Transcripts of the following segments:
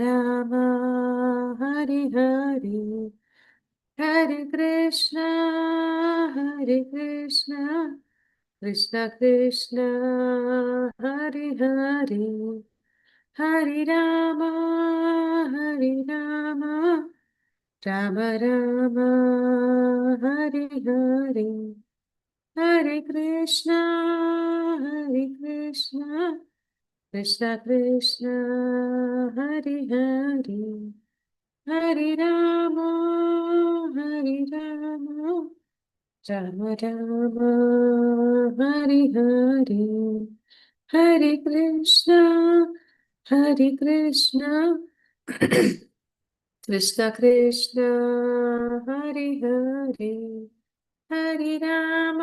ರಾಮ ಹರಿ ಹರಿ ಹರಿ ಕೃಷ್ಣ ಕೃಷ್ಣ ಕೃಷ್ಣ ಹರಿ ಹರಿ ಹರಿ ರಾಮ ರಾಮ ರಾಮ ಹರಿ ಹರಿ ಹರಿ ಕೃಷ್ಣ ಕೃಷ್ಣ ಕೃಷ್ಣ ಹರಿ ಹರಿ ಹರಿ ರಾಮ ರಾಮ ರಾಮ ಹರಿ ಹರಿ ಹರಿ ಕೃಷ್ಣ ಕೃಷ್ಣ ಕೃಷ್ಣ ಹರಿ ಹರಿ ಹರಿ ರಾಮ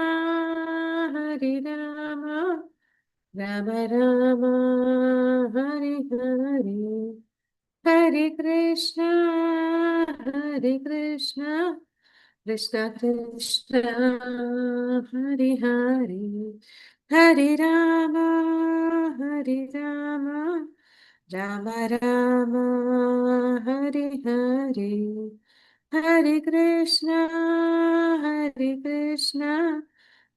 ರಾಮ ರಾಮ ಹರಿ ಹರಿ ಹರಿ ಕೃಷ್ಣ ಕೃಷ್ಣ ಕೃಷ್ಣ ಹರಿ ಹರಿ ಹರಿ ರಾಮ ರಾಮ ರಾಮ ಹರಿ ಹರಿ ಹರಿ ಕೃಷ್ಣ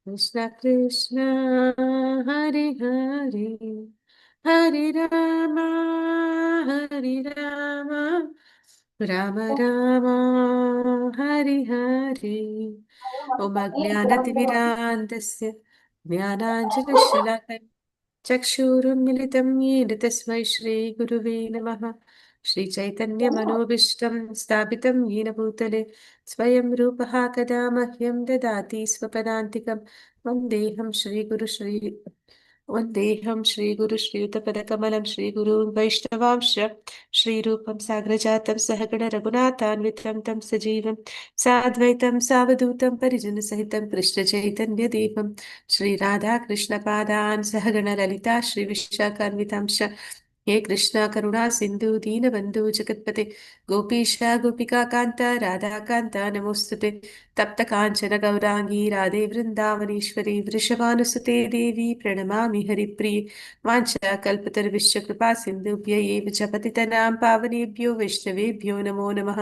ಕೃಷ್ಣ ಕೃಷ್ಣ ಹರಿ ಹರಿ ಹರಿ ರಾಮ ರಾಮ ರಾಮ ಹರಿ ಹರಿ ಓಂ ಅಜ್ಞಾನತಿಮಿರಾಂಧಸ್ಯ ಜ್ಞಾನಾಂಜನಶಲಾಕಯ ಚಕ್ಷುರುನ್ಮಿಲಿತಂ ಯೇನ ತಸ್ಮೈ ಶ್ರೀಗುರುವೇ ನಮಃ ಶ್ರೀಚೈತನ್ಯಮನೋಭೀಷ್ಟಂ ಸ್ಥಾಪಿತಂ ಯೇನ ಭೂತಲೆ ಸ್ವಯಂ ರೂಪಃ ಕದಾ ಮಹ್ಯಂ ದದಾತಿ ಸ್ವಪದಾಂತಿಕಂ ವಂದೇಹಂ ಶ್ರೀಗುರು ಶ್ರೀಯುತಪದಕಮಲಂ ಶ್ರೀಗುರುನ್ ವೈಷ್ಣವಾಂಶ ಶ್ರೀರೂಪಂ ಸಾಗ್ರಜಾತಂ ಸಹಗಣ ರಘುನಾಥಾನ್ವಿತಂ ತಂ ಸಜೀವಂ ಸಾದ್ವೈತಂ ಸಾವಧೂತಂ ಪರಿಜನಸಹಿತಂ ಕೃಷ್ಣಚೈತನ್ಯದೇವಂ ಶ್ರೀರಾಧಾಕೃಷ್ಣಪಾದಾನ್ ಸಹಗಣ ಲಲಿತಾ ಶ್ರೀವಿಶಾಖಾನ್ವಿತಾಂಶ ಹೇ ಕೃಷ್ಣ ಕರುಣಾ ಸಿಂಧು ದೀನಬಂಧು ಜಗತ್ಪತೆ ಗೋಪೀಶ ಗೋಪಿಕಾಕಾಂತ ರಾಧಾಕಾಂತ ನಮೋಸ್ತುತೆ ತಪ್ತ ಕಾಂಚನ ಗೌರಾಂಗಿ ರಾಧೆ ವೃಂದಾವನೇಶ್ವರಿ ವೃಷಭಾನುಸುತೆ ದೇವಿ ಪ್ರಣಮಾಮಿ ಹರಿಪ್ರಿಯೆ ವಾಂಛಾ ಕಲ್ಪತರುಶ್ಚ ಕೃಪಾ ಸಿಂಧುಭ್ಯ ಏವ ಚ ಪತಿತನಾಂ ಪಾವನೇಭ್ಯೋ ವೈಷ್ಣವೇಭ್ಯೋ ನಮೋ ನಮಃ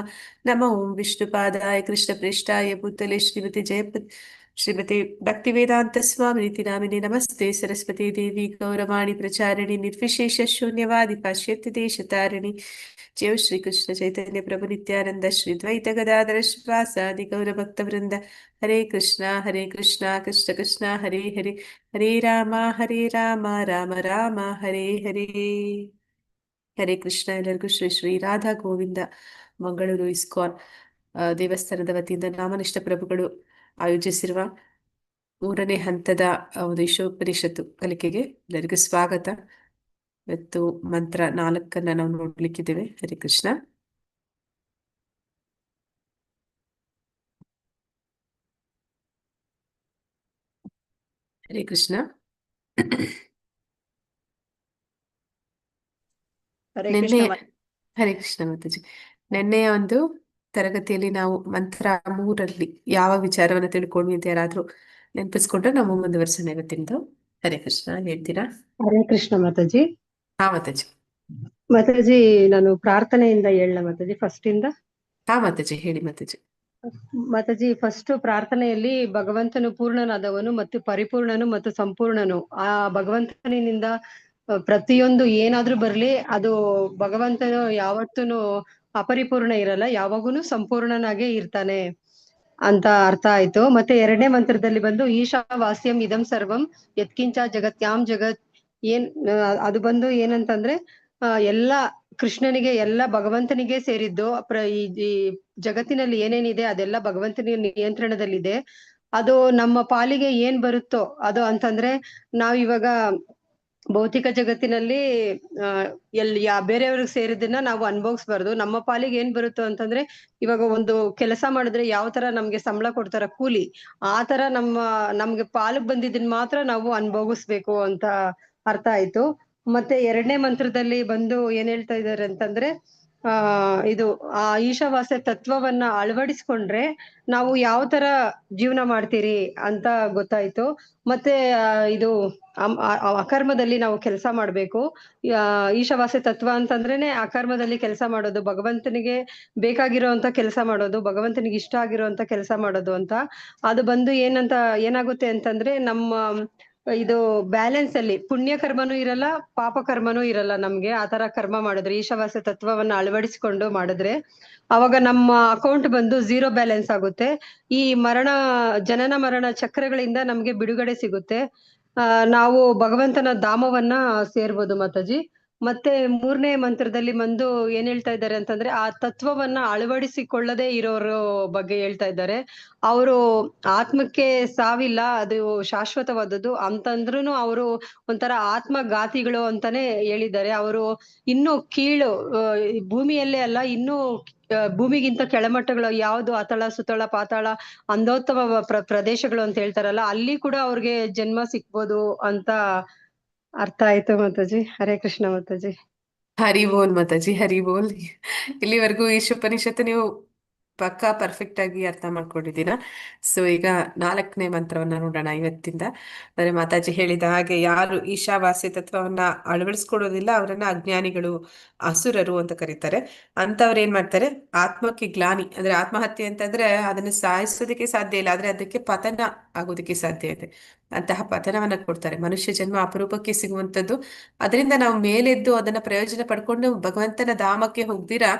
ನಮೋ ಓಂ ವಿಷ್ಣುಪಾದಾಯ ಕೃಷ್ಣಪ್ರೇಷ್ಠಾಯ ಭೂತಲೆ ಶ್ರೀಮತಿ ಭಕ್ತಿವೇದಾಂತ ಸ್ವಾಮಿನಿತಿ ನಾಮಿನಿ ನಮಸ್ತೆ ಸರಸ್ವತಿ ದೇವಿ ಗೌರವಾಣಿ ಪ್ರಚಾರಿಣಿ ನಿರ್ವಿಶೇಷ ಶೂನ್ಯವಾದಿ ಪಾಶ್ಚಾತ್ಯ ದೇಶತಾರಿಣಿ ಜಯ ಶ್ರೀ ಕೃಷ್ಣ ಚೈತನ್ಯ ಪ್ರಭು ನಿತ್ಯಾನಂದ ಶ್ರೀ ದ್ವೈತ ಗದಾಧರ ಶ್ರೀವಾಸಾದಿ ಗೌರ ಭಕ್ತ ವೃಂದ ಹರೇ ಕೃಷ್ಣ ಕೃಷ್ಣ ಕೃಷ್ಣ ಹರೇ ಹರೇ ಹರೇ ರಾಮ ರಾಮ ರಾಮ ಹರೇ ಹರೇ. ಹರೇ ಕೃಷ್ಣ. ಎಲ್ಲರಿಗೂ ಶ್ರೀ ಶ್ರೀ ರಾಧಾ ಗೋವಿಂದ. ಮಂಗಳೂರು ಇಸ್ಕಾನ್ ದೇವಸ್ಥಾನದ ವತಿಯಿಂದ ನಾಮನಿಷ್ಠ ಪ್ರಭುಗಳು ಆಯೋಜಿಸಿರುವ 3ನೇ ಹಂತದ ಒಂದು ಈಶೋಪನಿಷತ್ತು ಕಲಿಕೆಗೆ ಎಲ್ಲರಿಗೂ ಸ್ವಾಗತ. ಇವತ್ತು ಮಂತ್ರ 4 ನಾವು ನೋಡ್ಲಿಕ್ಕಿದ್ದೇವೆ. ಹರೇ ಕೃಷ್ಣ. ಹರೇ ಕೃಷ್ಣ. ಹರೇ ಕೃಷ್ಣ ಮಾತಾಜಿ. ನಿನ್ನೆಯ ಒಂದು ತರಗತಿಯಲ್ಲಿ ನಾವು ಮಂತ್ರ 3ರಲ್ಲಿ ಯಾವ ವಿಚಾರವನ್ನು ತಿಳ್ಕೊಂಡ್ವಿ ಅಂತ ಯಾರಾದ್ರೂ ನೆನಪಿಸ್ಕೊಂಡ್ರೆ ನಾವು ಮುಂದುವರ್ಸೋಣ ಇವತ್ತಿಂದು. ಹರೇ ಕೃಷ್ಣ. ಹೇಳ್ತೀರಾ? ಹರೇ ಕೃಷ್ಣ ಮಾತಾಜಿ. ಹಾ ಮಾತಾಜಿ. ಮಾತಾಜಿ, ನಾನು ಪ್ರಾರ್ಥನೆಯಿಂದ ಹೇಳ ಮಾತಾಜಿ. ಫಸ್ಟ್ ಇಂದ ಹಾ ಮಾತಾಜಿ, ಹೇಳಿ ಮಾತಾಜಿ. ಮಾತಾಜಿ, ಫಸ್ಟ್ ಪ್ರಾರ್ಥನೆಯಲ್ಲಿ ಭಗವಂತನು ಪೂರ್ಣನಾದವನು ಮತ್ತು ಪರಿಪೂರ್ಣನು ಮತ್ತು ಸಂಪೂರ್ಣನು. ಆ ಭಗವಂತನಿಂದ ಪ್ರತಿಯೊಂದು ಏನಾದ್ರೂ ಬರ್ಲಿ, ಅದು ಭಗವಂತನು ಯಾವತ್ತೂ ಅಪರಿಪೂರ್ಣ ಇರಲ್ಲ, ಯಾವಾಗೂನು ಸಂಪೂರ್ಣನಾಗೆ ಇರ್ತಾನೆ ಅಂತ ಅರ್ಥ ಆಯ್ತು. ಮತ್ತೆ 2ನೇ ಮಂತ್ರದಲ್ಲಿ ಬಂದು ಈಶಾವಾಸ್ಯಂ ಇದಂ ಸರ್ವಂ ಯತ್ಕಿಂಚ ಜಗತ್ಯಾಂ ಜಗತ್ ಅದು ಬಂದು ಏನಂತಂದ್ರೆ ಎಲ್ಲ ಕೃಷ್ಣನಿಗೆ, ಎಲ್ಲ ಭಗವಂತನಿಗೆ ಸೇರಿದ್ದು. ಈ ಜಗತ್ತಿನಲ್ಲಿ ಏನೇನಿದೆ ಅದೆಲ್ಲ ಭಗವಂತನ ನಿಯಂತ್ರಣದಲ್ಲಿದೆ. ಅದು ನಮ್ಮ ಪಾಲಿಗೆ ಏನ್ ಬರುತ್ತೋ ಅದು ಅಂತಂದ್ರೆ, ನಾವಿವಾಗ ಭೌತಿಕ ಜಗತ್ತಿನಲ್ಲಿ ಬೇರೆಯವ್ರಿಗೆ ಸೇರಿದ್ದನ್ನ ನಾವು ಅನುಭವಿಸ್ಬಾರ್ದು. ನಮ್ಮ ಪಾಲಿಗೆ ಏನ್ ಬರುತ್ತೋ ಅಂತಂದ್ರೆ, ಇವಾಗ ಒಂದು ಕೆಲಸ ಮಾಡಿದ್ರೆ ಯಾವ ತರ ನಮ್ಗೆ ಸಂಬಳ ಕೊಡ್ತಾರ, ಕೂಲಿ, ಆ ತರ ನಮ್ಗೆ ಪಾಲಿಗೆ ಬಂದಿದ್ದನ್ನ ಮಾತ್ರ ನಾವು ಅನುಭವಿಸ್ಬೇಕು ಅಂತ ಅರ್ಥ ಆಯ್ತು. ಮತ್ತೆ 2ನೇ ಮಂತ್ರದಲ್ಲಿ ಬಂದು ಏನ್ ಹೇಳ್ತಾ ಇದಾರೆ ಅಂತಂದ್ರೆ, ಆ ಇದು ಆ ಈಶಾವಾಸ್ಯ ತತ್ವವನ್ನ ಅಳವಡಿಸ್ಕೊಂಡ್ರೆ ನಾವು ಯಾವ ತರ ಜೀವನ ಮಾಡ್ತೀರಿ ಅಂತ ಗೊತ್ತಾಯ್ತು. ಮತ್ತೆ ಇದು ಅಕರ್ಮದಲ್ಲಿ ನಾವು ಕೆಲಸ ಮಾಡ್ಬೇಕು. ಈಶಾವಾಸ್ಯ ತತ್ವ ಅಂತಂದ್ರೇನೆ ಅಕರ್ಮದಲ್ಲಿ ಕೆಲಸ ಮಾಡೋದು, ಭಗವಂತನಿಗೆ ಬೇಕಾಗಿರೋಂತ ಕೆಲಸ ಮಾಡೋದು, ಭಗವಂತನಿಗೆ ಇಷ್ಟ ಆಗಿರೋಂತ ಕೆಲಸ ಮಾಡೋದು ಅಂತ. ಅದು ಬಂದು ಏನಾಗುತ್ತೆ ಅಂತಂದ್ರೆ ನಮ್ಮ ಇದು ಬ್ಯಾಲೆನ್ಸ್ ಅಲ್ಲಿ ಪುಣ್ಯ ಕರ್ಮನೂ ಇರಲ್ಲ, ಪಾಪ ಕರ್ಮನೂ ಇರಲ್ಲ ನಮ್ಗೆ. ಆ ತರ ಕರ್ಮ ಮಾಡಿದ್ರೆ, ಈಶಾವಾಸ್ಯ ತತ್ವವನ್ನ ಅಳವಡಿಸಿಕೊಂಡು ಮಾಡಿದ್ರೆ ಅವಾಗ ನಮ್ಮ ಅಕೌಂಟ್ ಬಂದು ಝೀರೋ ಬ್ಯಾಲೆನ್ಸ್ ಆಗುತ್ತೆ. ಈ ಜನನ ಮರಣ ಚಕ್ರಗಳಿಂದ ನಮ್ಗೆ ಬಿಡುಗಡೆ ಸಿಗುತ್ತೆ. ನಾವು ಭಗವಂತನ ಧಾಮವನ್ನ ಸೇರ್ಬೋದು ಮಾತಾಜಿ. ಮತ್ತೆ 3ನೇ ಮಂತ್ರದಲ್ಲಿ ಬಂದು ಏನ್ ಹೇಳ್ತಾ ಇದ್ದಾರೆ ಅಂತಂದ್ರೆ, ಆ ತತ್ವವನ್ನ ಅಳವಡಿಸಿಕೊಳ್ಳದೇ ಇರೋರು ಬಗ್ಗೆ ಹೇಳ್ತಾ ಇದ್ದಾರೆ. ಅವರು ಆತ್ಮಕ್ಕೆ ಸಾವಿಲ್ಲ, ಅದು ಶಾಶ್ವತವಾದದ್ದು ಅಂತಂದ್ರೂನು ಅವರು ಒಂಥರ ಆತ್ಮಘಾತಿಗಳು ಅಂತಾನೆ ಹೇಳಿದ್ದಾರೆ. ಅವರು ಇನ್ನೂ ಕೀಳು ಈ ಭೂಮಿಯಲ್ಲೇ ಅಲ್ಲ, ಇನ್ನೂ ಭೂಮಿಗಿಂತ ಕೆಳಮಟ್ಟಗಳು ಯಾವ್ದು ಅತಳ, ಸುತಳ, ಪಾತಾಳ, ಅಂಧೋತ್ತಮ ಪ್ರದೇಶಗಳು ಅಂತ ಹೇಳ್ತಾರಲ್ಲ, ಅಲ್ಲಿ ಕೂಡ ಅವ್ರಿಗೆ ಜನ್ಮ ಸಿಕ್ಬೋದು ಅಂತ ಅರ್ಥ ಆಯ್ತು ಮಾತಾಜಿ. ಹರೇ ಕೃಷ್ಣ ಮಾತಾಜಿ. ಹರಿ ಬೋಲ್ ಮಾತಾಜಿ, ಹರಿ ಬೋಲ್. ಇಲ್ಲಿವರೆಗೂ ಈಶೋಪನಿಷತ್ತು ನೀವು ಪಕ್ಕಾ ಪರ್ಫೆಕ್ಟ್ ಆಗಿ ಅರ್ಥ ಮಾಡ್ಕೊಂಡಿದ್ದೀರಾ. ಸೊ ಈಗ 4ನೇ ಮಂತ್ರವನ್ನ ನೋಡೋಣ ಇವತ್ತಿಂದ. ಅಂದ್ರೆ ಮಾತಾಜಿ ಹೇಳಿದ ಹಾಗೆ ಯಾರು ಈಶಾವಾಸ್ಯ ತತ್ವವನ್ನ ಅಳವಡಿಸ್ಕೊಡೋದಿಲ್ಲ ಅವರನ್ನ ಅಜ್ಞಾನಿಗಳು, ಅಸುರರು ಅಂತ ಕರೀತಾರೆ. ಅಂತವ್ರು ಏನ್ ಮಾಡ್ತಾರೆ, ಆತ್ಮಕ್ಕೆ ಗ್ಲಾನಿ ಅಂದ್ರೆ ಆತ್ಮಹತ್ಯೆ ಅಂತಂದ್ರೆ ಅದನ್ನ ಸಾಯಿಸೋದಕ್ಕೆ ಸಾಧ್ಯ ಇಲ್ಲ, ಆದ್ರೆ ಅದಕ್ಕೆ ಪತನ ಆಗೋದಕ್ಕೆ ಸಾಧ್ಯ ಇದೆ. ಅಂತಹ ಪತನವನ್ನ ಕೊಡ್ತಾರೆ. ಮನುಷ್ಯ ಜನ್ಮ ಅಪರೂಪಕ್ಕೆ ಸಿಗುವಂತದ್ದು. ಅದರಿಂದ ನಾವು ಮೇಲೆದ್ದು ಅದನ್ನ ಪ್ರಯೋಜನ ಪಡ್ಕೊಂಡು ಭಗವಂತನ ಧಾಮಕ್ಕೆ ಹೋಗ್ದಿರಾ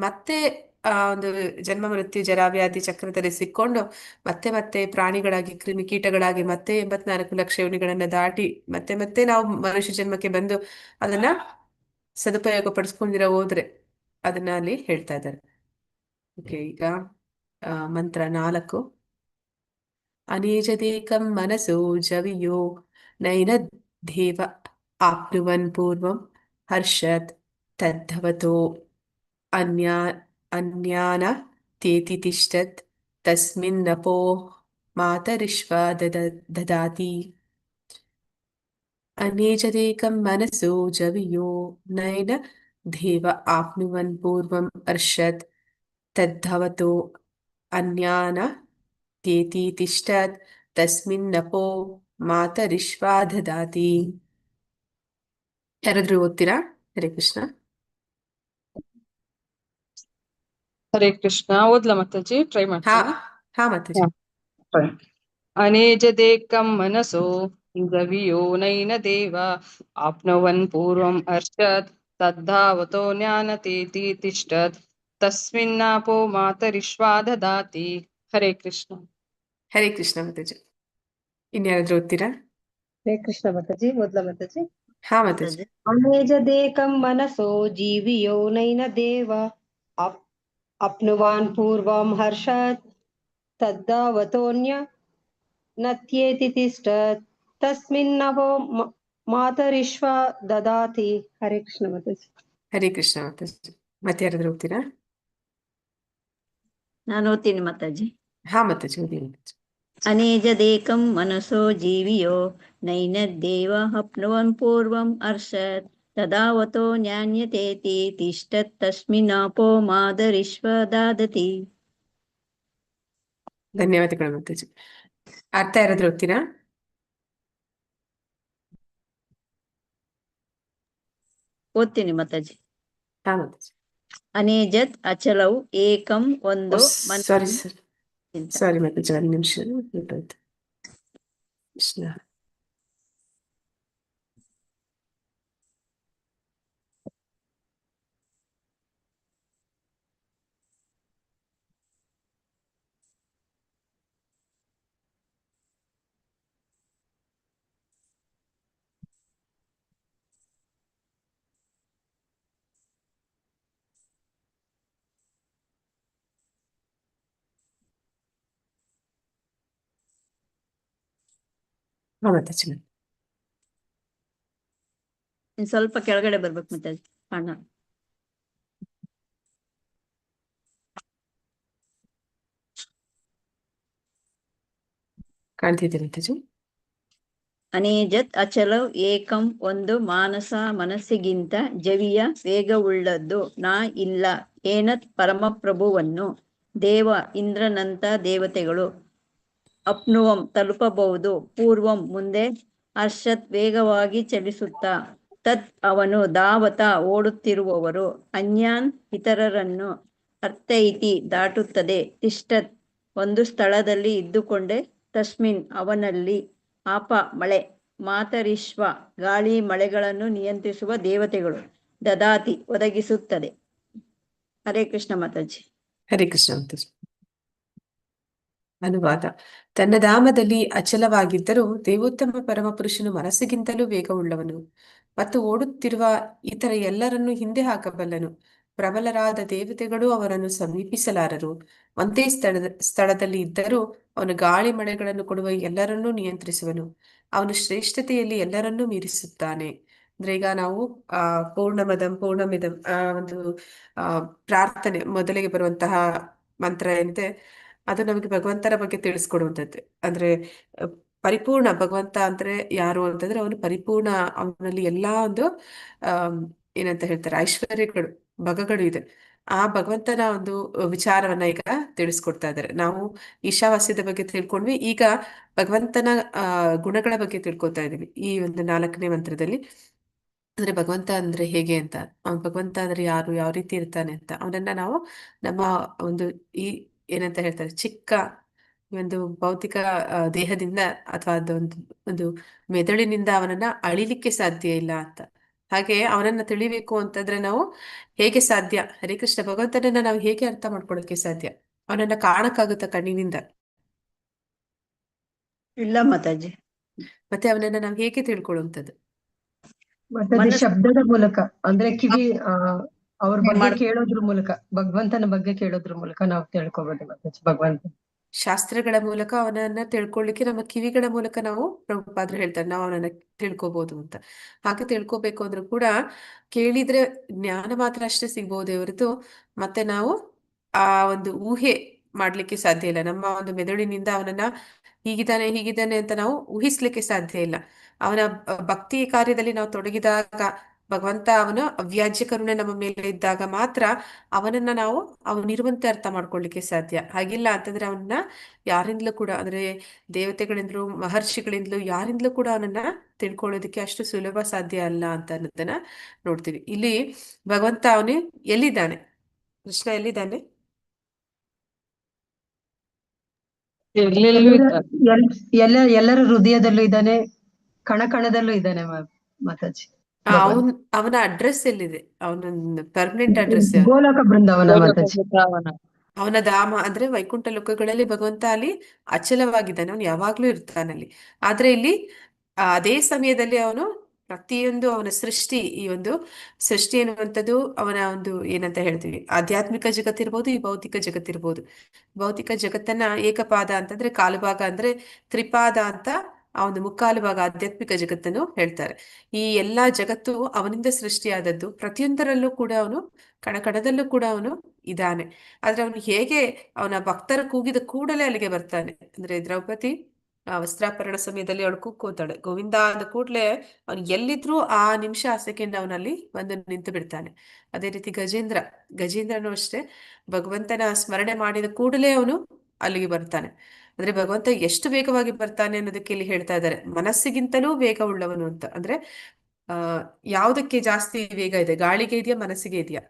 ಮತ್ತೆ ಒಂದು ಜನ್ಮ ಮೃತ್ಯು ಜರಾವ್ಯಾಧಿ ಚಕ್ರದಲ್ಲಿ ಸಿಕ್ಕೊಂಡು ಮತ್ತೆ ಮತ್ತೆ ಪ್ರಾಣಿಗಳಾಗಿ, ಕ್ರಿಮಿಕೀಟಗಳಾಗಿ ಮತ್ತೆ 84 ಲಕ್ಷ ಯೋನಿಗಳನ್ನ ದಾಟಿ ಮತ್ತೆ ಮತ್ತೆ ನಾವು ಮನುಷ್ಯ ಜನ್ಮಕ್ಕೆ ಬಂದು ಅದನ್ನ ಸದುಪಯೋಗ ಪಡಿಸ್ಕೊಂಡಿರೋ ಹೋದ್ರೆ ಅದನ್ನ ಅಲ್ಲಿ ಹೇಳ್ತಾ ಇದ್ದಾರೆ. ಓಕೆ, ಈಗ ಮಂತ್ರ 4. ಅನೇಜದೇಕಂ ಮನಸೋ ಜವಿಯೋ ನೈನ ದೇವ ಆಪ್ನುವನ್ ಪೂರ್ವಂ ಹರ್ಷತ್ ತದ್ಧವತೋ ಅನ್ಯಾ ಅನ್ಯಾನ ತೇತಿ ತಿಷ್ಟತ್ ತಸ್ಮಿನ್ನಪೋ ಮಾತರಿಶ್ವ ದದಾತಿ. ಅನೇಜದೇಕಂ ಮನಸೋ ಜವಿಯೋ ನೈನ ದೇವ ಆಪ್ನುವನ್ ಪೂರ್ವಂ ಹರ್ಷತ್ ತದ್ಧವತೋ ಅನ್ಯಾನ ತೇತಿ ತಿಷ್ಟತ್ ತಸ್ಮಿನ್ನಪೋ ಮಾತರಿಶ್ವಾ ದದಾತಿ. ಯಾರಾದ್ರೂ ಓದ್ತೀರಾ? ಹರೇ ಕೃಷ್ಣ. ಹರೇ ಕೃಷ್ಣ. ಓದ್ಲಾ ಮಾತಾಜಿ? ಟ್ರೈ ಹಾ ಮಾಡ್ತೀನಿ. ಹಾ ಮಾತಾಜಿ. ಅನೇಜದೇಕಂ ಮನಸೋ ಜವಿಯೋ ನೈನ ದೇವ ಆಪ್ನವನ್ ಪೂರ್ವಂ ಹರ್ಷತ್ ತದ್ಧಾವತೋ ಜ್ಞಾನತೇತಿ ತಿಷ್ಟತ್ ತಸ್ಮಿನ್ನಾಪೋ ಮಾತರಿಶ್ವಾ ದದಾತಿ. ಹರೇ ಕೃಷ್ಣ. ಹರೇ ಕೃಷ್ಣ ಮಾತಾಜಿ. ಇನ್ಯಾರಾದ್ರೂ ಓದ್ತೀರಾ? ಹರೇ ಕೃಷ್ಣ ಮಾತಾಜಿ. ಓದ್ಲಾ ಮಾತಾಜಿ? ಹಾ ಮಾತಾಜಿ. ಅನೇಜದೇಕಂ ಮನಸೋ ಜೀವಿಯೋ ನೈನ ದೇವ ಅಪ್ನುವಾನ್ ಪೂರ್ವಂ ಹರ್ಷತ್ ತದ್ದಾವತೋನ್ಯ ನತ್ಯೇತಿ ತಿಷ್ಟತ್ ತಸ್ಮಿನ್ನವೋ ಮಾತರಿಶ್ವ ದದಾತಿ. ಹರೇ ಕೃಷ್ಣ ಮಾತಾಜಿ. ಹರೇ ಕೃಷ್ಣ ಮಾತಾಜಿ. ಮತ್ತೆ ಯಾರಾದ್ರೂ ಓದ್ತೀರಾ? ನಾನು ಓದ್ತೀನಿ ಮಾತಾಜಿ. ಹಾ ಮಾತಾಜಿ, ಓದಿ ಮಾತಾಜಿ. ಅನೇಜದೇಕಂ ಮನಸೋ ಜೀವಿಯೋ ನೈನದ್ದೇವ ಹಪ್ನುವನ್ ಪೂರ್ವಂ ಅರ್ಷತ್ ತದಾವತೋ ನ್ಯಾನ್ಯತೇತಿ ತಿಷ್ಟತ್ ತಸ್ಮಿನ್ನಾಪೋ ಮಾದರಿಶ್ವ ದಾದತಿ. ಧನ್ಯವಾದಗಳು ಮಾತಾಜಿ. ಅರ್ಥ ಯಾರಾದ್ರೂ ಓದ್ತೀರಾ? ಓದ್ತೀನಿ ಮಾತಾಜಿ. ಹಾ ಮಾತಾಜಿ. ಅನೇಜತ್ ಅಚಲವು ಏಕಂ ಒಂದು ಸಾರಿ ಸಾರಿ ಮಾತಾಜಿ, 1 ನಿಮಿಷ ಗೊತ್ತಾಯ್ತು. ಕೃಷ್ಣ. ಹಾ ಮಾತಾಜಿ. ಇನ್ ಸ್ವಲ್ಪ ಕೆಳಗಡೆ ಬರ್ಬೇಕು ಮಾತಾಜಿ. ಅಣ್ಣ ಕಾಣ್ತಿದ್ದೀರಿ ಮಾತಾಜಿ? ಅನೇಜತ್ ಅಚಲವ್ ಏಕಂ ಒಂದು ಮಾನಸ ಮನಸ್ಸಿಗಿಂತ ಜವಿಯ ವೇಗವುಳ್ಳದ್ದು ನಾ ಇಲ್ಲ ಏನತ್ ಪರಮಪ್ರಭುವನ್ನು ದೇವ ಇಂದ್ರನಂತ ದೇವತೆಗಳು ಅಪ್ನುವಂ ತಲುಪಬಹುದು ಪೂರ್ವಂ ಮುಂದೆ ಹರ್ಷತ್ ವೇಗವಾಗಿ ಚಲಿಸುತ್ತಾ ತತ್ ಅವನು ಧಾವತ ಓಡುತ್ತಿರುವವರು ಅನ್ಯಾನ್ ಇತರರನ್ನು ಅರ್ಥೈತಿ ದಾಟುತ್ತದೆ ತಿಷ್ಟತ್ ಒಂದು ಸ್ಥಳದಲ್ಲಿ ಇದ್ದುಕೊಂಡೆ ತಸ್ಮಿನ್ ಅವನಲ್ಲಿ ಆಪ ಮಳೆ ಮಾತರಿಶ್ವ ಗಾಳಿ ಮಳೆಗಳನ್ನು ನಿಯಂತ್ರಿಸುವ ದೇವತೆಗಳು ದದಾತಿ ಒದಗಿಸುತ್ತದೆ. ಹರೇ ಕೃಷ್ಣ ಮಾತಾಜಿ. ಹರೇ ಕೃಷ್ಣ ಮಾತಾಜಿ. ಅನುವಾದ. ತನ್ನ ಧಾಮದಲ್ಲಿ ಅಚಲವಾಗಿದ್ದರೂ ದೇವೋತ್ತಮ ಪರಮಪುರುಷನು ಮನಸ್ಸಿಗಿಂತಲೂ ವೇಗವುಳ್ಳವನು ಮತ್ತು ಓಡುತ್ತಿರುವ ಇತರ ಎಲ್ಲರನ್ನೂ ಹಿಂದೆ ಹಾಕಬಲ್ಲನು. ಪ್ರಬಲರಾದ ದೇವತೆಗಳು ಅವರನ್ನು ಸಮೀಪಿಸಲಾರರು. ಒಂದೇ ಸ್ಥಳದಲ್ಲಿ ಇದ್ದರೂ ಅವನು ಗಾಳಿ ಮಳೆಗಳನ್ನು ಕೊಡುವ ಎಲ್ಲರನ್ನೂ ನಿಯಂತ್ರಿಸುವನು. ಅವನು ಶ್ರೇಷ್ಠತೆಯಲ್ಲಿ ಎಲ್ಲರನ್ನೂ ಮೀರಿಸುತ್ತಾನೆ. ಅಂದ್ರೆ ಈಗ ನಾವು ಪೂರ್ಣಮದಂ ಪೂರ್ಣಮಿದಂ ಒಂದು ಪ್ರಾರ್ಥನೆ ಮೊದಲಿಗೆ ಬರುವಂತಹ ಮಂತ್ರ ಏನಿದೆ ಅದು ನಮಗೆ ಭಗವಂತನ ಬಗ್ಗೆ ತಿಳಿಸ್ಕೊಡುವಂಥದ್ದು. ಅಂದ್ರೆ ಪರಿಪೂರ್ಣ ಭಗವಂತ ಅಂದ್ರೆ ಯಾರು ಅಂತಂದ್ರೆ ಅವನು ಪರಿಪೂರ್ಣ, ಅವನಲ್ಲಿ ಎಲ್ಲಾ ಒಂದು ಏನಂತ ಹೇಳ್ತಾರೆ ಐಶ್ವರ್ಯಗಳು ಭಗಗಳು ಇದೆ. ಆ ಭಗವಂತನ ಒಂದು ವಿಚಾರವನ್ನ ಈಗ ತಿಳಿಸ್ಕೊಡ್ತಾ ಇದ್ದಾರೆ. ನಾವು ಈಶಾವಾಸ್ಯದ ಬಗ್ಗೆ ತಿಳ್ಕೊಂಡ್ವಿ, ಈಗ ಭಗವಂತನ ಗುಣಗಳ ಬಗ್ಗೆ ತಿಳ್ಕೊತಾ ಇದೀವಿ ಈ ಒಂದು 4ನೇ ಮಂತ್ರದಲ್ಲಿ. ಅಂದ್ರೆ ಭಗವಂತ ಅಂದ್ರೆ ಹೇಗೆ ಅಂತ, ಭಗವಂತ ಅಂದ್ರೆ ಯಾರು, ಯಾವ ರೀತಿ ಇರ್ತಾನೆ ಅಂತ ಅವನನ್ನ ನಾವು ನಮ್ಮ ಒಂದು ಈ ಏನಂತ ಹೇಳ್ತಾರೆ ಚಿಕ್ಕ ಒಂದು ಭೌತಿಕ ದೇಹದಿಂದ ಅಥವಾ ಅದೊಂದು ಒಂದು ಮೆದುಳಿನಿಂದ ಅವನನ್ನ ಅಳಿಲಿಕ್ಕೆ ಸಾಧ್ಯ ಇಲ್ಲ ಅಂತ. ಹಾಗೆ ಅವನನ್ನ ತಿಳಿಬೇಕು ಅಂತಂದ್ರೆ ನಾವು ಹೇಗೆ ಸಾಧ್ಯ? ಹರೇ ಕೃಷ್ಣ. ಭಗವಂತನನ್ನ ನಾವು ಹೇಗೆ ಅರ್ಥ ಮಾಡ್ಕೊಳ್ಳೋಕೆ ಸಾಧ್ಯ? ಅವನನ್ನ ಕಾಣಕ್ಕಾಗುತ್ತ ಕಣ್ಣಿನಿಂದ? ಇಲ್ಲ ಮಾತಾಜಿ. ಮತ್ತೆ ಅವನನ್ನ ನಾವು ಹೇಗೆ ತಿಳ್ಕೊಳ್ಳುವಂಥದ್ದು? ಮತ್ತೆ ಶಬ್ದದ ಮೂಲಕ, ಅಂದ್ರೆ ಕಿವಿ ಅವ್ರ ಬಗ್ಗೆ ಕೇಳೋದ್ರ ಮೂಲಕ, ಭಗವಂತನ ಬಗ್ಗೆ ಕೇಳೋದ್ರ ಮೂಲಕ ನಾವು ತಿಳ್ಕೊಬೋದು ಮಾತಾಜಿ ಭಗವಂತ. ಶಾಸ್ತ್ರಗಳ ಮೂಲಕ ಅವನನ್ನ ತಿಳ್ಕೊಳ್ಳಿಕ್ಕೆ ನಮ್ಮ ಕಿವಿಗಳ ಮೂಲಕ ನಾವು ಪ್ರಭುಪಾದ್ರು ಹೇಳ್ತಾರೆ ನಾವು ಅವನನ್ನ ತಿಳ್ಕೊಬಹುದು ಅಂತ. ಹಾಗೆ ತಿಳ್ಕೊಬೇಕು ಅಂದ್ರೂ ಕೂಡ ಕೇಳಿದ್ರೆ ಜ್ಞಾನ ಮಾತ್ರ ಅಷ್ಟೇ ಸಿಗ್ಬೋದೇ ಹೊರತು ಮತ್ತೆ ನಾವು ಆ ಒಂದು ಊಹೆ ಮಾಡ್ಲಿಕ್ಕೆ ಸಾಧ್ಯ ಇಲ್ಲ. ನಮ್ಮ ಒಂದು ಮೆದುಳಿನಿಂದ ಅವನನ್ನ ಹೀಗಿದ್ದಾನೆ ಅಂತ ನಾವು ಊಹಿಸ್ಲಿಕ್ಕೆ ಸಾಧ್ಯ ಇಲ್ಲ. ಅವನ ಭಕ್ತಿ ಕಾರ್ಯದಲ್ಲಿ ನಾವು ತೊಡಗಿದಾಗ ಭಗವಂತ ಅವನ ಅವ್ಯಾಜ್ಯ ಕರುಣೆ ನಮ್ಮ ಮೇಲೆ ಇದ್ದಾಗ ಮಾತ್ರ ಅವನನ್ನ ನಾವು ಅವನಿರುವಂತೆ ಅರ್ಥ ಮಾಡ್ಕೊಳ್ಳಿಕ್ಕೆ ಸಾಧ್ಯ. ಹಾಗಿಲ್ಲ ಅಂತಂದ್ರೆ ಅವನನ್ನ ಯಾರಿಂದಲೂ ಕೂಡ, ಅಂದ್ರೆ ದೇವತೆಗಳಿಂದಲೂ ಮಹರ್ಷಿಗಳಿಂದಲೂ ಯಾರಿಂದಲೂ ಕೂಡ ಅವನನ್ನ ತಿಳ್ಕೊಳ್ಳೋದಕ್ಕೆ ಅಷ್ಟು ಸುಲಭ ಸಾಧ್ಯ ಅಲ್ಲ ಅಂತ ಅನ್ನೋದನ್ನ ನೋಡ್ತೀವಿ. ಇಲ್ಲಿ ಭಗವಂತ ಅವನು ಎಲ್ಲಿದ್ದಾನೆ? ಕೃಷ್ಣ ಎಲ್ಲಿದ್ದಾನೆ? ಎಲ್ಲೆಲ್ಲೂ ಇದ್ದಾನೆ. ಎಲ್ಲರ ಹೃದಯದಲ್ಲೂ ಇದ್ದಾನೆ, ಕಣ ಕಣದಲ್ಲೂ ಇದ್ದಾನೆ ಮಾತಾಜಿ. ಅವನ ಅಡ್ರೆಸ್ ಎಲ್ಲಿದೆ? ಅವನ ಪರ್ಮನೆಂಟ್ ಅಡ್ರೆಸ್ ಗೋಲೋಕ ಬೃಂದಾವನ ಮಾತಾಜಿ. ಅವನ ಧಾಮ ಅಂದ್ರೆ ವೈಕುಂಠ ಲೋಕಗಳಲ್ಲಿ ಭಗವಂತ ಅಲ್ಲಿ ಅಚಲವಾಗಿದ್ದಾನೆ, ಅವನು ಯಾವಾಗ್ಲೂ ಇರ್ತಾನಲ್ಲಿ. ಆದ್ರೆ ಇಲ್ಲಿ ಅದೇ ಸಮಯದಲ್ಲಿ ಅವನು ಪ್ರತಿಯೊಂದು ಅವನ ಸೃಷ್ಟಿ, ಈ ಒಂದು ಸೃಷ್ಟಿ ಎನ್ನುವಂಥದ್ದು ಅವನ ಒಂದು ಏನಂತ ಹೇಳ್ತೀವಿ ಆಧ್ಯಾತ್ಮಿಕ ಜಗತ್ತಿರ್ಬೋದು, ಈ ಭೌತಿಕ ಜಗತ್ತಿರ್ಬೋದು. ಭೌತಿಕ ಜಗತ್ತನ್ನ ಏಕಪಾದ ಅಂತಂದ್ರೆ ಕಾಲು ಭಾಗ, ಅಂದ್ರೆ ತ್ರಿಪಾದ ಅಂತ ಆ ಒಂದು ಮುಕ್ಕಾಲು ಭಾಗ ಆಧ್ಯಾತ್ಮಿಕ ಜಗತ್ತನ್ನು ಹೇಳ್ತಾರೆ. ಈ ಎಲ್ಲಾ ಜಗತ್ತು ಅವನಿಂದ ಸೃಷ್ಟಿಯಾದದ್ದು. ಪ್ರತಿಯೊಂದರಲ್ಲೂ ಕೂಡ ಅವನು ಕಣಕಣದಲ್ಲೂ ಕೂಡ ಅವನು ಇದ್ದಾನೆ. ಆದ್ರೆ ಅವನು ಹೇಗೆ ಅವನ ಭಕ್ತರ ಕೂಗಿದ ಕೂಡಲೇ ಅಲ್ಲಿಗೆ ಬರ್ತಾನೆ. ಅಂದ್ರೆ ದ್ರೌಪದಿ ವಸ್ತ್ರಾಪರಣ ಸಮಯದಲ್ಲಿ ಅವಳು ಕೂಗ್ಕೋತಾಳೆ, ಗೋವಿಂದ ಅಂದ ಕೂಡ್ಲೆ ಅವನು ಎಲ್ಲಿದ್ರು ಆ ನಿಮಿಷ ಆ ಸೆಕೆಂಡ್ ಅವನಲ್ಲಿ ಬಂದು ನಿಂತು ಬಿಡ್ತಾನೆ. ಅದೇ ರೀತಿ ಗಜೇಂದ್ರನು ಅಷ್ಟೇ, ಭಗವಂತನ ಸ್ಮರಣೆ ಮಾಡಿದ ಕೂಡಲೇ ಅವನು ಅಲ್ಲಿಗೆ ಬರ್ತಾನೆ. ಅಂದ್ರೆ ಭಗವಂತ ಎಷ್ಟು ವೇಗವಾಗಿ ಬರ್ತಾನೆ ಅನ್ನೋದಕ್ಕೆ ಇಲ್ಲಿ ಹೇಳ್ತಾ ಇದ್ದಾರೆ, ಮನಸ್ಸಿಗಿಂತಲೂ ವೇಗ ಉಳ್ಳವನು ಅಂತ. ಅಂದ್ರೆ ಯಾವುದಕ್ಕೆ ಜಾಸ್ತಿ ವೇಗ ಇದೆ? ಗಾಳಿಗೆ ಇದೆಯಾ, ಮನಸ್ಸಿಗೆ ಇದೆಯಾ?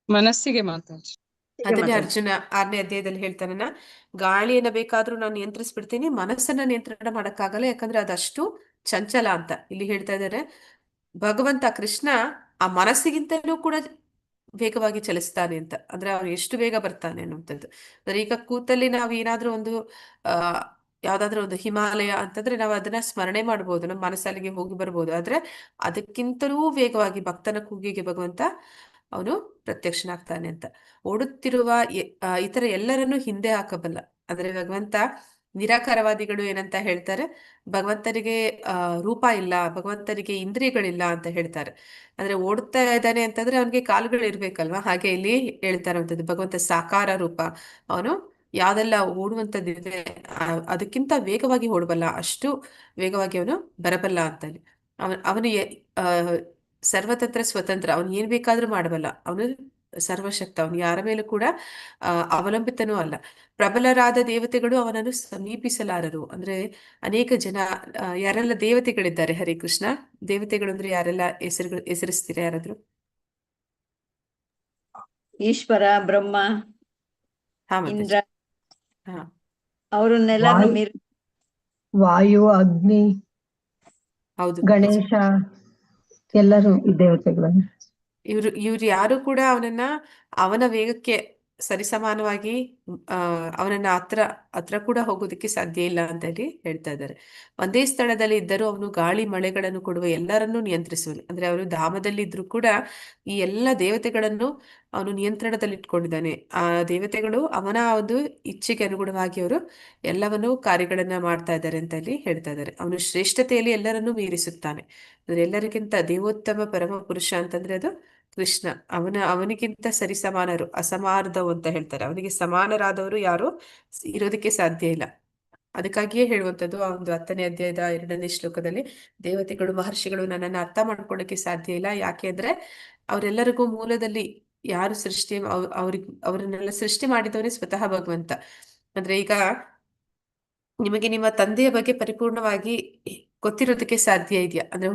ಮನಸ್ಸಿಗೆ ಮಾತಾಜಿ. ಅದನ್ನೇ ಅರ್ಜುನ 6ನೇ ಅಧ್ಯಾಯದಲ್ಲಿ ಹೇಳ್ತಾನ, ಗಾಳಿಯನ್ನ ಬೇಕಾದ್ರೂ ನಾನು ನಿಯಂತ್ರಿಸ್ಬಿಡ್ತೀನಿ, ಮನಸ್ಸನ್ನ ನಿಯಂತ್ರಣ ಮಾಡಕ್ಕಾಗಲ್ಲ, ಯಾಕಂದ್ರೆ ಅದಷ್ಟು ಚಂಚಲ ಅಂತ ಇಲ್ಲಿ ಹೇಳ್ತಾ ಇದ್ದಾರೆ. ಭಗವಂತ ಕೃಷ್ಣ ಆ ಮನಸ್ಸಿಗಿಂತಲೂ ಕೂಡ ವೇಗವಾಗಿ ಚಲಿಸ್ತಾನೆ ಅಂತ. ಅಂದ್ರೆ ಅವನು ಎಷ್ಟು ಬೇಗ ಬರ್ತಾನೆ ಅನ್ನುವಂಥದ್ದು. ಅಂದ್ರೆ ಈಗ ಕೂತಲ್ಲಿ ನಾವು ಏನಾದ್ರೂ ಒಂದು ಯಾವ್ದಾದ್ರು ಒಂದು ಹಿಮಾಲಯ ಅಂತಂದ್ರೆ ನಾವು ಅದನ್ನ ಸ್ಮರಣೆ ಮಾಡ್ಬೋದು, ನಮ್ಮ ಮನಸ್ಸಲ್ಲಿಗೆ ಹೋಗಿ ಬರ್ಬೋದು. ಆದ್ರೆ ಅದಕ್ಕಿಂತಲೂ ವೇಗವಾಗಿ ಭಕ್ತನ ಕೂಗಿಗೆ ಭಗವಂತ ಅವನು ಪ್ರತ್ಯಕ್ಷನಾಗ್ತಾನೆ ಅಂತ. ಓಡುತ್ತಿರುವ ಇತರ ಎಲ್ಲರನ್ನೂ ಹಿಂದೆ ಹಾಕಬಲ್ಲ. ಅಂದ್ರೆ ಭಗವಂತ ನಿರಾಕಾರವಾದಿಗಳು ಏನಂತ ಹೇಳ್ತಾರೆ, ಭಗವಂತನಿಗೆ ರೂಪ ಇಲ್ಲ, ಭಗವಂತನಿಗೆ ಇಂದ್ರಿಯಗಳಿಲ್ಲ ಅಂತ ಹೇಳ್ತಾರೆ. ಅಂದ್ರೆ ಓಡುತ್ತಾ ಇದ್ದಾನೆ ಅಂತಂದ್ರೆ ಅವನಿಗೆ ಕಾಲುಗಳು ಇರ್ಬೇಕಲ್ವಾ. ಹಾಗೆ ಇಲ್ಲಿ ಹೇಳ್ತಾ ಇರುವಂತದ್ದು ಭಗವಂತ ಸಾಕಾರ ರೂಪ, ಅವನು ಯಾವ್ದೆಲ್ಲ ಓಡುವಂಥದ್ದಿದೆ ಅದಕ್ಕಿಂತ ವೇಗವಾಗಿ ಓಡಬಲ್ಲ, ಅಷ್ಟು ವೇಗವಾಗಿ ಅವನು ಬರಬಲ್ಲ ಅಂತಲ್ಲಿ. ಅವನು ಸರ್ವತಂತ್ರ ಸ್ವತಂತ್ರ, ಅವನು ಏನ್ ಬೇಕಾದ್ರೂ ಮಾಡಬಲ್ಲ, ಅವನು ಸರ್ವಶಕ್ತ, ಅವನು ಯಾರ ಮೇಲೂ ಕೂಡ ಅವಲಂಬಿತನೂ ಅಲ್ಲ. ಪ್ರಬಲರಾದ ದೇವತೆಗಳು ಅವನನ್ನು ಸಮೀಪಿಸಲಾರರು. ಅಂದ್ರೆ ಅನೇಕ ಜನ ಯಾರೆಲ್ಲ ದೇವತೆಗಳಿದ್ದಾರೆ, ಹರೇ ಕೃಷ್ಣ, ದೇವತೆಗಳು ಅಂದ್ರೆ ಯಾರೆಲ್ಲ ಹೆಸರಿಸ್ತೀರಾ ಯಾರಾದ್ರು? ಈಶ್ವರ, ಬ್ರಹ್ಮ, ಹಾ ಮಾತಾಜಿ. ಇಂದ್ರ, ಹಾ ಅವ್ರನ್ನೆಲ್ಲರನ್ನು ವಾಯು ವಾಯು, ಅಗ್ನಿ, ಹೌದು ಮಾತಾಜಿ. ಗಣೇಶ ಎಲ್ಲರೂ ಈ ದೇವತೆಗಳು. ಇವ್ರು ಯಾರು ಕೂಡ ಅವನ ವೇಗಕ್ಕೆ ಸರಿಸಮಾನವಾಗಿ ಅವನನ್ನ ಹತ್ರ ಕೂಡ ಹೋಗೋದಕ್ಕೆ ಸಾಧ್ಯ ಇಲ್ಲ ಅಂತ ಹೇಳಿ ಹೇಳ್ತಾ ಇದ್ದಾರೆ. ಒಂದೇ ಸ್ಥಳದಲ್ಲಿ ಇದ್ದರೂ ಅವನು ಗಾಳಿ ಮಳೆಗಳನ್ನು ಕೊಡುವ ಎಲ್ಲರನ್ನೂ ನಿಯಂತ್ರಿಸುವನು. ಅಂದ್ರೆ ಅವರು ಧಾಮದಲ್ಲಿ ಇದ್ರೂ ಕೂಡ ಈ ಎಲ್ಲ ದೇವತೆಗಳನ್ನು ಅವನು ನಿಯಂತ್ರಣದಲ್ಲಿ ಇಟ್ಕೊಂಡಿದ್ದಾನೆ. ಆ ದೇವತೆಗಳು ಅವನ ಒಂದು ಇಚ್ಛೆಗೆ ಅನುಗುಣವಾಗಿ ಅವರು ಎಲ್ಲವನ್ನೂ ಕಾರ್ಯಗಳನ್ನ ಮಾಡ್ತಾ ಇದ್ದಾರೆ ಅಂತ ಹೇಳಿ ಹೇಳ್ತಾ ಇದ್ದಾರೆ. ಅವನು ಶ್ರೇಷ್ಠತೆಯಲ್ಲಿ ಎಲ್ಲರನ್ನೂ ಮೀರಿಸುತ್ತಾನೆ. ಅಂದ್ರೆ ಎಲ್ಲರಿಗಿಂತ ದೇವೋತ್ತಮ ಪರಮ ಪುರುಷ ಅಂತಂದ್ರೆ ಅದು ಕೃಷ್ಣ. ಅವನಿಗಿಂತ ಸರಿಸಮಾನರು ಅಸಮಾನದವು ಅಂತ ಹೇಳ್ತಾರೆ. ಅವನಿಗೆ ಸಮಾನರಾದವರು ಯಾರು ಇರೋದಕ್ಕೆ ಸಾಧ್ಯ ಇಲ್ಲ. ಅದಕ್ಕಾಗಿಯೇ ಹೇಳುವಂಥದ್ದು ಆ ಒಂದು 10ನೇ ಅಧ್ಯಾಯದ 2ನೇ ಶ್ಲೋಕದಲ್ಲಿ, ದೇವತೆಗಳು ಮಹರ್ಷಿಗಳು ನನ್ನನ್ನು ಅರ್ಥ ಮಾಡ್ಕೊಳ್ಳೋಕೆ ಸಾಧ್ಯ ಇಲ್ಲ. ಯಾಕೆ ಅಂದ್ರೆ ಅವರೆಲ್ಲರಿಗೂ ಮೂಲದಲ್ಲಿ ಯಾರು ಅವರನ್ನೆಲ್ಲ ಸೃಷ್ಟಿ ಮಾಡಿದವರೇ ಸ್ವತಃ ಭಗವಂತ. ಅಂದ್ರೆ ಈಗ ನಿಮಗೆ ನಿಮ್ಮ ತಂದೆಯ ಬಗ್ಗೆ ಪರಿಪೂರ್ಣವಾಗಿ ಗೊತ್ತಿರೋದಕ್ಕೆ ಸಾಧ್ಯ ಇದೆಯಾ? ಅಂದ್ರೆ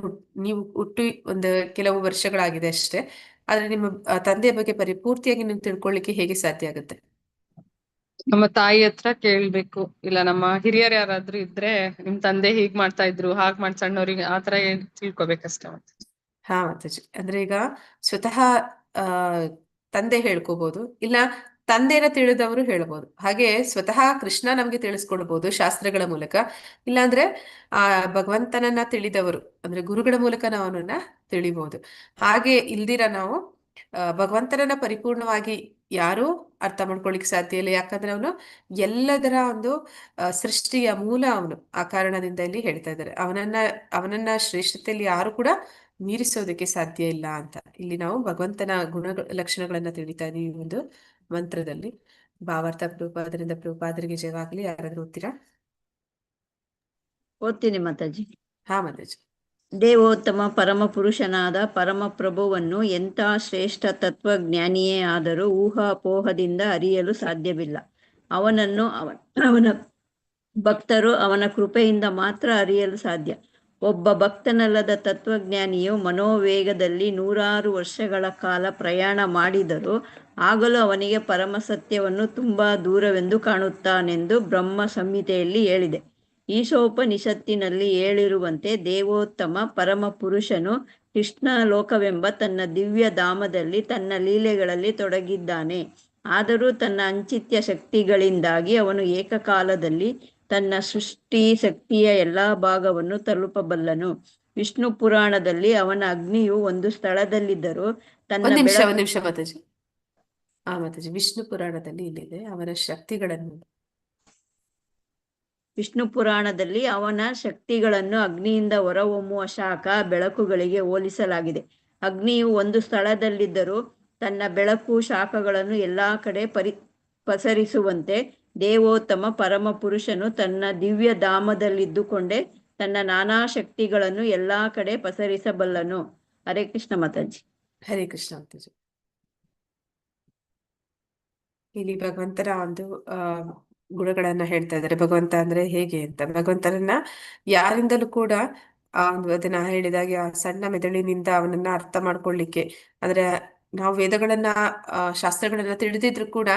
ನೀವು ಹುಟ್ಟು ಒಂದು ಕೆಲವು ವರ್ಷಗಳಾಗಿದೆ ಅಷ್ಟೇ, ಆದ್ರೆ ನಿಮ್ಮ ತಂದೆಯ ಬಗ್ಗೆ ಪರಿಪೂರ್ತಿಯಾಗಿ ನೀವು ತಿಳ್ಕೊಳ್ಳಿಕ್ಕೆ ಹೇಗೆ ಸಾಧ್ಯ ಆಗುತ್ತೆ? ನಮ್ಮ ತಾಯಿ ಹತ್ರ ಕೇಳ್ಬೇಕು, ಇಲ್ಲ ನಮ್ಮ ಹಿರಿಯರು ಯಾರಾದ್ರೂ ಇದ್ರೆ, ನಿಮ್ ತಂದೆ ಹೀಗ್ ಮಾಡ್ತಾ ಇದ್ರು, ಹಾಗ್ ಸಣ್ಣವ್ರಿಗೆ ಆತರ ತಿಳ್ಕೊಬೇಕಷ್ಟೇ. ಹಾ ಮಾತಾಜಿ. ಅಂದ್ರೆ ಈಗ ಸ್ವತಃ ಆ ತಂದೆ ಹೇಳ್ಕೋಬಹುದು, ಇಲ್ಲ ತಂದೆನ ತಿಳಿದವರು ಹೇಳ್ಬೋದು. ಹಾಗೆ ಸ್ವತಃ ಕೃಷ್ಣ ನಮ್ಗೆ ತಿಳಿಸ್ಕೊಡ್ಬೋದು ಶಾಸ್ತ್ರಗಳ ಮೂಲಕ, ಇಲ್ಲಾಂದ್ರೆ ಆ ಭಗವಂತನನ್ನ ತಿಳಿದವರು ಅಂದ್ರೆ ಗುರುಗಳ ಮೂಲಕ ನಾವು ಅವನನ್ನ ತಿಳಿಬಹುದು. ಹಾಗೆ ಇಲ್ದಿರ ನಾವು ಭಗವಂತನನ್ನ ಪರಿಪೂರ್ಣವಾಗಿ ಯಾರೂ ಅರ್ಥ ಮಾಡ್ಕೊಳ್ಳಿಕ್ ಸಾಧ್ಯ ಇಲ್ಲ. ಯಾಕಂದ್ರೆ ಅವನು ಎಲ್ಲದರ ಒಂದು ಸೃಷ್ಟಿಯ ಮೂಲ ಅವನು. ಆ ಕಾರಣದಿಂದ ಇಲ್ಲಿ ಹೇಳ್ತಾ ಇದ್ದಾರೆ ಅವನನ್ನ ಶ್ರೇಷ್ಠತೆಯಲ್ಲಿ ಯಾರು ಕೂಡ ಮೀರಿಸೋದಕ್ಕೆ ಸಾಧ್ಯ ಇಲ್ಲ ಅಂತ. ಇಲ್ಲಿ ನಾವು ಭಗವಂತನ ಲಕ್ಷಣಗಳನ್ನ ತಿಳಿತಾ ಇದೀವಿ ಈ ಒಂದು ಮಂತ್ರದಲ್ಲಿ. ಭಾವಾರ್ಥ ಪ್ರಭುಪಾದರಿಂದ ಪ್ರಭುಪಾದರಿಗೆ ಜಯವಾಗ್ಲಿ. ಯಾರಾದ್ರೂ ಓದ್ತೀರಾ? ಓದ್ತೀನಿ ಮಾತಾಜಿ. ಹಾ ಮಾತಾಜಿ. ದೇವೋತ್ತಮ ಪರಮ ಪುರುಷನಾದ ಪರಮ ಪ್ರಭುವನ್ನು ಎಂಥ ಶ್ರೇಷ್ಠ ತತ್ವಜ್ಞಾನಿಯೇ ಆದರೂ ಊಹಾಪೋಹದಿಂದ ಅರಿಯಲು ಸಾಧ್ಯವಿಲ್ಲ. ಅವನನ್ನು ಅವನ ಭಕ್ತರು ಅವನ ಕೃಪೆಯಿಂದ ಮಾತ್ರ ಅರಿಯಲು ಸಾಧ್ಯ. ಒಬ್ಬ ಭಕ್ತನಲ್ಲದ ತತ್ವಜ್ಞಾನಿಯು ಮನೋವೇಗದಲ್ಲಿ 100 ವರ್ಷಗಳ ಕಾಲ ಪ್ರಯಾಣ ಮಾಡಿದರೂ ಆಗಲೂ ಅವನಿಗೆ ಪರಮ ಸತ್ಯವನ್ನು ತುಂಬಾ ದೂರವೆಂದು ಕಾಣುತ್ತಾನೆಂದು ಬ್ರಹ್ಮ ಸಂಹಿತೆಯಲ್ಲಿ ಹೇಳಿದೆ. ಈಶೋಪನಿಷತ್ತಿನಲ್ಲಿ ಹೇಳಿರುವಂತೆ ದೇವೋತ್ತಮ ಪರಮ ಪುರುಷನು ಕೃಷ್ಣ ಲೋಕವೆಂಬ ತನ್ನ ದಿವ್ಯ ಧಾಮದಲ್ಲಿ ತನ್ನ ಲೀಲೆಗಳಲ್ಲಿ ತೊಡಗಿದ್ದಾನೆ. ಆದರೂ ತನ್ನ ಅಂಚಿತ್ಯ ಶಕ್ತಿಗಳಿಂದಾಗಿ ಅವನು ಏಕಕಾಲದಲ್ಲಿ ತನ್ನ ಸೃಷ್ಟಿ ಶಕ್ತಿಯ ಎಲ್ಲಾ ಭಾಗವನ್ನು ತಲುಪಬಲ್ಲನು. ವಿಷ್ಣು ಪುರಾಣದಲ್ಲಿ ಅವನ ಅಗ್ನಿಯು ಒಂದು ಸ್ಥಳದಲ್ಲಿದ್ದರೂ ತನ್ನ ಒಂದ್ ನಿಮಿಷ ಮಾತಾಜಿ. ಆ ಮಾತಾಜಿ, ವಿಷ್ಣು ಪುರಾಣದಲ್ಲಿ ಇಲ್ಲಿದೆ ಅವನ ಶಕ್ತಿಗಳನ್ನು. ವಿಷ್ಣು ಪುರಾಣದಲ್ಲಿ ಅವನ ಶಕ್ತಿಗಳನ್ನು ಅಗ್ನಿಯಿಂದ ಹೊರಹೊಮ್ಮುವ ಶಾಖ ಬೆಳಕುಗಳಿಗೆ ಹೋಲಿಸಲಾಗಿದೆ. ಅಗ್ನಿಯು ಒಂದು ಸ್ಥಳದಲ್ಲಿದ್ದರೂ ತನ್ನ ಬೆಳಕು ಶಾಖಗಳನ್ನು ಎಲ್ಲಾ ಕಡೆ ಪಸರಿಸುವಂತೆ ದೇವೋತ್ತಮ ಪರಮ ಪುರುಷನು ತನ್ನ ದಿವ್ಯ ಧಾಮದಲ್ಲಿದ್ದುಕೊಂಡೇ ತನ್ನ ನಾನಾ ಶಕ್ತಿಗಳನ್ನು ಎಲ್ಲಾ ಕಡೆ ಪಸರಿಸಬಲ್ಲನು. ಹರೇ ಕೃಷ್ಣ ಮಾತಾಜಿ. ಹರೇ ಕೃಷ್ಣ ಮಾತಾಜಿ. ಇಲ್ಲಿ ಭಗವಂತನ ಒಂದು ಗುಣಗಳನ್ನ ಹೇಳ್ತಾ ಇದ್ದಾರೆ. ಭಗವಂತ ಅಂದ್ರೆ ಹೇಗೆ ಅಂತ. ಭಗವಂತನನ್ನ ಯಾರಿಂದಲೂ ಕೂಡ ಅದನ್ನ ಹೇಳಿದಾಗೆ ಆ ಸಣ್ಣ ಮೆದುಳಿನಿಂದ ಅವನನ್ನ ಅರ್ಥ ಮಾಡ್ಕೊಳ್ಳಿಕ್ಕೆ, ಅಂದ್ರೆ ನಾವು ವೇದಗಳನ್ನ ಶಾಸ್ತ್ರಗಳನ್ನ ತಿಳಿದಿದ್ರು ಕೂಡ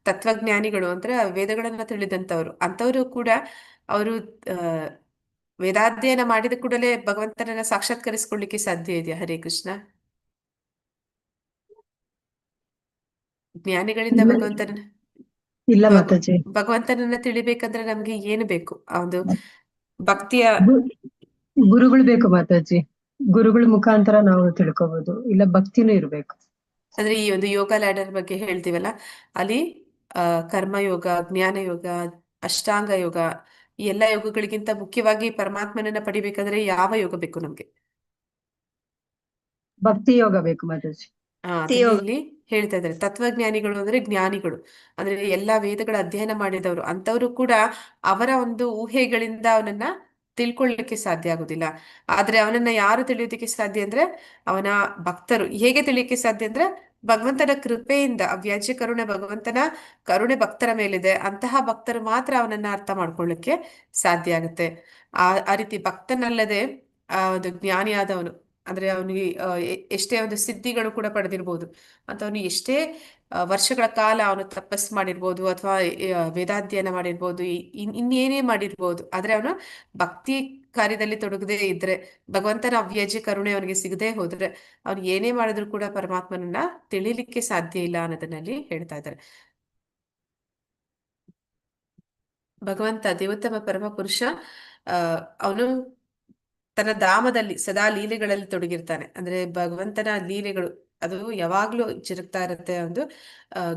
ತತ್ವಜ್ಞಾನಿಗಳು ಅಂದ್ರೆ ವೇದಗಳನ್ನ ತಿಳಿದಂತವ್ರು ಅಂತವ್ರು ಕೂಡ ಅವರು ವೇದಾಧ್ಯಯನ ಮಾಡಿದ ಕೂಡಲೇ ಭಗವಂತನನ್ನ ಸಾಕ್ಷಾತ್ಕರಿಸ್ಕೊಳ್ಳಿಕ್ಕೆ ಸಾಧ್ಯ ಇದೆಯಾ? ಹರೇ ಕೃಷ್ಣ. ಜ್ಞಾನಿಗಳಿಂದ ಇಲ್ಲ ಮಾತಾಜಿ. ಭಗವಂತನನ್ನ ತಿಳಿಬೇಕಂದ್ರೆ ನಮ್ಗೆ ಏನು ಬೇಕು? ಆ ಒಂದು ಭಕ್ತಿಯ ಗುರುಗಳು ಬೇಕು ಮಾತಾಜಿ. ಗುರುಗಳ ಮುಖಾಂತರ ನಾವು ತಿಳ್ಕೊಬಹುದು, ಇಲ್ಲ ಭಕ್ತಿನೂ ಇರ್ಬೇಕು. ಅಂದ್ರೆ ಈ ಒಂದು ಯೋಗ ಲ್ಯಾಡರ್ ಬಗ್ಗೆ ಹೇಳ್ತೀವಲ್ಲ, ಅಲ್ಲಿ ಕರ್ಮಯೋಗ, ಜ್ಞಾನ ಯೋಗ, ಅಷ್ಟಾಂಗ ಯೋಗ, ಈ ಎಲ್ಲಾ ಯೋಗಗಳಿಗಿಂತ ಮುಖ್ಯವಾಗಿ ಪರಮಾತ್ಮನನ್ನ ಪಡಿಬೇಕಂದ್ರೆ ಯಾವ ಯೋಗ ಬೇಕು ನಮ್ಗೆ? ಭಕ್ತಿ ಯೋಗ ಬೇಕು ಮಾತಾಜಿ. ಅದನ್ನೇ ಯೋಗ. ಇಲ್ಲಿ ಹೇಳ್ತಾ ಇದ್ದಾರೆ. ತತ್ವಜ್ಞಾನಿಗಳು ಅಂದ್ರೆ ಜ್ಞಾನಿಗಳು, ಅಂದ್ರೆ ಎಲ್ಲಾ ವೇದಗಳ ಅಧ್ಯಯನ ಮಾಡಿದವರು ಅಂತವರು ಕೂಡ ಅವರ ಒಂದು ಊಹೆಗಳಿಂದ ಅವನನ್ನ ತಿಳ್ಕೊಳ್ಳಿಕ್ಕೆ ಸಾಧ್ಯ ಆಗುದಿಲ್ಲ. ಆದ್ರೆ ಅವನನ್ನ ಯಾರು ತಿಳಿಯೋದಕ್ಕೆ ಸಾಧ್ಯ ಅಂದ್ರೆ ಅವನ ಭಕ್ತರು. ಹೇಗೆ ತಿಳಿಯಕ್ಕೆ ಸಾಧ್ಯ ಅಂದ್ರೆ ಭಗವಂತನ ಕೃಪೆಯಿಂದ, ಅವ್ಯಾಜ್ಯ ಕರುಣೆ, ಭಗವಂತನ ಕರುಣೆ ಭಕ್ತರ ಮೇಲಿದೆ. ಅಂತಹ ಭಕ್ತರು ಮಾತ್ರ ಅವನನ್ನ ಅರ್ಥ ಮಾಡ್ಕೊಳ್ಳಿಕ್ಕೆ ಸಾಧ್ಯ ಆಗುತ್ತೆ. ಆ ರೀತಿ ಭಕ್ತನಲ್ಲದೆ ಒಂದು ಜ್ಞಾನಿ ಆದವನು, ಅಂದ್ರೆ ಅವನಿಗೆ ಎಷ್ಟೇ ಒಂದು ಸಿದ್ಧಿಗಳು ಕೂಡ ಪಡೆದಿರ್ಬೋದು, ಅಂತ ಅವನು ಎಷ್ಟೇ ವರ್ಷಗಳ ಕಾಲ ಅವನು ತಪಸ್ ಮಾಡಿರ್ಬೋದು ಅಥವಾ ವೇದಾಧ್ಯಯನ ಮಾಡಿರ್ಬೋದು, ಇನ್ನೇನೇ ಮಾಡಿರ್ಬೋದು, ಆದ್ರೆ ಅವನು ಭಕ್ತಿ ಕಾರ್ಯದಲ್ಲಿ ತೊಡಗದೆ ಇದ್ರೆ, ಭಗವಂತನ ಅವ್ಯಾಜ್ಯ ಕರುಣೆ ಅವನಿಗೆ ಸಿಗದೆ ಹೋದ್ರೆ ಅವನು ಏನೇ ಮಾಡಿದ್ರು ಕೂಡ ಪರಮಾತ್ಮನನ್ನ ತಿಳಿಲಿಕ್ಕೆ ಸಾಧ್ಯ ಇಲ್ಲ ಅನ್ನೋದನ್ನಲ್ಲಿ ಹೇಳ್ತಾ ಇದ್ದಾರೆ. ಭಗವಂತ ದೇವೋತ್ತಮ ಪರಮ ಪುರುಷ, ಅವನು ತನ್ನ ಧಾಮದಲ್ಲಿ ಸದಾ ಲೀಲೆಗಳಲ್ಲಿ ತೊಡಗಿರ್ತಾನೆ. ಅಂದ್ರೆ ಭಗವಂತನ ಲೀಲೆಗಳು ಅದು ಯಾವಾಗ್ಲೂ ಜರುಗ್ತಾ ಇರುತ್ತೆ ಒಂದು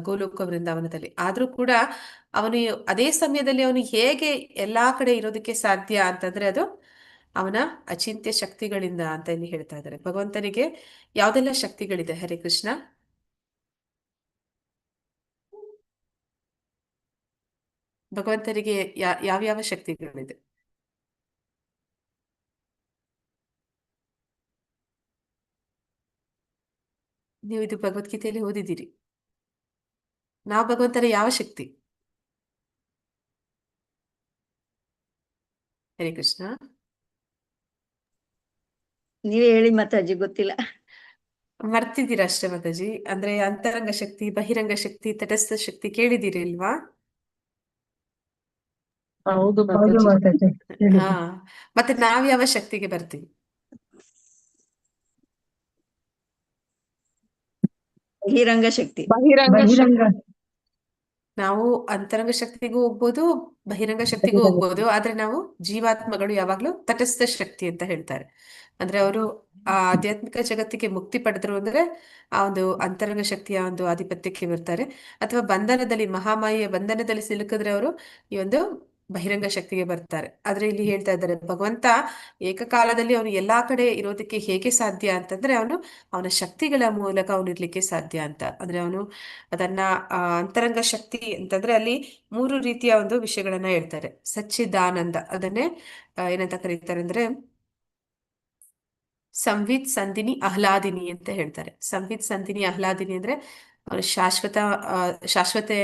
ಗೋಲೋಕ ವೃಂದಾವನದಲ್ಲಿ. ಆದ್ರೂ ಕೂಡ ಅವನು ಅದೇ ಸಮಯದಲ್ಲಿ ಅವನು ಹೇಗೆ ಎಲ್ಲಾ ಕಡೆ ಇರೋದಕ್ಕೆ ಸಾಧ್ಯ ಅಂತಂದ್ರೆ ಅದು ಅವನ ಅಚಿಂತ್ಯ ಶಕ್ತಿಗಳಿಂದ ಅಂತ ಇಲ್ಲಿ ಹೇಳ್ತಾ ಇದ್ದಾರೆ. ಭಗವಂತನಿಗೆ ಯಾವ್ದೆಲ್ಲ ಶಕ್ತಿಗಳಿದೆ? ಹರೇ ಕೃಷ್ಣ. ಭಗವಂತನಿಗೆ ಯಾವ್ಯಾವ ಶಕ್ತಿಗಳಿದೆ? ನೀವು ಇದು ಭಗವದ್ಗೀತೆಯಲ್ಲಿ ಓದಿದ್ದೀರಿ. ನಾವು ಭಗವಂತನ ಯಾವ ಶಕ್ತಿ? ಹರೇ ಕೃಷ್ಣ. ನೀವೇ ಹೇಳಿ ಮಾತಾಜಿ, ಗೊತ್ತಿಲ್ಲ. ಮರ್ತಿದ್ದೀರಾ ಅಷ್ಟೇ ಮಾತಾಜಿ. ಅಂದ್ರೆ ಅಂತರಂಗ ಶಕ್ತಿ, ಬಹಿರಂಗ ಶಕ್ತಿ, ತಟಸ್ಥ ಶಕ್ತಿ ಕೇಳಿದ್ದೀರಿ ಇಲ್ವಾ? ಹೌದು ಹೌದು ಮಾತಾಜಿ. ಮಾತಾಜಿ, ಹಾ, ಮತ್ತೆ ನಾವ್ ಯಾವ ಶಕ್ತಿಗೆ ಬರ್ತೀವಿ? ಬಹಿರಂಗ ಶಕ್ತಿ. ಬಹಿರಂಗ ಶಕ್ತಿ. ಬಹಿರಂಗ. ನಾವು ಅಂತರಂಗ ಶಕ್ತಿಗೂ ಹೋಗ್ಬೋದು, ಬಹಿರಂಗ ಶಕ್ತಿಗೂ ಹೋಗ್ಬೋದು. ಆದ್ರೆ ನಾವು ಜೀವಾತ್ಮಗಳು ಯಾವಾಗ್ಲೂ ತಟಸ್ಥ ಶಕ್ತಿ ಅಂತ ಹೇಳ್ತಾರೆ. ಅಂದ್ರೆ ಅವರು ಆ ಆಧ್ಯಾತ್ಮಿಕ ಜಗತ್ತಿಗೆ ಮುಕ್ತಿ ಪಡೆದ್ರು ಅಂದ್ರೆ ಆ ಒಂದು ಅಂತರಂಗ ಶಕ್ತಿಯ ಒಂದು ಆಧಿಪತ್ಯಕ್ಕೆ ಬರ್ತಾರೆ. ಅಥವಾ ಬಂಧನದಲ್ಲಿ, ಮಹಾಮಾಯೆಯ ಬಂಧನದಲ್ಲಿ ಸಿಲುಕಿದ್ರೆ ಅವರು ಈ ಒಂದು ಬಹಿರಂಗ ಶಕ್ತಿಗೆ ಬರ್ತಾರೆ. ಆದ್ರೆ ಇಲ್ಲಿ ಹೇಳ್ತಾ ಇದ್ದಾರೆ, ಭಗವಂತ ಏಕಕಾಲದಲ್ಲಿ ಅವನು ಎಲ್ಲಾ ಕಡೆ ಇರೋದಕ್ಕೆ ಹೇಗೆ ಸಾಧ್ಯ ಅಂತಂದ್ರೆ ಅವನ ಶಕ್ತಿಗಳ ಮೂಲಕ ಅವನು ಇರ್ಲಿಕ್ಕೆ ಸಾಧ್ಯ ಅಂತ. ಅಂದ್ರೆ ಅವನು ಅದನ್ನ ಅಂತರಂಗ ಶಕ್ತಿ ಅಂತಂದ್ರೆ ಅಲ್ಲಿ 3 ರೀತಿಯ ಒಂದು ವಿಷಯಗಳನ್ನ ಹೇಳ್ತಾರೆ. ಸಚ್ಚಿದಾನಂದ, ಅದನ್ನೇ ಏನಂತ ಕರೀತಾರೆ ಅಂದ್ರೆ ಸಂವಿತ್, ಸಂಧಿನಿ, ಆಹ್ಲಾದಿನಿ ಅಂತ ಹೇಳ್ತಾರೆ. ಸಂವಿತ್, ಸಂಧಿನಿ, ಆಹ್ಲಾದಿನಿ ಅಂದ್ರೆ ಶಾಶ್ವತ ಶಾಶ್ವತತೆ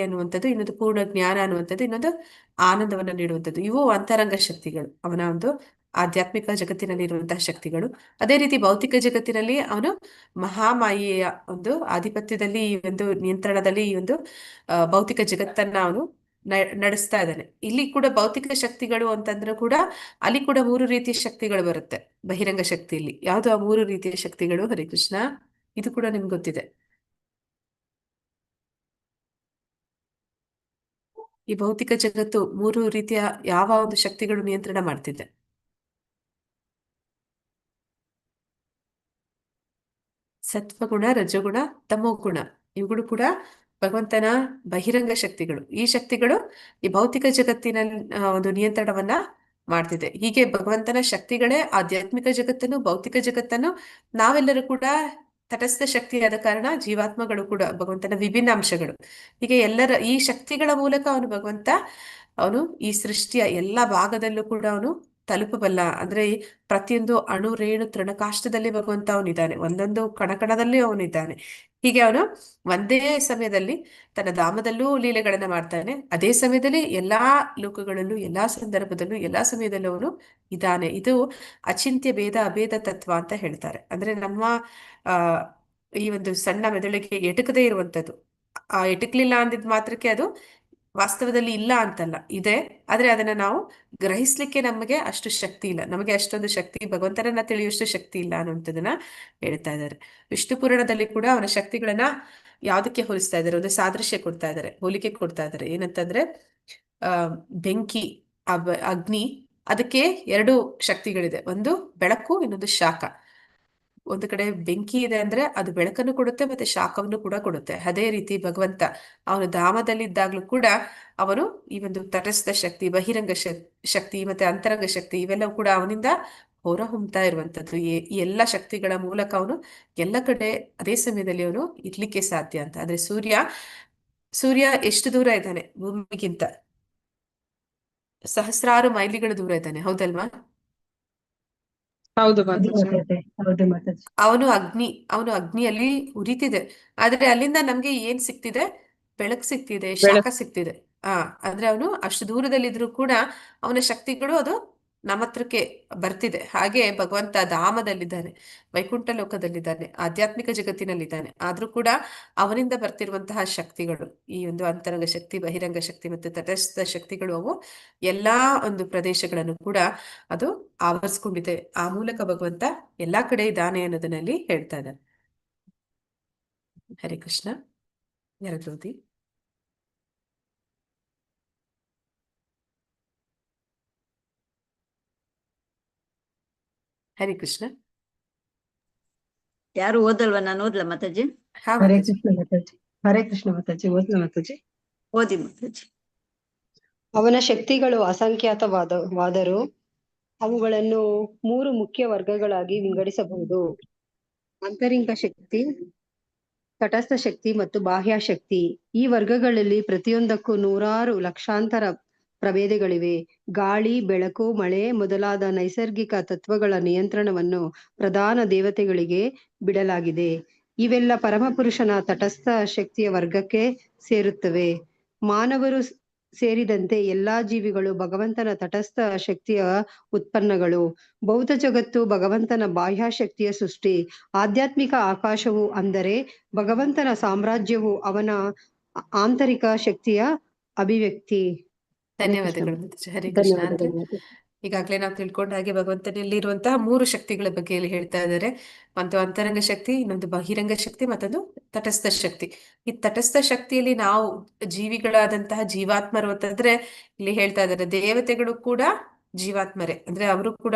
ಅನ್ನುವಂಥದ್ದು, ಇನ್ನೊಂದು ಪೂರ್ಣ ಜ್ಞಾನ ಅನ್ನುವಂಥದ್ದು, ಇನ್ನೊಂದು ಆನಂದವನ್ನು ನೀಡುವಂಥದ್ದು. ಇವು ಅಂತರಂಗ ಶಕ್ತಿಗಳು, ಅವನ ಒಂದು ಆಧ್ಯಾತ್ಮಿಕ ಜಗತ್ತಿನಲ್ಲಿ ಇರುವಂತಹ ಶಕ್ತಿಗಳು. ಅದೇ ರೀತಿ ಭೌತಿಕ ಜಗತ್ತಿನಲ್ಲಿ ಅವನು ಮಹಾಮಾಯೆಯ ಒಂದು ಆಧಿಪತ್ಯದಲ್ಲಿ, ಈ ಒಂದು ನಿಯಂತ್ರಣದಲ್ಲಿ ಈ ಒಂದು ಭೌತಿಕ ಜಗತ್ತನ್ನ ಅವನು ನಡೆಸ್ತಾ ಇದ್ದಾನೆ. ಇಲ್ಲಿ ಕೂಡ ಭೌತಿಕ ಶಕ್ತಿಗಳು ಅಂತಂದ್ರೂ ಕೂಡ ಅಲ್ಲಿ ಕೂಡ 3 ರೀತಿಯ ಶಕ್ತಿಗಳು ಬರುತ್ತೆ ಬಹಿರಂಗ ಶಕ್ತಿಯಲ್ಲಿ. ಯಾವುದು ಆ 3 ರೀತಿಯ ಶಕ್ತಿಗಳು? ಹರೇ ಕೃಷ್ಣ. ಇದು ಕೂಡ ನಿಮ್ಗೆ ಗೊತ್ತಿದೆ. ಈ ಭೌತಿಕ ಜಗತ್ತು 3 ರೀತಿಯ ಯಾವ ಒಂದು ಶಕ್ತಿಗಳು ನಿಯಂತ್ರಣ ಮಾಡ್ತಿದೆ? ಸತ್ವಗುಣ, ರಜಗುಣ, ತಮೋಗುಣ. ಇವುಗಳು ಕೂಡ ಭಗವಂತನ ಬಹಿರಂಗ ಶಕ್ತಿಗಳು. ಈ ಶಕ್ತಿಗಳು ಈ ಭೌತಿಕ ಜಗತ್ತಿನ ಒಂದು ನಿಯಂತ್ರಣವನ್ನ ಮಾಡ್ತಿದೆ. ಹೀಗೆ ಭಗವಂತನ ಶಕ್ತಿಗಳೇ ಆಧ್ಯಾತ್ಮಿಕ ಜಗತ್ತನ್ನು, ಭೌತಿಕ ಜಗತ್ತನ್ನು, ನಾವೆಲ್ಲರೂ ಕೂಡ ತಟಸ್ಥ ಶಕ್ತಿಯಾದ ಕಾರಣ ಜೀವಾತ್ಮಗಳು ಕೂಡ ಭಗವಂತನ ವಿಭಿನ್ನ ಅಂಶಗಳು. ಹೀಗೆ ಎಲ್ಲರ ಈ ಶಕ್ತಿಗಳ ಮೂಲಕ ಅವನು ಈ ಸೃಷ್ಟಿಯ ಎಲ್ಲಾ ಭಾಗದಲ್ಲೂ ಕೂಡ ಅವನು ತಲುಪಬಲ್ಲ. ಅಂದ್ರೆ ಪ್ರತಿಯೊಂದು ಅಣು, ರೇಣು, ತೃಣಕಾಷ್ಟದಲ್ಲಿ ಭಗವಂತ ಅವನಿದ್ದಾನೆ, ಒಂದೊಂದು ಕಣಕಣದಲ್ಲಿ ಅವನಿದ್ದಾನೆ. ಹೀಗೆ ಅವನು ಒಂದೇ ಸಮಯದಲ್ಲಿ ತನ್ನ ಧಾಮದಲ್ಲೂ ಲೀಲೆಗಳನ್ನ ಮಾಡ್ತಾನೆ, ಅದೇ ಸಮಯದಲ್ಲಿ ಎಲ್ಲಾ ಲೋಕಗಳಲ್ಲೂ, ಎಲ್ಲಾ ಸಂದರ್ಭದಲ್ಲೂ, ಎಲ್ಲಾ ಸಮಯದಲ್ಲೂ ಅವನು ಇದ್ದಾನೆ. ಇದು ಅಚಿಂತ್ಯ ಭೇದ ಅಭೇದ ತತ್ವ ಅಂತ ಹೇಳ್ತಾರೆ. ಅಂದ್ರೆ ನಮ್ಮ ಆ ಈ ಒಂದು ಸಣ್ಣ ಮೆದುಳಿಗೆ ಎಟಕದೇ ಇರುವಂತದ್ದು. ಆ ಎಟಕ್ಲಿಲ್ಲ ಅಂದಿದ್ ಮಾತ್ರಕ್ಕೆ ಅದು ವಾಸ್ತವದಲ್ಲಿ ಇಲ್ಲ ಅಂತಲ್ಲ, ಇದೆ. ಆದ್ರೆ ಅದನ್ನ ನಾವು ಗ್ರಹಿಸ್ಲಿಕ್ಕೆ ನಮಗೆ ಅಷ್ಟು ಶಕ್ತಿ ಇಲ್ಲ, ನಮಗೆ ಅಷ್ಟೊಂದು ಶಕ್ತಿ, ಭಗವಂತನನ್ನ ತಿಳಿಯುವಷ್ಟು ಶಕ್ತಿ ಇಲ್ಲ ಅನ್ನುವಂಥದ್ದನ್ನ ಹೇಳ್ತಾ ಇದ್ದಾರೆ. ವಿಷ್ಣು ಪುರಾಣದಲ್ಲಿ ಕೂಡ ಅವನ ಶಕ್ತಿಗಳನ್ನ ಯಾವ್ದಕ್ಕೆ ಹೋಲಿಸ್ತಾ ಇದ್ದಾರೆ? ಒಂದು ಸಾದೃಶ್ಯ ಕೊಡ್ತಾ ಇದ್ದಾರೆ, ಹೋಲಿಕೆ ಕೊಡ್ತಾ ಇದ್ದಾರೆ. ಏನಂತಂದ್ರೆ ಬೆಂಕಿ, ಅಗ್ನಿ, ಅದಕ್ಕೆ 2 ಶಕ್ತಿಗಳಿದೆ. ಒಂದು ಬೆಳಕು, ಇನ್ನೊಂದು ಶಾಖ. ಒಂದು ಕಡೆ ಬೆಂಕಿ ಇದೆ ಅಂದ್ರೆ ಅದು ಬೆಳಕನ್ನು ಕೊಡುತ್ತೆ, ಮತ್ತೆ ಶಾಖವನ್ನು ಕೂಡ ಕೊಡುತ್ತೆ. ಅದೇ ರೀತಿ ಭಗವಂತ ಅವನು ಧಾಮದಲ್ಲಿದ್ದಾಗ್ಲೂ ಕೂಡ ಅವನು ಈ ಒಂದು ತಟಸ್ಥ ಶಕ್ತಿ, ಬಹಿರಂಗ ಶಕ್ತಿ ಮತ್ತೆ ಅಂತರಂಗ ಶಕ್ತಿ ಇವೆಲ್ಲವೂ ಕೂಡ ಅವನಿಂದ ಹೊರ ಹೊಮ್ತಾ ಇರುವಂತದ್ದು. ಈ ಎಲ್ಲ ಶಕ್ತಿಗಳ ಮೂಲಕ ಅವನು ಎಲ್ಲ ಕಡೆ ಅದೇ ಸಮಯದಲ್ಲಿ ಅವನು ಇರ್ಲಿಕ್ಕೆ ಸಾಧ್ಯ ಅಂತ. ಆದ್ರೆ ಸೂರ್ಯ ಎಷ್ಟು ದೂರ ಇದ್ದಾನೆ ಭೂಮಿಗಿಂತ? ಸಹಸ್ರಾರು ಮೈಲಿಗಳ ದೂರ ಇದ್ದಾನೆ, ಹೌದಲ್ವಾ? ಹೌದು ಹೌದು ಮಾತಾಜಿ. ಮಾತಾಜಿ, ಹೌದು ಮಾತಾಜಿ. ಅವನು ಅಗ್ನಿಯಲ್ಲಿ ಉರಿತಿದೆ, ಆದ್ರೆ ಅಲ್ಲಿಂದ ನಮ್ಗೆ ಏನ್ ಸಿಗ್ತಿದೆ? ಬೆಳಕು ಸಿಗ್ತಿದೆ, ಶಾಖ ಬೆಳಕು. ಸಿಗ್ತಿದೆ. ಅಂದ್ರೆ ಅವನು ಅಷ್ಟು ದೂರದಲ್ಲಿದ್ರು ಕೂಡ ಅವನ ಶಕ್ತಿಗಳು ಅದು ನಮ್ಮ ಹತ್ರಕ್ಕೆ ಬರ್ತಿದೆ. ಹಾಗೆ ಭಗವಂತ ಧಾಮದಲ್ಲಿದ್ದಾನೆ, ವೈಕುಂಠ ಲೋಕದಲ್ಲಿದ್ದಾನೆ, ಆಧ್ಯಾತ್ಮಿಕ ಜಗತ್ತಿನಲ್ಲಿದ್ದಾನೆ. ಆದ್ರೂ ಕೂಡ ಅವನಿಂದ ಬರ್ತಿರುವಂತಹ ಶಕ್ತಿಗಳು, ಈ ಒಂದು ಅಂತರಂಗ ಶಕ್ತಿ, ಬಹಿರಂಗ ಶಕ್ತಿ ಮತ್ತು ತಟಸ್ಥ ಶಕ್ತಿಗಳು, ಅವು ಎಲ್ಲಾ ಒಂದು ಪ್ರದೇಶಗಳನ್ನು ಕೂಡ ಅದು ಆವರಿಸ್ಕೊಂಡಿದೆ. ಆ ಮೂಲಕ ಭಗವಂತ ಎಲ್ಲಾ ಕಡೆ ಇದ್ದಾನೆ ಅನ್ನೋದನ್ನಲ್ಲಿ ಹೇಳ್ತಾ ಇದ್ದಾನೆ. ಹರೇ ಕೃಷ್ಣ. ಯಾರಾದ್ರೂ ಓದಿ. ಹರೇ ಕೃಷ್ಣ. ಯಾರು ಓದಲ್ವಾ? ನಾನು ಓದ್ಲಾ ಮಾತಾಜಿ? ಹಾ ಹರೇ ಮಾತಾಜಿ. ಕೃಷ್ಣ ಮಾತಾಜಿ, ಹರೇ ಕೃಷ್ಣ ಮಾತಾಜಿ, ಓದ್ಲ ಮಾತಾಜಿ. ಓದಿ ಮಾತಾಜಿ. ಅವನ ಶಕ್ತಿಗಳು ಅಸಂಖ್ಯಾತವಾದರೂ ಅವುಗಳನ್ನು 3 ಮುಖ್ಯ ವರ್ಗಗಳಾಗಿ ವಿಂಗಡಿಸಬಹುದು: ಆಂತರಿಕ ಶಕ್ತಿ, ತಟಸ್ಥ ಶಕ್ತಿ ಮತ್ತು ಬಾಹ್ಯ ಶಕ್ತಿ. ಈ ವರ್ಗಗಳಲ್ಲಿ ಪ್ರತಿಯೊಂದಕ್ಕೂ ನೂರಾರು ಲಕ್ಷಾಂತರ ಪ್ರಭೇದಗಳಿವೆ. ಗಾಳಿ, ಬೆಳಕು, ಮಳೆ ಮೊದಲಾದ ನೈಸರ್ಗಿಕ ತತ್ವಗಳ ನಿಯಂತ್ರಣವನ್ನು ಪ್ರಧಾನ ದೇವತೆಗಳಿಗೆ ಬಿಡಲಾಗಿದೆ. ಇವೆಲ್ಲ ಪರಮಪುರುಷನ ತಟಸ್ಥ ಶಕ್ತಿಯ ವರ್ಗಕ್ಕೆ ಸೇರುತ್ತವೆ. ಮಾನವರು ಸೇರಿದಂತೆ ಎಲ್ಲಾ ಜೀವಿಗಳು ಭಗವಂತನ ತಟಸ್ಥ ಶಕ್ತಿಯ ಉತ್ಪನ್ನಗಳು. ಭೌತ ಜಗತ್ತು ಭಗವಂತನ ಬಾಹ್ಯ ಶಕ್ತಿಯ ಸೃಷ್ಟಿ. ಆಧ್ಯಾತ್ಮಿಕ ಆಕಾಶವು ಅಂದರೆ ಭಗವಂತನ ಸಾಮ್ರಾಜ್ಯವು ಅವನ ಆಂತರಿಕ ಶಕ್ತಿಯ ಅಭಿವ್ಯಕ್ತಿ. ಹರೇ ಕೃಷ್ಣ. ಧನ್ಯವಾದಗಳು ಮಾತಾಜಿ. ಹರೇ ಕೃಷ್ಣ. ಅಂದ್ರೆ ಧನ್ಯವಾದಗಳು ಮಾತಾಜಿ. ಈಗಾಗಲೇ ನಾವು ತಿಳ್ಕೊಂಡ ಹಾಗೆ ಭಗವಂತನಲ್ಲಿ ಇರುವಂತಹ 3 ಶಕ್ತಿಗಳ ಬಗ್ಗೆ ಇಲ್ಲಿ ಹೇಳ್ತಾ ಇದ್ದಾರೆ. ಒಂದು ಅಂತರಂಗ ಶಕ್ತಿ, ಇನ್ನೊಂದು ಬಹಿರಂಗ ಶಕ್ತಿ, ಮತ್ತೊಂದು ತಟಸ್ಥ ಶಕ್ತಿ. ಈ ತಟಸ್ಥ ಶಕ್ತಿಯಲ್ಲಿ ನಾವು ಜೀವಿಗಳಾದಂತಹ ಜೀವಾತ್ಮರು ಅಂತಂದ್ರೆ ಇಲ್ಲಿ ಹೇಳ್ತಾ ಇದ್ದಾರೆ, ದೇವತೆಗಳು ಕೂಡ ಜೀವಾತ್ಮರೇ. ಅಂದ್ರೆ ಅವರು ಕೂಡ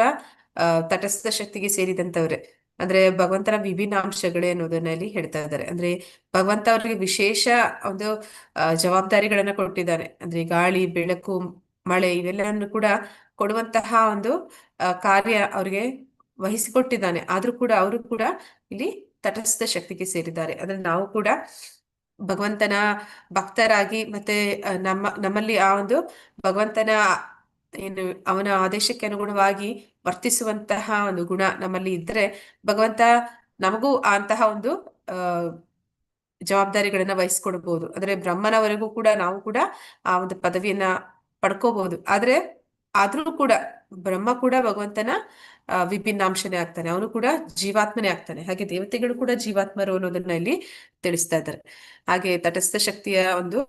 ತಟಸ್ಥ ಶಕ್ತಿಗೆ ಸೇರಿದಂತವ್ರೆ. ಅಂದ್ರೆ ಭಗವಂತನ ವಿಭಿನ್ನ ಅಂಶಗಳೇ ಅನ್ನೋದನ್ನ ಇಲ್ಲಿ ಹೇಳ್ತಾ ಇದ್ದಾರೆ. ಅಂದ್ರೆ ಭಗವಂತ ಅವರಿಗೆ ವಿಶೇಷ ಒಂದು ಜವಾಬ್ದಾರಿಗಳನ್ನ ಕೊಟ್ಟಿದ್ದಾನೆ. ಅಂದ್ರೆ ಗಾಳಿ, ಬೆಳಕು, ಮಳೆ ಇವೆಲ್ಲವನ್ನು ಕೂಡ ಕೊಡುವಂತಹ ಒಂದು ಕಾರ್ಯ ಅವ್ರಿಗೆ ವಹಿಸಿಕೊಟ್ಟಿದ್ದಾನೆ. ಆದ್ರೂ ಕೂಡ ಅವರು ಕೂಡ ಇಲ್ಲಿ ತಟಸ್ಥ ಶಕ್ತಿಗೆ ಸೇರಿದ್ದಾರೆ. ಅಂದ್ರೆ ನಾವು ಕೂಡ ಭಗವಂತನ ಭಕ್ತರಾಗಿ ಮತ್ತೆ ನಮ್ಮಲ್ಲಿ ಆ ಒಂದು ಭಗವಂತನ ಏನು ಅವನ ಆದೇಶಕ್ಕೆ ಅನುಗುಣವಾಗಿ ವರ್ತಿಸುವಂತಹ ಒಂದು ಗುಣ ನಮ್ಮಲ್ಲಿ ಇದ್ರೆ ಭಗವಂತ ನಮಗೂ ಅಂತಹ ಒಂದು ಜವಾಬ್ದಾರಿಗಳನ್ನ ವಹಿಸ್ಕೊಡ್ಬಹುದು. ಅಂದ್ರೆ ಬ್ರಹ್ಮನವರೆಗೂ ಕೂಡ ನಾವು ಕೂಡ ಆ ಒಂದು ಪದವಿಯನ್ನ ಪಡ್ಕೋಬಹುದು. ಆದ್ರೂ ಕೂಡ ಬ್ರಹ್ಮ ಕೂಡ ಭಗವಂತನ ವಿಭಿನ್ನಾಂಶನೇ ಆಗ್ತಾನೆ, ಅವನು ಕೂಡ ಜೀವಾತ್ಮನೇ ಆಗ್ತಾನೆ. ಹಾಗೆ ದೇವತೆಗಳು ಕೂಡ ಜೀವಾತ್ಮರು ಅನ್ನೋದನ್ನ ಇಲ್ಲಿ ತಿಳಿಸ್ತಾ ಇದ್ದಾರೆ. ಹಾಗೆ ತಟಸ್ಥ ಶಕ್ತಿಯ ಒಂದು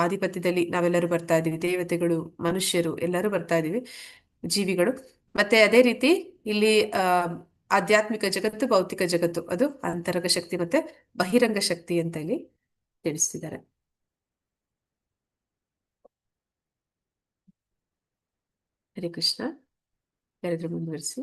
ಆಧಿಪತ್ಯದಲ್ಲಿ ನಾವೆಲ್ಲರೂ ಬರ್ತಾ ಇದೀವಿ. ದೇವತೆಗಳು, ಮನುಷ್ಯರು ಎಲ್ಲರೂ ಬರ್ತಾ ಇದೀವಿ, ಜೀವಿಗಳು. ಮತ್ತೆ ಅದೇ ರೀತಿ ಇಲ್ಲಿ ಆಧ್ಯಾತ್ಮಿಕ ಜಗತ್ತು, ಭೌತಿಕ ಜಗತ್ತು, ಅದು ಅಂತರಂಗ ಶಕ್ತಿ ಮತ್ತೆ ಬಹಿರಂಗ ಶಕ್ತಿ ಅಂತ ಇಲ್ಲಿ ತಿಳಿಸ್ತಿದ್ದಾರೆ. ಹರೇ ಕೃಷ್ಣ. ಯಾರಾದ್ರೂ ಮುಂದುವರಿಸಿ.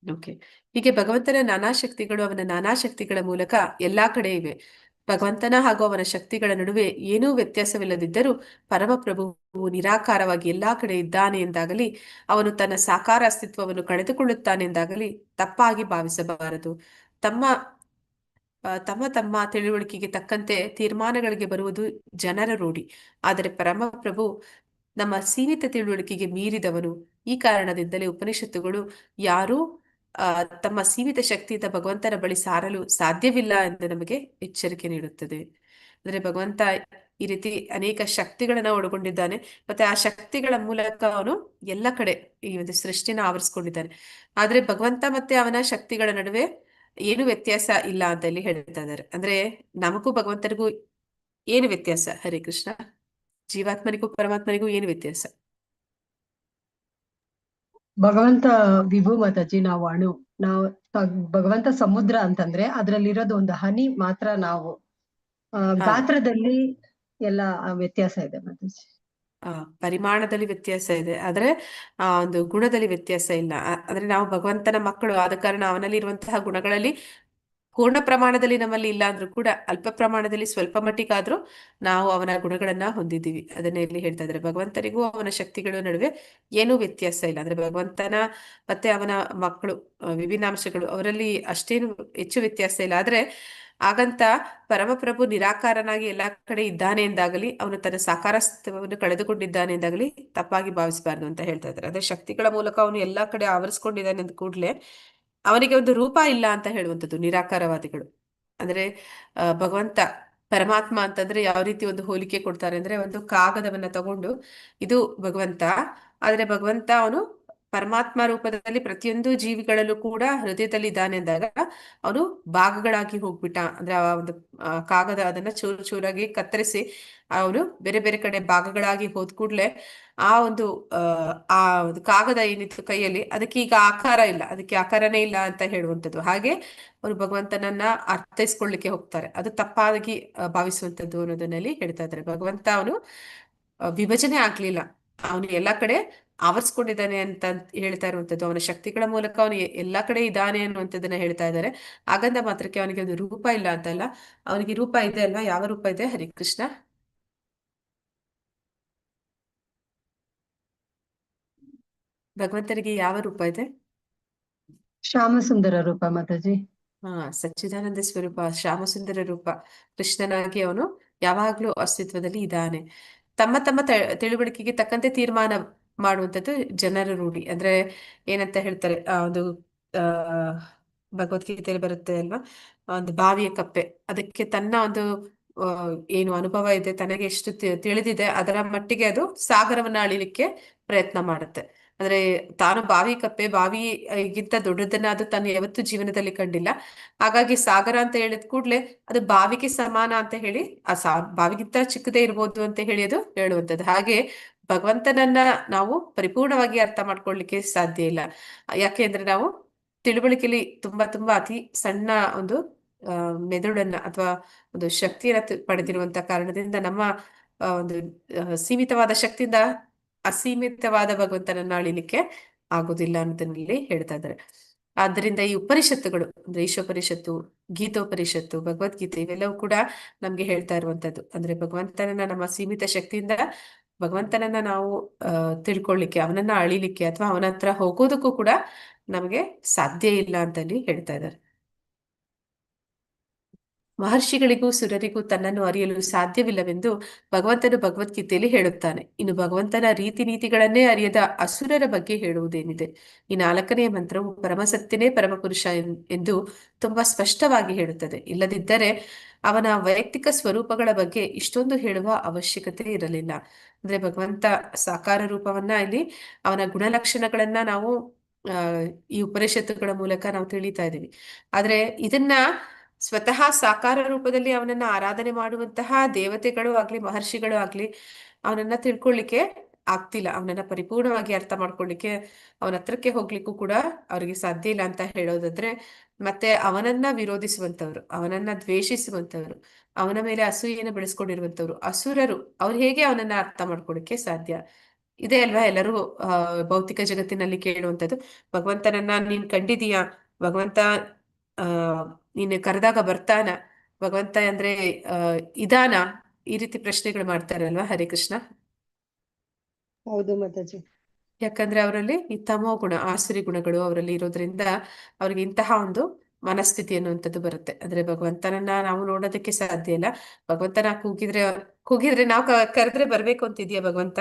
ಓಕೆ. ಹೀಗೆ ಭಗವಂತನ ನಾನಾ ಶಕ್ತಿಗಳು ಅವನ ನಾನಾ ಶಕ್ತಿಗಳ ಮೂಲಕ ಎಲ್ಲಾ ಕಡೆ ಇವೆ. ಭಗವಂತನ ಹಾಗೂ ಅವನ ಶಕ್ತಿಗಳ ನಡುವೆ ಏನೂ ವ್ಯತ್ಯಾಸವಿಲ್ಲದಿದ್ದರೂ ಪರಮಪ್ರಭುವು ನಿರಾಕಾರವಾಗಿ ಎಲ್ಲಾ ಕಡೆ ಇದ್ದಾನೆ ಎಂದಾಗಲಿ, ಅವನು ತನ್ನ ಸಾಕಾರ ಅಸ್ತಿತ್ವವನ್ನು ಕಳೆದುಕೊಳ್ಳುತ್ತಾನೆ ಎಂದಾಗಲಿ ತಪ್ಪಾಗಿ ಭಾವಿಸಬಾರದು. ತಮ್ಮ ತಮ್ಮ ತಿಳುವಳಿಕೆಗೆ ತಕ್ಕಂತೆ ತೀರ್ಮಾನಗಳಿಗೆ ಬರುವುದು ಜನರ ರೂಢಿ. ಆದರೆ ಪರಮಪ್ರಭು ನಮ್ಮ ಸೀಮಿತ ತಿಳುವಳಿಕೆಗೆ ಮೀರಿದವನು. ಈ ಕಾರಣದಿಂದಲೇ ಉಪನಿಷತ್ತುಗಳು ಯಾರೂ ತಮ್ಮ ಸೀಮಿತ ಶಕ್ತಿಯಿಂದ ಭಗವಂತನ ಬಳಿ ಸಾರಲು ಸಾಧ್ಯವಿಲ್ಲ ಎಂದು ನಮಗೆ ಎಚ್ಚರಿಕೆ ನೀಡುತ್ತದೆ. ಅಂದ್ರೆ ಭಗವಂತ ಈ ರೀತಿ ಅನೇಕ ಶಕ್ತಿಗಳನ್ನ ಒಳಗೊಂಡಿದ್ದಾನೆ. ಮತ್ತೆ ಆ ಶಕ್ತಿಗಳ ಮೂಲಕ ಅವನು ಎಲ್ಲ ಕಡೆ ಈ ಒಂದು ಸೃಷ್ಟಿನ ಆವರಿಸ್ಕೊಂಡಿದ್ದಾನೆ. ಆದ್ರೆ ಭಗವಂತ ಮತ್ತೆ ಅವನ ಶಕ್ತಿಗಳ ನಡುವೆ ಏನು ವ್ಯತ್ಯಾಸ ಇಲ್ಲ ಅಂತ ಇಲ್ಲಿ ಹೇಳ್ತಾ ಇದ್ದಾರೆ. ಅಂದ್ರೆ ನಮಗೂ ಭಗವಂತನಿಗೂ ಏನು ವ್ಯತ್ಯಾಸ? ಹರೇ ಕೃಷ್ಣ. ಜೀವಾತ್ಮನಿಗೂ ಪರಮಾತ್ಮನಿಗೂ ಏನು ವ್ಯತ್ಯಾಸ? ಭಗವಂತ ವಿಭು ಮಾತಾಜಿ, ನಾವು ಅಣು. ನಾವು ಭಗವಂತ ಸಮುದ್ರ ಅಂತಂದ್ರೆ ಅದ್ರಲ್ಲಿರೋದು ಒಂದು ಹನಿ ಮಾತ್ರ ನಾವು. ಗಾತ್ರದಲ್ಲಿ ಎಲ್ಲ ವ್ಯತ್ಯಾಸ ಇದೆ ಮಾತಾಜಿ. ಪರಿಮಾಣದಲ್ಲಿ ವ್ಯತ್ಯಾಸ ಇದೆ, ಆದ್ರೆ ಒಂದು ಗುಣದಲ್ಲಿ ವ್ಯತ್ಯಾಸ ಇಲ್ಲ. ಅಂದ್ರೆ ನಾವು ಭಗವಂತನ ಮಕ್ಕಳು ಆದ ಕಾರಣ ಅವನಲ್ಲಿ ಇರುವಂತಹ ಗುಣಗಳಲ್ಲಿ ಪೂರ್ಣ ಪ್ರಮಾಣದಲ್ಲಿ ನಮ್ಮಲ್ಲಿ ಇಲ್ಲ ಅಂದ್ರೂ ಕೂಡ ಅಲ್ಪ ಪ್ರಮಾಣದಲ್ಲಿ ಸ್ವಲ್ಪ ಮಟ್ಟಿಗಾದ್ರೂ ನಾವು ಅವನ ಗುಣಗಳನ್ನ ಹೊಂದಿದ್ದೀವಿ. ಅದನ್ನ ಇಲ್ಲಿ ಹೇಳ್ತಾ ಇದ್ದಾರೆ. ಭಗವಂತನಿಗೂ ಅವನ ಶಕ್ತಿಗಳ ನಡುವೆ ಏನೂ ವ್ಯತ್ಯಾಸ ಇಲ್ಲ. ಅಂದ್ರೆ ಭಗವಂತನ ಮತ್ತೆ ಅವನ ಮಕ್ಕಳು ವಿಭಿನ್ನಾಂಶಗಳು ಅವರಲ್ಲಿ ಅಷ್ಟೇನು ಹೆಚ್ಚು ವ್ಯತ್ಯಾಸ ಇಲ್ಲ. ಆದ್ರೆ ಹಾಗಂತ ಪರಮಪ್ರಭು ನಿರಾಕಾರನಾಗಿ ಎಲ್ಲಾ ಕಡೆ ಇದ್ದಾನೆ ಎಂದಾಗಲಿ ಅವನು ತನ್ನ ಸಾಕಾರತ್ವವನ್ನು ಕಳೆದುಕೊಂಡಿದ್ದಾನೆ ಎಂದಾಗಲಿ ತಪ್ಪಾಗಿ ಭಾವಿಸಬಾರ್ದು ಅಂತ ಹೇಳ್ತಾ ಇದ್ದಾರೆ. ಅದೇ ಶಕ್ತಿಗಳ ಮೂಲಕ ಅವನು ಎಲ್ಲಾ ಕಡೆ ಆವರಿಸ್ಕೊಂಡಿದ್ದಾನೆ ಅಂದ ಕೂಡ್ಲೆ ಅವನಿಗೆ ಒಂದು ರೂಪ ಇಲ್ಲ ಅಂತ ಹೇಳುವಂಥದ್ದು ನಿರಾಕಾರವಾದಿಗಳು. ಅಂದ್ರೆ ಭಗವಂತ ಪರಮಾತ್ಮ ಅಂತಂದ್ರೆ ಯಾವ ರೀತಿ ಒಂದು ಹೋಲಿಕೆ ಕೊಡ್ತಾರೆ ಅಂದ್ರೆ, ಒಂದು ಕಾಗದವನ್ನ ತಗೊಂಡು ಇದು ಭಗವಂತ, ಆದ್ರೆ ಭಗವಂತ ಅವನು ಪರಮಾತ್ಮ ರೂಪದಲ್ಲಿ ಪ್ರತಿಯೊಂದು ಜೀವಿಗಳಲ್ಲೂ ಕೂಡ ಹೃದಯದಲ್ಲಿ ಇದ್ದಾನೆ ಅಂದಾಗ ಅವನು ಭಾಗಗಳಾಗಿ ಹೋಗ್ಬಿಟ್ಟ. ಅಂದ್ರೆ ಆ ಒಂದು ಕಾಗದ ಅದನ್ನ ಚೂರು ಚೂರಾಗಿ ಕತ್ತರಿಸಿ ಅವನು ಬೇರೆ ಬೇರೆ ಕಡೆ ಭಾಗಗಳಾಗಿ ಹೋದ್ ಕೂಡ್ಲೆ ಆ ಒಂದು ಆ ಒಂದು ಕಾಗದ ಏನಿತ್ತು ಕೈಯಲ್ಲಿ ಅದಕ್ಕೆ ಈಗ ಆಕಾರ ಇಲ್ಲ, ಅದಕ್ಕೆ ಆಕಾರನೇ ಇಲ್ಲ ಅಂತ ಹೇಳುವಂಥದ್ದು. ಹಾಗೆ ಅವರು ಭಗವಂತನನ್ನ ಅರ್ಥೈಸ್ಕೊಳ್ಳಿಕ್ಕೆ ಹೋಗ್ತಾರೆ, ಅದು ತಪ್ಪಾಗಿ ಭಾವಿಸುವಂಥದ್ದು ಅನ್ನೋದನ್ನಲ್ಲಿ ಹೇಳ್ತಾ ಇದ್ದಾರೆ. ಭಗವಂತ ಅವನು ವಿಭಜನೆ ಆಗ್ಲಿಲ್ಲ, ಅವನು ಎಲ್ಲಾ ಕಡೆ ಆವರಿಸ್ಕೊಂಡಿದ್ದಾನೆ ಅಂತ ಹೇಳ್ತಾ ಇರುವಂತದ್ದು. ಅವನ ಶಕ್ತಿಗಳ ಮೂಲಕ ಅವನು ಎಲ್ಲಾ ಕಡೆ ಇದ್ದಾನೆ ಅನ್ನುವಂಥದ್ದನ್ನ ಹೇಳ್ತಾ ಇದ್ದಾರೆ. ಹಾಗಂದ ಮಾತ್ರಕ್ಕೆ ಅವನಿಗೆ ಒಂದು ರೂಪ ಇಲ್ಲ ಅಂತಲ್ಲ, ಅವನಿಗೆ ರೂಪ ಇದೆ ಅಲ್ವಾ. ಯಾವ ರೂಪ ಇದೆ? ಹರಿಕೃಷ್ಣ. ಭಗವಂತನಿಗೆ ಯಾವ ರೂಪ ಇದೆ? ಶ್ಯಾಮಸುಂದರ ರೂಪ ಮಾತಾಜಿ. ಸಚ್ಚಿದಾನಂದ ಸ್ವರೂಪ, ಶ್ಯಾಮಸುಂದರ ರೂಪ ಕೃಷ್ಣನಾಗಿ ಅವನು ಯಾವಾಗ್ಲೂ ಅಸ್ತಿತ್ವದಲ್ಲಿ ಇದ್ದಾನೆ. ತಮ್ಮ ತಮ್ಮ ತಿಳುವಳಿಕೆಗೆ ತಕ್ಕಂತೆ ತೀರ್ಮಾನ ಮಾಡುವಂಥದ್ದು ಜನರ ರೂಢಿ. ಅಂದ್ರೆ ಏನಂತ ಹೇಳ್ತಾರೆ, ಒಂದು ಆ ಭಗವದ್ಗೀತೆಯಲ್ಲಿ ಬರುತ್ತೆ ಅಲ್ವಾ, ಒಂದು ಬಾವಿಯ ಕಪ್ಪೆ ಅದಕ್ಕೆ ತನ್ನ ಒಂದು ಏನು ಅನುಭವ ಇದೆ, ತನಗೆ ಎಷ್ಟು ತಿಳಿದಿದೆ ಅದರ ಮಟ್ಟಿಗೆ ಅದು ಸಾಗರವನ್ನ ಅಳಿಲಿಕ್ಕೆ ಪ್ರಯತ್ನ ಮಾಡುತ್ತೆ. ಅಂದ್ರೆ ತಾನು ಬಾವಿ ಕಪ್ಪೆ, ಬಾವಿಗಿಂತ ದೊಡ್ಡದನ್ನ ಅದು ತನ್ನ ಯಾವತ್ತೂ ಜೀವನದಲ್ಲಿ ಕಂಡಿಲ್ಲ. ಹಾಗಾಗಿ ಸಾಗರ ಅಂತ ಹೇಳಿದ ಕೂಡ್ಲೆ ಅದು ಬಾವಿಗೆ ಸಮಾನ ಅಂತ ಹೇಳಿ, ಬಾವಿಗಿಂತ ಚಿಕ್ಕದೇ ಇರ್ಬೋದು ಅಂತ ಹೇಳಿ ಅದು ಹೇಳುವಂಥದ್ದು. ಹಾಗೆ ಭಗವಂತನನ್ನ ನಾವು ಪರಿಪೂರ್ಣವಾಗಿ ಅರ್ಥ ಮಾಡ್ಕೊಳ್ಳಿಕ್ಕೆ ಸಾಧ್ಯ ಇಲ್ಲ. ಯಾಕೆ ನಾವು ತಿಳುವಳಿಕೆಯಲ್ಲಿ ತುಂಬಾ ತುಂಬಾ ಅತಿ ಸಣ್ಣ ಒಂದು ಮೆದುಳನ್ನ ಅಥವಾ ಒಂದು ಶಕ್ತಿಯನ್ನ ಪಡೆದಿರುವಂತ ಕಾರಣದಿಂದ ನಮ್ಮ ಒಂದು ಸೀಮಿತವಾದ ಶಕ್ತಿಯಿಂದ ಅಸೀಮಿತವಾದ ಭಗವಂತನನ್ನ ಅಳಿಲಿಕ್ಕೆ ಆಗುದಿಲ್ಲ ಅನ್ನೋದನ್ನಲ್ಲಿ ಹೇಳ್ತಾ ಇದ್ದಾರೆ. ಆದ್ದರಿಂದ ಈ ಉಪನಿಷತ್ತುಗಳು ಅಂದ್ರೆ ಈಶೋಪನಿಷತ್ತು, ಗೀತೋಪನಿಷತ್ತು, ಭಗವದ್ಗೀತೆ ಇವೆಲ್ಲವೂ ಕೂಡ ನಮ್ಗೆ ಹೇಳ್ತಾ ಇರುವಂತದ್ದು. ಅಂದ್ರೆ ಭಗವಂತನನ್ನ ನಮ್ಮ ಸೀಮಿತ ಶಕ್ತಿಯಿಂದ ಭಗವಂತನನ್ನ ನಾವು ತಿಳ್ಕೊಳ್ಳಿಕ್ಕೆ, ಅವನನ್ನ ಅಳಿಲಿಕ್ಕೆ ಅಥವಾ ಅವನ ಹತ್ರ ಹೋಗೋದಕ್ಕೂ ಕೂಡ ನಮಗೆ ಸಾಧ್ಯ ಇಲ್ಲ ಅಂತಲ್ಲಿ ಹೇಳ್ತಾ ಇದ್ದಾರೆ. ಮಹರ್ಷಿಗಳಿಗೂ ಸುರರಿಗೂ ತನ್ನನ್ನು ಅರಿಯಲು ಸಾಧ್ಯವಿಲ್ಲವೆಂದು ಭಗವಂತನು ಭಗವದ್ಗೀತೆಯಲ್ಲಿ ಹೇಳುತ್ತಾನೆ. ಇನ್ನು ಭಗವಂತನ ರೀತಿ ನೀತಿಗಳನ್ನೇ ಅರಿಯದ ಅಸುರರ ಬಗ್ಗೆ ಹೇಳುವುದೇನಿದೆ? ಈ 4ನೇ ಮಂತ್ರವು ಪರಮಸತ್ಯನೇ ಪರಮಪುರುಷ ಎಂದು ತುಂಬಾ ಸ್ಪಷ್ಟವಾಗಿ ಹೇಳುತ್ತದೆ. ಇಲ್ಲದಿದ್ದರೆ ಅವನ ವೈಯಕ್ತಿಕ ಸ್ವರೂಪಗಳ ಬಗ್ಗೆ ಇಷ್ಟೊಂದು ಹೇಳುವ ಅವಶ್ಯಕತೆ ಇರಲಿಲ್ಲ. ಅಂದ್ರೆ ಭಗವಂತ ಸಾಕಾರ ರೂಪವನ್ನ ಇಲ್ಲಿ ಅವನ ಗುಣಲಕ್ಷಣಗಳನ್ನ ನಾವು ಈ ಉಪನಿಷತ್ತುಗಳ ಮೂಲಕ ನಾವು ತಿಳಿತಾ ಇದ್ದೀವಿ. ಆದ್ರೆ ಇದನ್ನ ಸ್ವತಃ ಸಾಕಾರ ರೂಪದಲ್ಲಿ ಅವನನ್ನ ಆರಾಧನೆ ಮಾಡುವಂತಹ ದೇವತೆಗಳು ಆಗ್ಲಿ, ಮಹರ್ಷಿಗಳು ಆಗ್ಲಿ ಅವನನ್ನ ತಿಳ್ಕೊಳ್ಳಿಕ್ಕೆ ಆಗ್ತಿಲ್ಲ. ಅವನನ್ನ ಪರಿಪೂರ್ಣವಾಗಿ ಅರ್ಥ ಮಾಡ್ಕೊಳ್ಳಿಕ್ಕೆ, ಅವನ ಹತ್ರಕ್ಕೆ ಹೋಗ್ಲಿಕ್ಕೂ ಕೂಡ ಅವ್ರಿಗೆ ಸಾಧ್ಯ ಇಲ್ಲ ಅಂತ ಹೇಳೋದಾದ್ರೆ, ಮತ್ತೆ ಅವನನ್ನ ವಿರೋಧಿಸುವಂತವ್ರು, ಅವನನ್ನ ದ್ವೇಷಿಸುವಂತವ್ರು, ಅವನ ಮೇಲೆ ಅಸೂಯೆಯನ್ನು ಬೆಳೆಸ್ಕೊಂಡಿರುವಂತವ್ರು ಅಸುರರು, ಅವ್ರು ಹೇಗೆ ಅವನನ್ನ ಅರ್ಥ ಮಾಡ್ಕೊಳ್ಳಿಕ್ಕೆ ಸಾಧ್ಯ? ಇದೇ ಅಲ್ವಾ ಎಲ್ಲರೂ ಭೌತಿಕ ಜಗತ್ತಿನಲ್ಲಿ ಕೇಳುವಂಥದ್ದು. ಭಗವಂತನನ್ನ ನೀನ್ ಕಂಡಿದೀಯಾ? ಭಗವಂತ ನೀನು ಕರೆದಾಗ ಬರ್ತಾನ? ಭಗವಂತ ಅಂದ್ರೆ ಇದಾನ? ಈ ರೀತಿ ಪ್ರಶ್ನೆಗಳು ಮಾಡ್ತಾರಲ್ವಾ ಹರಿಕೃಷ್ಣ. ಹೌದು ಮಾತಾಜಿ. ಯಾಕಂದ್ರೆ ಅವರಲ್ಲಿ ಈ ತಮೋ ಗುಣ, ಆಸುರಿ ಗುಣಗಳು ಅವರಲ್ಲಿ ಇರೋದ್ರಿಂದ ಅವ್ರಿಗೆ ಇಂತಹ ಒಂದು ಮನಸ್ಥಿತಿ ಅನ್ನುವಂಥದ್ದು ಬರುತ್ತೆ. ಅಂದ್ರೆ ಭಗವಂತನನ್ನ ನಾವು ನೋಡೋದಕ್ಕೆ ಸಾಧ್ಯ ಇಲ್ಲ. ಭಗವಂತನ ಕೂಗಿದ್ರೆ ನಾವು ಕರೆದ್ರೆ ಬರ್ಬೇಕು ಅಂತಿದ್ಯಾ ಭಗವಂತ?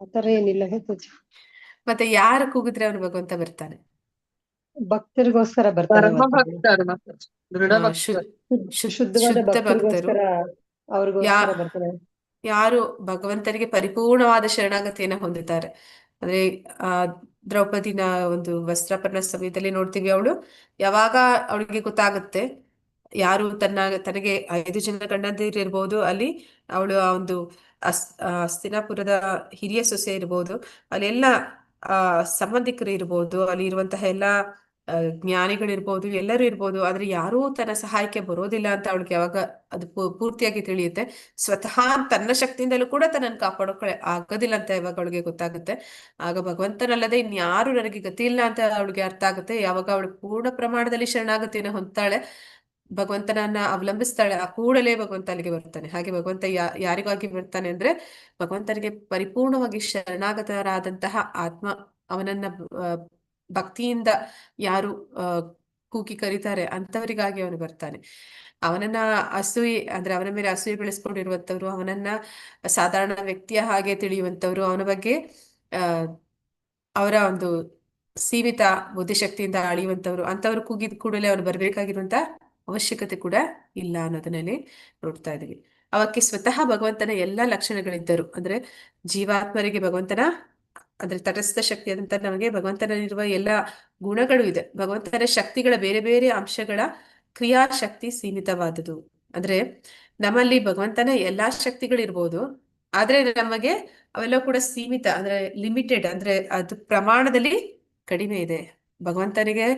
ಆತರ ಏನಿಲ್ಲ ಮಾತಾಜಿ. ಮತ್ತೆ ಯಾರು ಕೂಗಿದ್ರೆ ಅವನು ಭಗವಂತ ಬರ್ತಾನೆ? ಭಕ್ತರಿಗೋಸ್ಕರ ಬರ್ತಾನೆ ಪರಮ ಮಾತಾಜಿ. ಭಕ್ತರು ಮತ್ತೆ ದೃಢ ಭಕ್ತರು. ಶುದ್ಧವಾದ ಶುದ್ಧ ಭಕ್ತರು ಭಕ್ತರಿಗೋಸ್ಕರ ಅವ್ರಿಗೋಸ್ಕರ ಬರ್ತಾನೆ. ಯಾರು ಭಗವಂತನಿಗೆ ಪರಿಪೂರ್ಣವಾದ ಶರಣಾಗತಿಯನ್ನ ಹೊಂದುತ್ತಾರೆ. ಅಂದ್ರೆ ದ್ರೌಪದಿನ ಒಂದು ವಸ್ತ್ರಾಪರಣ ಸಮಯದಲ್ಲಿ ನೋಡ್ತೀವಿ, ಅವಳು ಯಾವಾಗ ಅವಳಿಗೆ ಗೊತ್ತಾಗುತ್ತೆ ಯಾರು ತನಗೆ 5 ಜನ ಗಂಡಂದಿರಿರ್ಬೋದು, ಅಲ್ಲಿ ಅವಳು ಆ ಒಂದು ಹಸ್ತಿನಾಪುರದ ಹಿರಿಯ ಸೊಸೆ ಇರ್ಬೋದು, ಅಲ್ಲೆಲ್ಲ ಸಂಬಂಧಿಕರು ಇರ್ಬೋದು, ಅಲ್ಲಿ ಇರುವಂತಹ ಎಲ್ಲ ಜ್ಞಾನಿಗಳಿರ್ಬೋದು, ಎಲ್ಲರೂ ಇರ್ಬೋದು, ಆದ್ರೆ ಯಾರೂ ತನ್ನ ಸಹಾಯಕ್ಕೆ ಬರೋದಿಲ್ಲ ಅಂತ ಅವಳಿಗೆ ಯಾವಾಗ ಅದು ಪೂರ್ತಿಯಾಗಿ ತಿಳಿಯುತ್ತೆ. ಸ್ವತಃ ತನ್ನ ಶಕ್ತಿಯಿಂದಲೂ ಕೂಡ ತನ್ನನ್ನು ಕಾಪಾಡೋಕೆ ಆಗೋದಿಲ್ಲ ಅಂತ ಯಾವಾಗ ಅವಳಿಗೆ ಗೊತ್ತಾಗುತ್ತೆ, ಆಗ ಭಗವಂತನಲ್ಲದೆ ಇನ್ಯಾರು ನನಗೆ ಗತಿ ಇಲ್ಲ ಅಂತ ಅವಳಿಗೆ ಅರ್ಥ ಆಗುತ್ತೆ. ಯಾವಾಗ ಅವಳು ಪೂರ್ಣ ಪ್ರಮಾಣದಲ್ಲಿ ಶರಣಾಗತಿಯನ್ನು ಹೊಂದ್ತಾಳೆ, ಭಗವಂತನನ್ನ ಅವಲಂಬಿಸ್ತಾಳೆ, ಆ ಕೂಡಲೇ ಭಗವಂತ ಅಲ್ಲಿಗೆ ಬರ್ತಾನೆ. ಹಾಗೆ ಭಗವಂತ ಯಾರಿಗಾಗಿ ಬರ್ತಾನೆ ಅಂದ್ರೆ, ಭಗವಂತನಿಗೆ ಪರಿಪೂರ್ಣವಾಗಿ ಶರಣಾಗತರಾದಂತಹ ಆತ್ಮ, ಅವನನ್ನ ಭಕ್ತಿಯಿಂದ ಯಾರು ಕೂಗಿ ಕರೀತಾರೆ ಅಂತವರಿಗಾಗಿ ಅವನು ಬರ್ತಾನೆ. ಅವನನ್ನ ಅಸೂಯೆ ಅಂದ್ರೆ ಅವನ ಮೇಲೆ ಅಸೂಯೆ ಬೆಳೆಸ್ಕೊಂಡಿರುವಂತವ್ರು, ಅವನನ್ನ ಸಾಧಾರಣ ವ್ಯಕ್ತಿಯ ಹಾಗೆ ತಿಳಿಯುವಂತವ್ರು, ಅವನ ಬಗ್ಗೆ ಅವರ ಒಂದು ಸೀಮಿತ ಬುದ್ಧಿಶಕ್ತಿಯಿಂದ ಅಳಿಯುವಂತವ್ರು, ಅಂತವ್ರು ಕೂಗಿದ ಕೂಡಲೇ ಅವನು ಬರ್ಬೇಕಾಗಿರುವಂತ ಅವಶ್ಯಕತೆ ಕೂಡ ಇಲ್ಲ ಅನ್ನೋದನ್ನಲ್ಲಿ ನೋಡ್ತಾ ಇದೀವಿ. ಅವಕ್ಕೆ ಸ್ವತಃ ಭಗವಂತನ ಎಲ್ಲಾ ಲಕ್ಷಣಗಳಿದ್ದರು. ಅಂದ್ರೆ ಜೀವಾತ್ಮರಿಗೆ ಭಗವಂತನ ಅಂದ್ರೆ ತಟಸ್ಥ ಶಕ್ತಿ ಆದಂತ ನಮಗೆ ಭಗವಂತನಲ್ಲಿರುವ ಎಲ್ಲ ಗುಣಗಳು ಇದೆ. ಭಗವಂತನ ಶಕ್ತಿಗಳ ಬೇರೆ ಬೇರೆ ಅಂಶಗಳ ಕ್ರಿಯಾಶಕ್ತಿ ಸೀಮಿತವಾದುದು. ಅಂದ್ರೆ ನಮ್ಮಲ್ಲಿ ಭಗವಂತನ ಎಲ್ಲಾ ಶಕ್ತಿಗಳಿರ್ಬೋದು, ಆದ್ರೆ ನಮಗೆ ಅವೆಲ್ಲ ಕೂಡ ಸೀಮಿತ, ಅಂದ್ರೆ ಲಿಮಿಟೆಡ್, ಅಂದ್ರೆ ಅದು ಪ್ರಮಾಣದಲ್ಲಿ ಕಡಿಮೆ ಇದೆ. ಭಗವಂತನಿಗೆ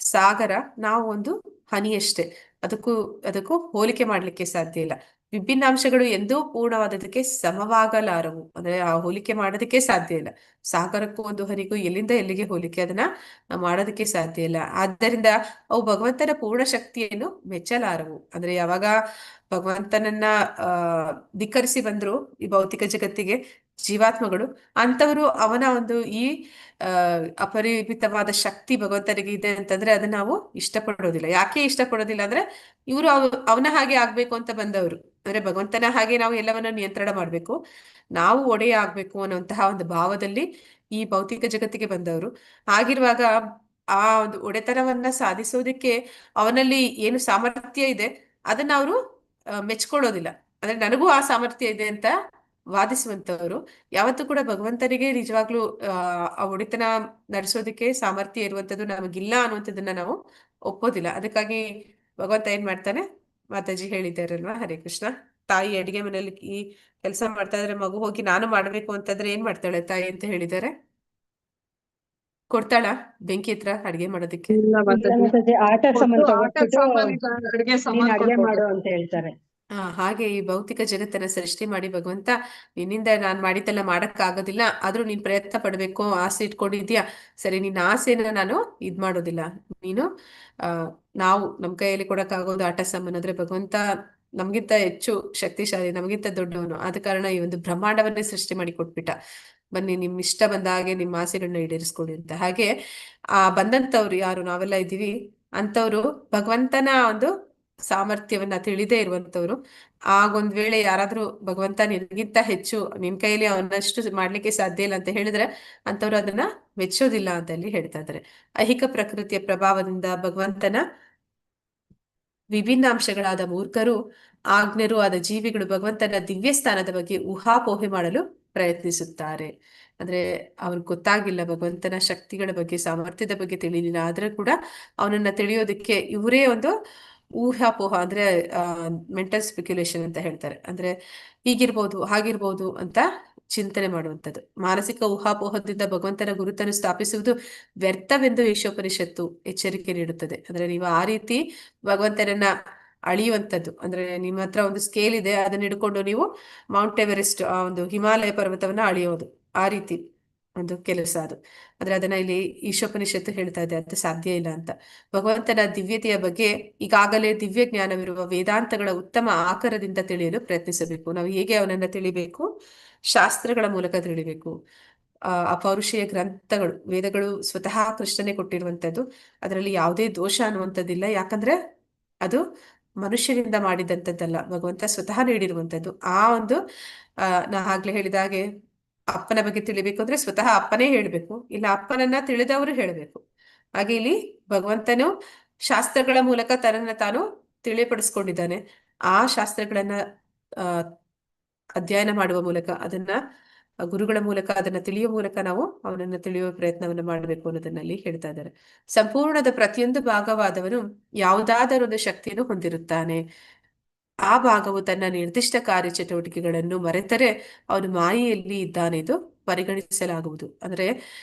ಸಾಗರ, ನಾವು ಒಂದು ಹನಿಯಷ್ಟೇ, ಅದಕ್ಕೂ ಹೋಲಿಕೆ ಮಾಡ್ಲಿಕ್ಕೆ ಸಾಧ್ಯ ಇಲ್ಲ. ವಿಭಿನ್ನ ಅಂಶಗಳು ಎಂದೂ ಪೂರ್ಣವಾದದಕ್ಕೆ ಸಮವಾಗಲಾರವು, ಅಂದ್ರೆ ಆ ಹೋಲಿಕೆ ಮಾಡೋದಕ್ಕೆ ಸಾಧ್ಯ ಇಲ್ಲ. ಸಾಗರಕ್ಕೂ ಒಂದು ಹನಿಗೂ ಎಲ್ಲಿಂದ ಎಲ್ಲಿಗೆ ಹೋಲಿಕೆ, ಅದನ್ನ ಮಾಡೋದಕ್ಕೆ ಸಾಧ್ಯ ಇಲ್ಲ. ಆದ್ದರಿಂದ ಅವು ಭಗವಂತನ ಪೂರ್ಣ ಶಕ್ತಿಯನ್ನು ಮೆಚ್ಚಲಾರವು. ಅಂದ್ರೆ ಯಾವಾಗ ಭಗವಂತನನ್ನ ಧಿಕ್ಕರಿಸಿ ಬಂದ್ರು ಈ ಭೌತಿಕ ಜಗತ್ತಿಗೆ ಜೀವಾತ್ಮಗಳು, ಅಂತವರು ಅವನ ಒಂದು ಈ ಅಪರಿಮಿತವಾದ ಶಕ್ತಿ ಭಗವಂತನಿಗೆ ಇದೆ ಅಂತಂದ್ರೆ ಅದನ್ನ ನಾವು ಇಷ್ಟಪಡೋದಿಲ್ಲ. ಯಾಕೆ ಇಷ್ಟಪಡೋದಿಲ್ಲ ಅಂದ್ರೆ, ಇವರು ಅವನ ಹಾಗೆ ಆಗ್ಬೇಕು ಅಂತ ಬಂದವರು. ಅಂದ್ರೆ ಭಗವಂತನ ಹಾಗೆ ನಾವು ಎಲ್ಲವನ್ನ ನಿಯಂತ್ರಣ ಮಾಡ್ಬೇಕು, ನಾವು ಒಡೆಯ ಆಗ್ಬೇಕು ಅನ್ನುವಂತಹ ಒಂದು ಭಾವದಲ್ಲಿ ಈ ಭೌತಿಕ ಜಗತ್ತಿಗೆ ಬಂದವರು. ಆಗಿರುವಾಗ ಆ ಒಂದು ಒಡೆತನವನ್ನ ಸಾಧಿಸೋದಿಕ್ಕೆ ಅವನಲ್ಲಿ ಏನು ಸಾಮರ್ಥ್ಯ ಇದೆ ಅದನ್ನ ಅವರು ಮೆಚ್ಕೊಳ್ಳೋದಿಲ್ಲ. ಅಂದ್ರೆ ನನಗೂ ಆ ಸಾಮರ್ಥ್ಯ ಇದೆ ಅಂತ ವಾದಿಸುವಂತವರು. ಯಾವತ್ತೂ ಕೂಡ ಭಗವಂತನಿಗೆ ನಿಜವಾಗ್ಲೂ ಆ ಒಡೆತನ ನಡೆಸೋದಕ್ಕೆ ಸಾಮರ್ಥ್ಯ ಇರುವಂತದ್ದು ನಮಗಿಲ್ಲ ಅನ್ನುವಂಥದ್ದನ್ನ ನಾವು ಒಪ್ಪೋದಿಲ್ಲ. ಅದಕ್ಕಾಗಿ ಭಗವಂತ ಏನ್ ಮಾಡ್ತಾನೆ, ಮಾತಾಜಿ ಹೇಳಿದ್ದಾರಲ್ವಾ, ಹರೇ ಕೃಷ್ಣ, ತಾಯಿ ಅಡಿಗೆ ಮನೆಯಲ್ಲಿ ಈ ಕೆಲಸ ಮಾಡ್ತಾ ಇದ್ರೆ ಮಗು ಹೋಗಿ ನಾನು ಮಾಡ್ಬೇಕು ಅಂತಂದ್ರೆ ಏನ್ ಮಾಡ್ತಾಳೆ ತಾಯಿ ಅಂತ ಹೇಳಿದ್ದಾರೆ? ಕೊಡ್ತಾಳ ಬೆಂಕಿ ಹತ್ರ ಅಡಿಗೆ ಮಾಡೋದಕ್ಕೆ? ಇಲ್ಲ ಮಾತಾಜಿ, ಮಾತಾಜಿ, ಆಟ ಸಾಮಾನು ಆಟದ ತಗೊಟ್ಬಿಟ್ಟು ಸಾಮಾನಿಗೆ ಅಡುಗೆ ನೀನ್ ಸಾಮಾನು ಅಡಿಗೆ ಕೊಟ್ಟು ಮಾಡು ಅಂತ ಹೇಳ್ತಾರೆ. ಹಾಗೆ ಈ ಭೌತಿಕ ಜಗತ್ತನ್ನ ಸೃಷ್ಟಿ ಮಾಡಿ ಭಗವಂತ, ನಿನ್ನಿಂದ ನಾನ್ ಮಾಡಿದ್ದೆಲ್ಲ ಮಾಡಕ್ ಆಗೋದಿಲ್ಲ, ಆದ್ರೂ ನೀನ್ ಪ್ರಯತ್ನ ಪಡ್ಬೇಕು, ಆಸೆ ಇಟ್ಕೊಂಡಿದ್ಯಾ, ಸರಿ, ನಿನ್ನ ಆಸೆನ ನಾನು ಇದ್ ಮಾಡೋದಿಲ್ಲ. ನೀನು ನಾವು ನಮ್ ಕೈಯಲ್ಲಿ ಕೊಡಕ್ಕಾಗೋದು ಆಟ ಸಾಮಾನು ಅಂದ್ರೆ ಭಗವಂತ ನಮ್ಗಿಂತ ಹೆಚ್ಚು ಶಕ್ತಿಶಾಲಿ, ನಮಗಿಂತ ದೊಡ್ಡವನು. ಆದ ಕಾರಣ ಈ ಒಂದು ಬ್ರಹ್ಮಾಂಡವನ್ನೇ ಸೃಷ್ಟಿ ಮಾಡಿ ಕೊಟ್ಬಿಟ್ಟ. ಬನ್ನಿ, ನಿಮ್ ಇಷ್ಟ ಬಂದ ಹಾಗೆ ನಿಮ್ಮ ಆಸೆಗಳನ್ನ ಈಡೇರಿಸ್ಕೊಡಿ ಅಂತ. ಹಾಗೆ ಬಂದಂತವ್ರು ಯಾರು ನಾವೆಲ್ಲ ಇದ್ದೀವಿ ಅಂತವ್ರು ಭಗವಂತನ ಒಂದು ಸಾಮರ್ಥ್ಯವನ್ನ ತಿಳಿದೇ ಇರುವಂತವ್ರು. ಆಗೊಂದ್ ವೇಳೆ ಯಾರಾದ್ರೂ ಭಗವಂತ ನಿನ್ಗಿಂತ ಹೆಚ್ಚು, ನಿನ್ ಕೈಯಲ್ಲಿ ಅವನಷ್ಟು ಮಾಡ್ಲಿಕ್ಕೆ ಸಾಧ್ಯ ಇಲ್ಲ ಅಂತ ಹೇಳಿದ್ರೆ ಅಂತವ್ರು ಅದನ್ನ ಮೆಚ್ಚೋದಿಲ್ಲ ಅಂತ ಅಲ್ಲಿ ಹೇಳ್ತಾ ಇದ್ದಾರೆ. ಐಹಿಕ ಪ್ರಕೃತಿಯ ಪ್ರಭಾವದಿಂದ ಭಗವಂತನ ವಿಭಿನ್ನ ಅಂಶಗಳಾದ ಮೂರ್ಖರು, ಆಜ್ಞರು ಆದ ಜೀವಿಗಳು ಭಗವಂತನ ದಿವ್ಯ ಸ್ಥಾನದ ಬಗ್ಗೆ ಊಹಾಪೋಹೆ ಮಾಡಲು ಪ್ರಯತ್ನಿಸುತ್ತಾರೆ. ಅಂದ್ರೆ ಅವ್ರಿಗೆ ಗೊತ್ತಾಗಿಲ್ಲ, ಭಗವಂತನ ಶಕ್ತಿಗಳ ಬಗ್ಗೆ, ಸಾಮರ್ಥ್ಯದ ಬಗ್ಗೆ ತಿಳಿಲಿಲ್ಲ, ಆದ್ರೆ ಕೂಡ ಅವನನ್ನ ತಿಳಿಯೋದಕ್ಕೆ ಇವರೇ ಒಂದು ಊಹಾಪೋಹ ಅಂದ್ರೆ ಮೆಂಟಲ್ ಸ್ಪೆಕ್ಯುಲೇಷನ್ ಅಂತ ಹೇಳ್ತಾರೆ. ಅಂದ್ರೆ ಹೀಗಿರ್ಬೋದು ಹಾಗಿರ್ಬೋದು ಅಂತ ಚಿಂತನೆ ಮಾಡುವಂಥದ್ದು. ಮಾನಸಿಕ ಊಹಾಪೋಹದಿಂದ ಭಗವಂತನ ಗುರುತನ್ನು ಸ್ಥಾಪಿಸುವುದು ವ್ಯರ್ಥವೆಂದು ಈಶೋಪನಿಷತ್ತು ಎಚ್ಚರಿಕೆ ನೀಡುತ್ತದೆ. ಅಂದ್ರೆ ನೀವು ಆ ರೀತಿ ಭಗವಂತನನ್ನ ಅಳಿಯುವಂಥದ್ದು, ಅಂದ್ರೆ ನಿಮ್ಮ ಹತ್ರ ಒಂದು ಸ್ಕೇಲ್ ಇದೆ, ಅದನ್ನ ಹಿಡ್ಕೊಂಡು ನೀವು ಮೌಂಟ್ ಎವರೆಸ್ಟ್, ಆ ಒಂದು ಹಿಮಾಲಯ ಪರ್ವತವನ್ನ ಅಳಿಯೋದು, ಆ ರೀತಿ ಒಂದು ಕೆಲಸ ಅದು. ಆದ್ರೆ ಅದನ್ನ ಇಲ್ಲಿ ಈಶೋಪನಿಷತ್ತು ಹೇಳ್ತಾ ಇದೆ, ಅದು ಸಾಧ್ಯ ಇಲ್ಲ ಅಂತ. ಭಗವಂತನ ದಿವ್ಯತೆಯ ಬಗ್ಗೆ ಈಗಾಗಲೇ ದಿವ್ಯ ಜ್ಞಾನವಿರುವ ವೇದಾಂತಗಳ ಉತ್ತಮ ಆಕಾರದಿಂದ ತಿಳಿಯಲು ಪ್ರಯತ್ನಿಸಬೇಕು. ನಾವು ಹೇಗೆ ಅವನನ್ನ ತಿಳಿಬೇಕು? ಶಾಸ್ತ್ರಗಳ ಮೂಲಕ ತಿಳಿಬೇಕು. ಅಪೌರುಷೇಯ ಗ್ರಂಥಗಳು, ವೇದಗಳು ಸ್ವತಃ ಕೃಷ್ಣನೇ ಕೊಟ್ಟಿರುವಂತದ್ದು, ಅದರಲ್ಲಿ ಯಾವುದೇ ದೋಷ ಅನ್ನುವಂಥದ್ದಿಲ್ಲ. ಯಾಕಂದ್ರೆ ಅದು ಮನುಷ್ಯರಿಂದ ಮಾಡಿದಂಥದ್ದಲ್ಲ, ಭಗವಂತ ಸ್ವತಃ ನೀಡಿರುವಂಥದ್ದು. ಆ ಒಂದು ನಾ ಆಗ್ಲೇ ಹೇಳಿದ ಹಾಗೆ ಅಪ್ಪನ ಬಗ್ಗೆ ತಿಳಿಬೇಕು ಅಂದ್ರೆ ಸ್ವತಃ ಅಪ್ಪನೇ ಹೇಳ್ಬೇಕು, ಇಲ್ಲ ಅಪ್ಪನನ್ನ ತಿಳಿದವರು ಹೇಳ್ಬೇಕು. ಹಾಗೆ ಇಲ್ಲಿ ಭಗವಂತನು ಶಾಸ್ತ್ರಗಳ ಮೂಲಕ ತನ್ನನ್ನ ತಾನು ತಿಳಿಪಡಿಸ್ಕೊಂಡಿದ್ದಾನೆ. ಆ ಶಾಸ್ತ್ರಗಳನ್ನ ಅಧ್ಯಯನ ಮಾಡುವ ಮೂಲಕ, ಅದನ್ನ ಗುರುಗಳ ಮೂಲಕ ಅದನ್ನ ತಿಳಿಯುವ ಮೂಲಕ ನಾವು ಅವನನ್ನ ತಿಳಿಯುವ ಪ್ರಯತ್ನವನ್ನು ಮಾಡಬೇಕು ಅನ್ನೋದನ್ನಲ್ಲಿ ಹೇಳ್ತಾ ಇದ್ದಾರೆ. ಸಂಪೂರ್ಣದ ಪ್ರತಿಯೊಂದು ಭಾಗವಾದವನು ಯಾವುದಾದರೊಂದು ಶಕ್ತಿಯನ್ನು ಹೊಂದಿರುತ್ತಾನೆ. ಆ ಭಾಗವು ತನ್ನ ನಿರ್ದಿಷ್ಟ ಕಾರ್ಯಚಟುವಟಿಕೆಗಳನ್ನು ಮರೆತರೆ ಅವನು ಮಾಯೆಯಲ್ಲಿ ಇದ್ದಾನೆಂದು ಪರಿಗಣಿಸಲಾಗುವುದು. ಅಂದ್ರೆ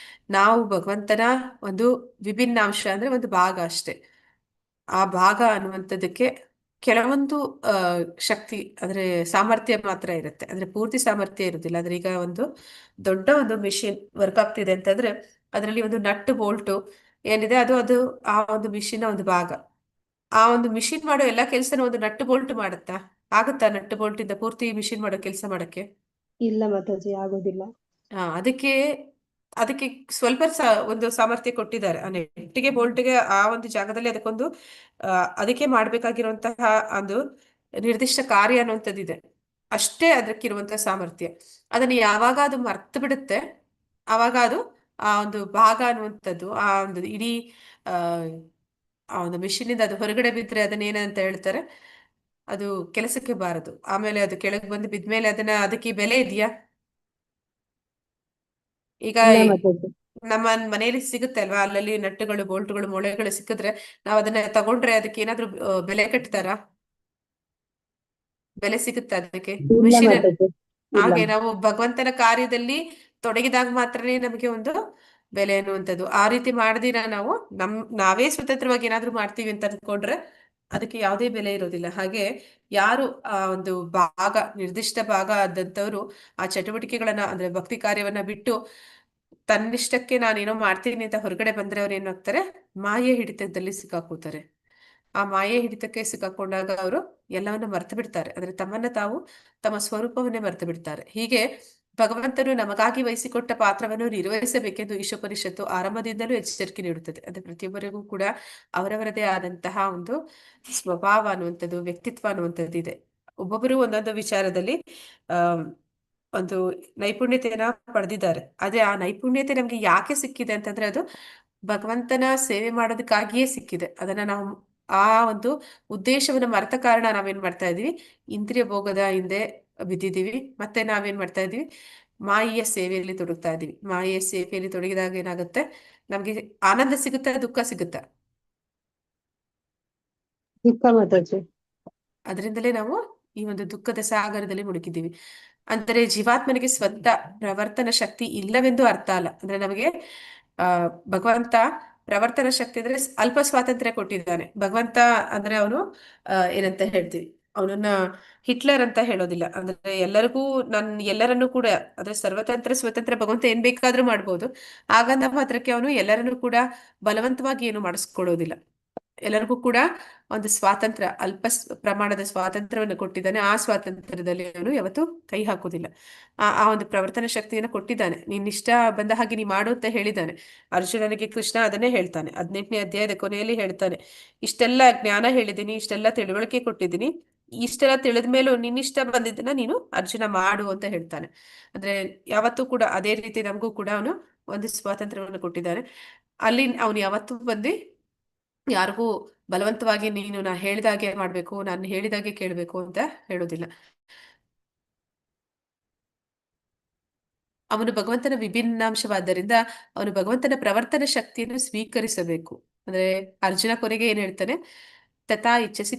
ನಾವು ಭಗವಂತನ ಒಂದು ವಿಭಿನ್ನಾಂಶ ಅಂದ್ರೆ ಒಂದು ಭಾಗ ಅಷ್ಟೇ. ಆ ಭಾಗ ಅನ್ನುವಂಥದ್ದಕ್ಕೆ ಕೆಲವೊಂದು ಶಕ್ತಿ ಅಂದ್ರೆ ಸಾಮರ್ಥ್ಯ ಮಾತ್ರ ಇರುತ್ತೆ, ಅಂದ್ರೆ ಪೂರ್ತಿ ಸಾಮರ್ಥ್ಯ ಇರುವುದಿಲ್ಲ. ಅಂದ್ರೆ ಈಗ ಒಂದು ದೊಡ್ಡ ಒಂದು ಮಿಷಿನ್ ವರ್ಕ್ ಆಗ್ತಿದೆ ಅಂತಂದ್ರೆ ಅದರಲ್ಲಿ ಒಂದು ನಟ್ಟು ಬೋಲ್ಟು ಏನಿದೆ ಅದು ಅದು ಆ ಒಂದು ಮಿಷಿನ್ ಒಂದು ಭಾಗ. ಆ ಒಂದು ಮಿಷಿನ್ ಮಾಡೋ ಎಲ್ಲಾ ಕೆಲಸನ ಒಂದು ನಟ್ಟು ಬೋಲ್ಟ್ ಮಾಡುತ್ತಾ? ಆಗುತ್ತಾ ನಟ್ಟು ಬೋಲ್ಟ್ ಇಂದ ಪೂರ್ತಿ ಮಿಷಿನ್ ಮಾಡೋ ಕೆಲಸ ಮಾಡಕ್ಕೆ? ಇಲ್ಲ ಮಾತಾಜಿ, ಆಗೋದಿಲ್ಲ. ಅದಕ್ಕೆ ಅದಕ್ಕೆ ಸ್ವಲ್ಪ ಒಂದು ಸಾಮರ್ಥ್ಯ ಕೊಟ್ಟಿದ್ದಾರೆ. ಆ ನೆಟ್ಟಿಗೆ ಬೋಲ್ಟ್ಗೆ ಆ ಒಂದು ಜಾಗದಲ್ಲಿ ಅದಕ್ಕೊಂದು ಅದಕ್ಕೆ ಮಾಡ್ಬೇಕಾಗಿರುವಂತಹ ಒಂದು ನಿರ್ದಿಷ್ಟ ಕಾರ್ಯ ಅನ್ನುವಂಥದ್ದಿದೆ. ಅಷ್ಟೇ ಅದಕ್ಕಿರುವಂತಹ ಸಾಮರ್ಥ್ಯ. ಅದನ್ನ ಯಾವಾಗ ಅದು ಮರ್ತು ಬಿಡುತ್ತೆ ಆವಾಗ ಅದು ಆ ಒಂದು ಭಾಗ ಅನ್ನುವಂಥದ್ದು ಆ ಒಂದು ಇಡೀ ಆ ಆ ಒಂದು ಮಿಷಿನ್ ಇಂದ ಅದು ಹೊರಗಡೆ ಬಿದ್ರೆ ಅದನ್ನ ಏನಂತ ಹೇಳ್ತಾರೆ, ಅದು ಕೆಲಸಕ್ಕೆ ಬಾರದು. ಆಮೇಲೆ ಅದು ಕೆಳಗೆ ಬಂದು ಬಿದ್ಮೇಲೆ ಅದಕ್ಕೆ ಬೆಲೆ ಇದೆಯಾ? ಈಗ ಇಲ್ಲ ಮಾತಾಜಿ. ನಮ್ಮ ಮನೆಯಲ್ಲಿ ಸಿಗುತ್ತೆ ಅಲ್ವಾ, ಅಲ್ಲಲ್ಲಿ ನಟ್ಟುಗಳು ಬೋಲ್ಟ್ಗಳು ಮೊಳೆಗಳು ಸಿಕ್ಕಿದ್ರೆ ನಾವ್ ಅದನ್ನ ತಗೊಂಡ್ರೆ ಅದಕ್ಕೆ ಏನಾದ್ರೂ ಬೆಲೆ ಕಟ್ತಾರಾ? ಬೆಲೆ ಸಿಗುತ್ತಾ ಅದಕ್ಕೆ? ಇಲ್ಲ ಮಿಷಿನ್ ಮಾತಾಜಿ, ಇಲ್ಲ. ಹಾಗೆ ನಾವು ಭಗವಂತನ ಕಾರ್ಯದಲ್ಲಿ ತೊಡಗಿದಾಗ ಮಾತ್ರನೇ ನಮಗೆ ಒಂದು ಬೆಲೆ ಅನ್ನುವಂಥದ್ದು. ಆ ರೀತಿ ಮಾಡದಿರ ನಾವು ನಾವೇ ಸ್ವತಂತ್ರವಾಗಿ ಏನಾದ್ರೂ ಮಾಡ್ತೀವಿ ಅಂತ ಅಂದ್ಕೊಂಡ್ರೆ ಅದಕ್ಕೆ ಯಾವುದೇ ಬೆಲೆ ಇರೋದಿಲ್ಲ. ಹಾಗೆ ಯಾರು ಆ ಒಂದು ಭಾಗ ನಿರ್ದಿಷ್ಟ ಭಾಗ ಆದಂತವ್ರು ಆ ಚಟುವಟಿಕೆಗಳನ್ನ ಅಂದ್ರೆ ಭಕ್ತಿ ಕಾರ್ಯವನ್ನ ಬಿಟ್ಟು ತನ್ನಿಷ್ಟಕ್ಕೆ ನಾನೇನೋ ಮಾಡ್ತೀನಿ ಅಂತ ಹೊರಗಡೆ ಬಂದ್ರೆ ಅವ್ರು ಏನಾಗ್ತಾರೆ, ಮಾಯೆ ಹಿಡಿತದಲ್ಲಿ ಸಿಕ್ಕಾಕೋತಾರೆ. ಆ ಮಾಯೆ ಹಿಡಿತಕ್ಕೆ ಸಿಕ್ಕಾಕೊಂಡಾಗ ಅವರು ಎಲ್ಲವನ್ನ ಮರ್ತು ಬಿಡ್ತಾರೆ. ಅಂದ್ರೆ ತಮ್ಮನ್ನ ತಾವು ತಮ್ಮ ಸ್ವರೂಪವನ್ನೇ ಮರ್ತು ಬಿಡ್ತಾರೆ. ಹೀಗೆ ಭಗವಂತನು ನಮಗಾಗಿ ವಹಿಸಿಕೊಟ್ಟ ಪಾತ್ರವನ್ನು ನಿರ್ವಹಿಸಬೇಕೆಂದು ಈಶೋಪನಿಷತ್ತು ಆರಂಭದಿಂದಲೂ ಎಚ್ಚರಿಕೆ ನೀಡುತ್ತದೆ. ಅಂದ್ರೆ ಪ್ರತಿಯೊಬ್ಬರಿಗೂ ಕೂಡ ಅವರವರದೇ ಆದಂತಹ ಒಂದು ಸ್ವಭಾವ ಅನ್ನುವಂಥದ್ದು, ವ್ಯಕ್ತಿತ್ವ ಅನ್ನುವಂಥದ್ದು ಇದೆ. ಒಬ್ಬೊಬ್ಬರು ಒಂದೊಂದು ವಿಚಾರದಲ್ಲಿ ಆ ಒಂದು ನೈಪುಣ್ಯತೆಯನ್ನ ಪಡೆದಿದ್ದಾರೆ. ಆದ್ರೆ ಆ ನೈಪುಣ್ಯತೆ ನಮ್ಗೆ ಯಾಕೆ ಸಿಕ್ಕಿದೆ ಅಂತಂದ್ರೆ ಅದು ಭಗವಂತನ ಸೇವೆ ಮಾಡೋದಕ್ಕಾಗಿಯೇ ಸಿಕ್ಕಿದೆ. ಅದನ್ನ ನಾವು ಆ ಒಂದು ಉದ್ದೇಶವನ್ನ ಮರೆತ ಕಾರಣ ನಾವೇನ್ ಮಾಡ್ತಾ ಇದೀವಿ, ಇಂದ್ರಿಯ ಭೋಗದ ಹಿಂದೆ ಬಿದ್ದಿದೀವಿ. ಮತ್ತೆ ನಾವೇನ್ ಮಾಡ್ತಾ ಇದೀವಿ, ಮಾಯೆಯ ಸೇವೆಯಲ್ಲಿ ತೊಡಗ್ತಾ ಇದೀವಿ. ಮಾಯೆಯ ಸೇವೆಯಲ್ಲಿ ತೊಡಗಿದಾಗ ಏನಾಗುತ್ತೆ, ನಮ್ಗೆ ಆನಂದ ಸಿಗುತ್ತಾ ದುಃಖ ಸಿಗುತ್ತಾ? ದುಃಖ ಮಾತಾಜಿ. ಅದರಿಂದಲೇ ನಾವು ಈ ಒಂದು ದುಃಖದ ಸಾಗರದಲ್ಲಿ ಮುಳುಗಿದ್ದೀವಿ. ಅಂದರೆ ಜೀವಾತ್ಮನಿಗೆ ಸ್ವಂತ ಪ್ರವರ್ತನ ಶಕ್ತಿ ಇಲ್ಲವೆಂದು ಅರ್ಥ ಅಲ್ಲ. ಅಂದ್ರೆ ನಮಗೆ ಭಗವಂತ ಪ್ರವರ್ತನ ಶಕ್ತಿ ಅಂದ್ರೆ ಅಲ್ಪ ಸ್ವಾತಂತ್ರ್ಯ ಕೊಟ್ಟಿದ್ದಾನೆ. ಭಗವಂತ ಅಂದ್ರೆ ಅವನು ಏನಂತ ಹೇಳ್ತೀವಿ, ಅವನನ್ನ ಹಿಟ್ಲರ್ ಅಂತ ಹೇಳೋದಿಲ್ಲ. ಅಂದ್ರೆ ಎಲ್ಲರಿಗೂ ಎಲ್ಲರನ್ನೂ ಕೂಡ ಅಂದ್ರೆ ಸರ್ವತಂತ್ರ ಸ್ವತಂತ್ರ ಭಗವಂತ ಏನ್ ಬೇಕಾದ್ರೂ ಮಾಡ್ಬೋದು. ಹಾಗಂದ ಮಾತ್ರಕ್ಕೆ ಅವನು ಎಲ್ಲರನ್ನೂ ಕೂಡ ಬಲವಂತವಾಗಿ ಏನು ಮಾಡಿಸ್ಕೊಡೋದಿಲ್ಲ. ಎಲ್ಲರಿಗೂ ಕೂಡ ಒಂದು ಸ್ವಾತಂತ್ರ್ಯ, ಪ್ರಮಾಣದ ಸ್ವಾತಂತ್ರ್ಯವನ್ನು ಕೊಟ್ಟಿದ್ದಾನೆ. ಆ ಸ್ವಾತಂತ್ರ್ಯದಲ್ಲಿ ಅವನು ಯಾವತ್ತೂ ಕೈ ಹಾಕುವುದಿಲ್ಲ. ಆ ಒಂದು ಪ್ರವರ್ತನ ಶಕ್ತಿಯನ್ನು ಕೊಟ್ಟಿದ್ದಾನೆ. ನಿನ್ನಿಷ್ಟ ಬಂದ ಹಾಗೆ ನೀ ಮಾಡು ಅಂತ ಹೇಳಿದ್ದಾನೆ. ಅರ್ಜುನನಿಗೆ ಕೃಷ್ಣ ಅದನ್ನೇ ಹೇಳ್ತಾನೆ. 18ನೇ ಅಧ್ಯಾಯದ ಕೊನೆಯಲ್ಲಿ ಹೇಳ್ತಾನೆ, ಇಷ್ಟೆಲ್ಲ ಜ್ಞಾನ ಹೇಳಿದ್ದೀನಿ, ಇಷ್ಟೆಲ್ಲ ತಿಳುವಳಿಕೆ ಕೊಟ್ಟಿದ್ದೀನಿ, ಇಷ್ಟೆಲ್ಲ ತಿಳಿದ ಮೇಲೂ ನಿನ್ನಿಷ್ಟ ಬಂದಿದ್ದನ್ನ ನೀನು ಅರ್ಜುನ ಮಾಡು ಅಂತ ಹೇಳ್ತಾನೆ. ಅಂದ್ರೆ ಯಾವತ್ತೂ ಕೂಡ ಅದೇ ರೀತಿ ನಮಗೂ ಕೂಡ ಅವನು ಒಂದು ಸ್ವಾತಂತ್ರ್ಯವನ್ನು ಕೊಟ್ಟಿದ್ದಾನೆ. ಅಲ್ಲಿ ಅವನು ಯಾವತ್ತೂ ಬಂದು ಯಾರಿಗೂ ಬಲವಂತವಾಗಿ ನೀನು ನಾ ಹೇಳಿದಾಗೆ ಮಾಡ್ಬೇಕು, ನಾನು ಹೇಳಿದಾಗೆ ಕೇಳ್ಬೇಕು ಅಂತ ಹೇಳೋದಿಲ್ಲ. ಅವನು ಭಗವಂತನ ವಿಭಿನ್ನಾಂಶವಾದ್ದರಿಂದ ಅವನು ಭಗವಂತನ ಪ್ರವರ್ತನ ಶಕ್ತಿಯನ್ನು ಸ್ವೀಕರಿಸಬೇಕು. ಅಂದ್ರೆ ಅರ್ಜುನ ಕೊನೆಗೆ ಏನ್ ಹೇಳ್ತಾನೆ, ತಥಾ ಇಚ್ಛಸಿ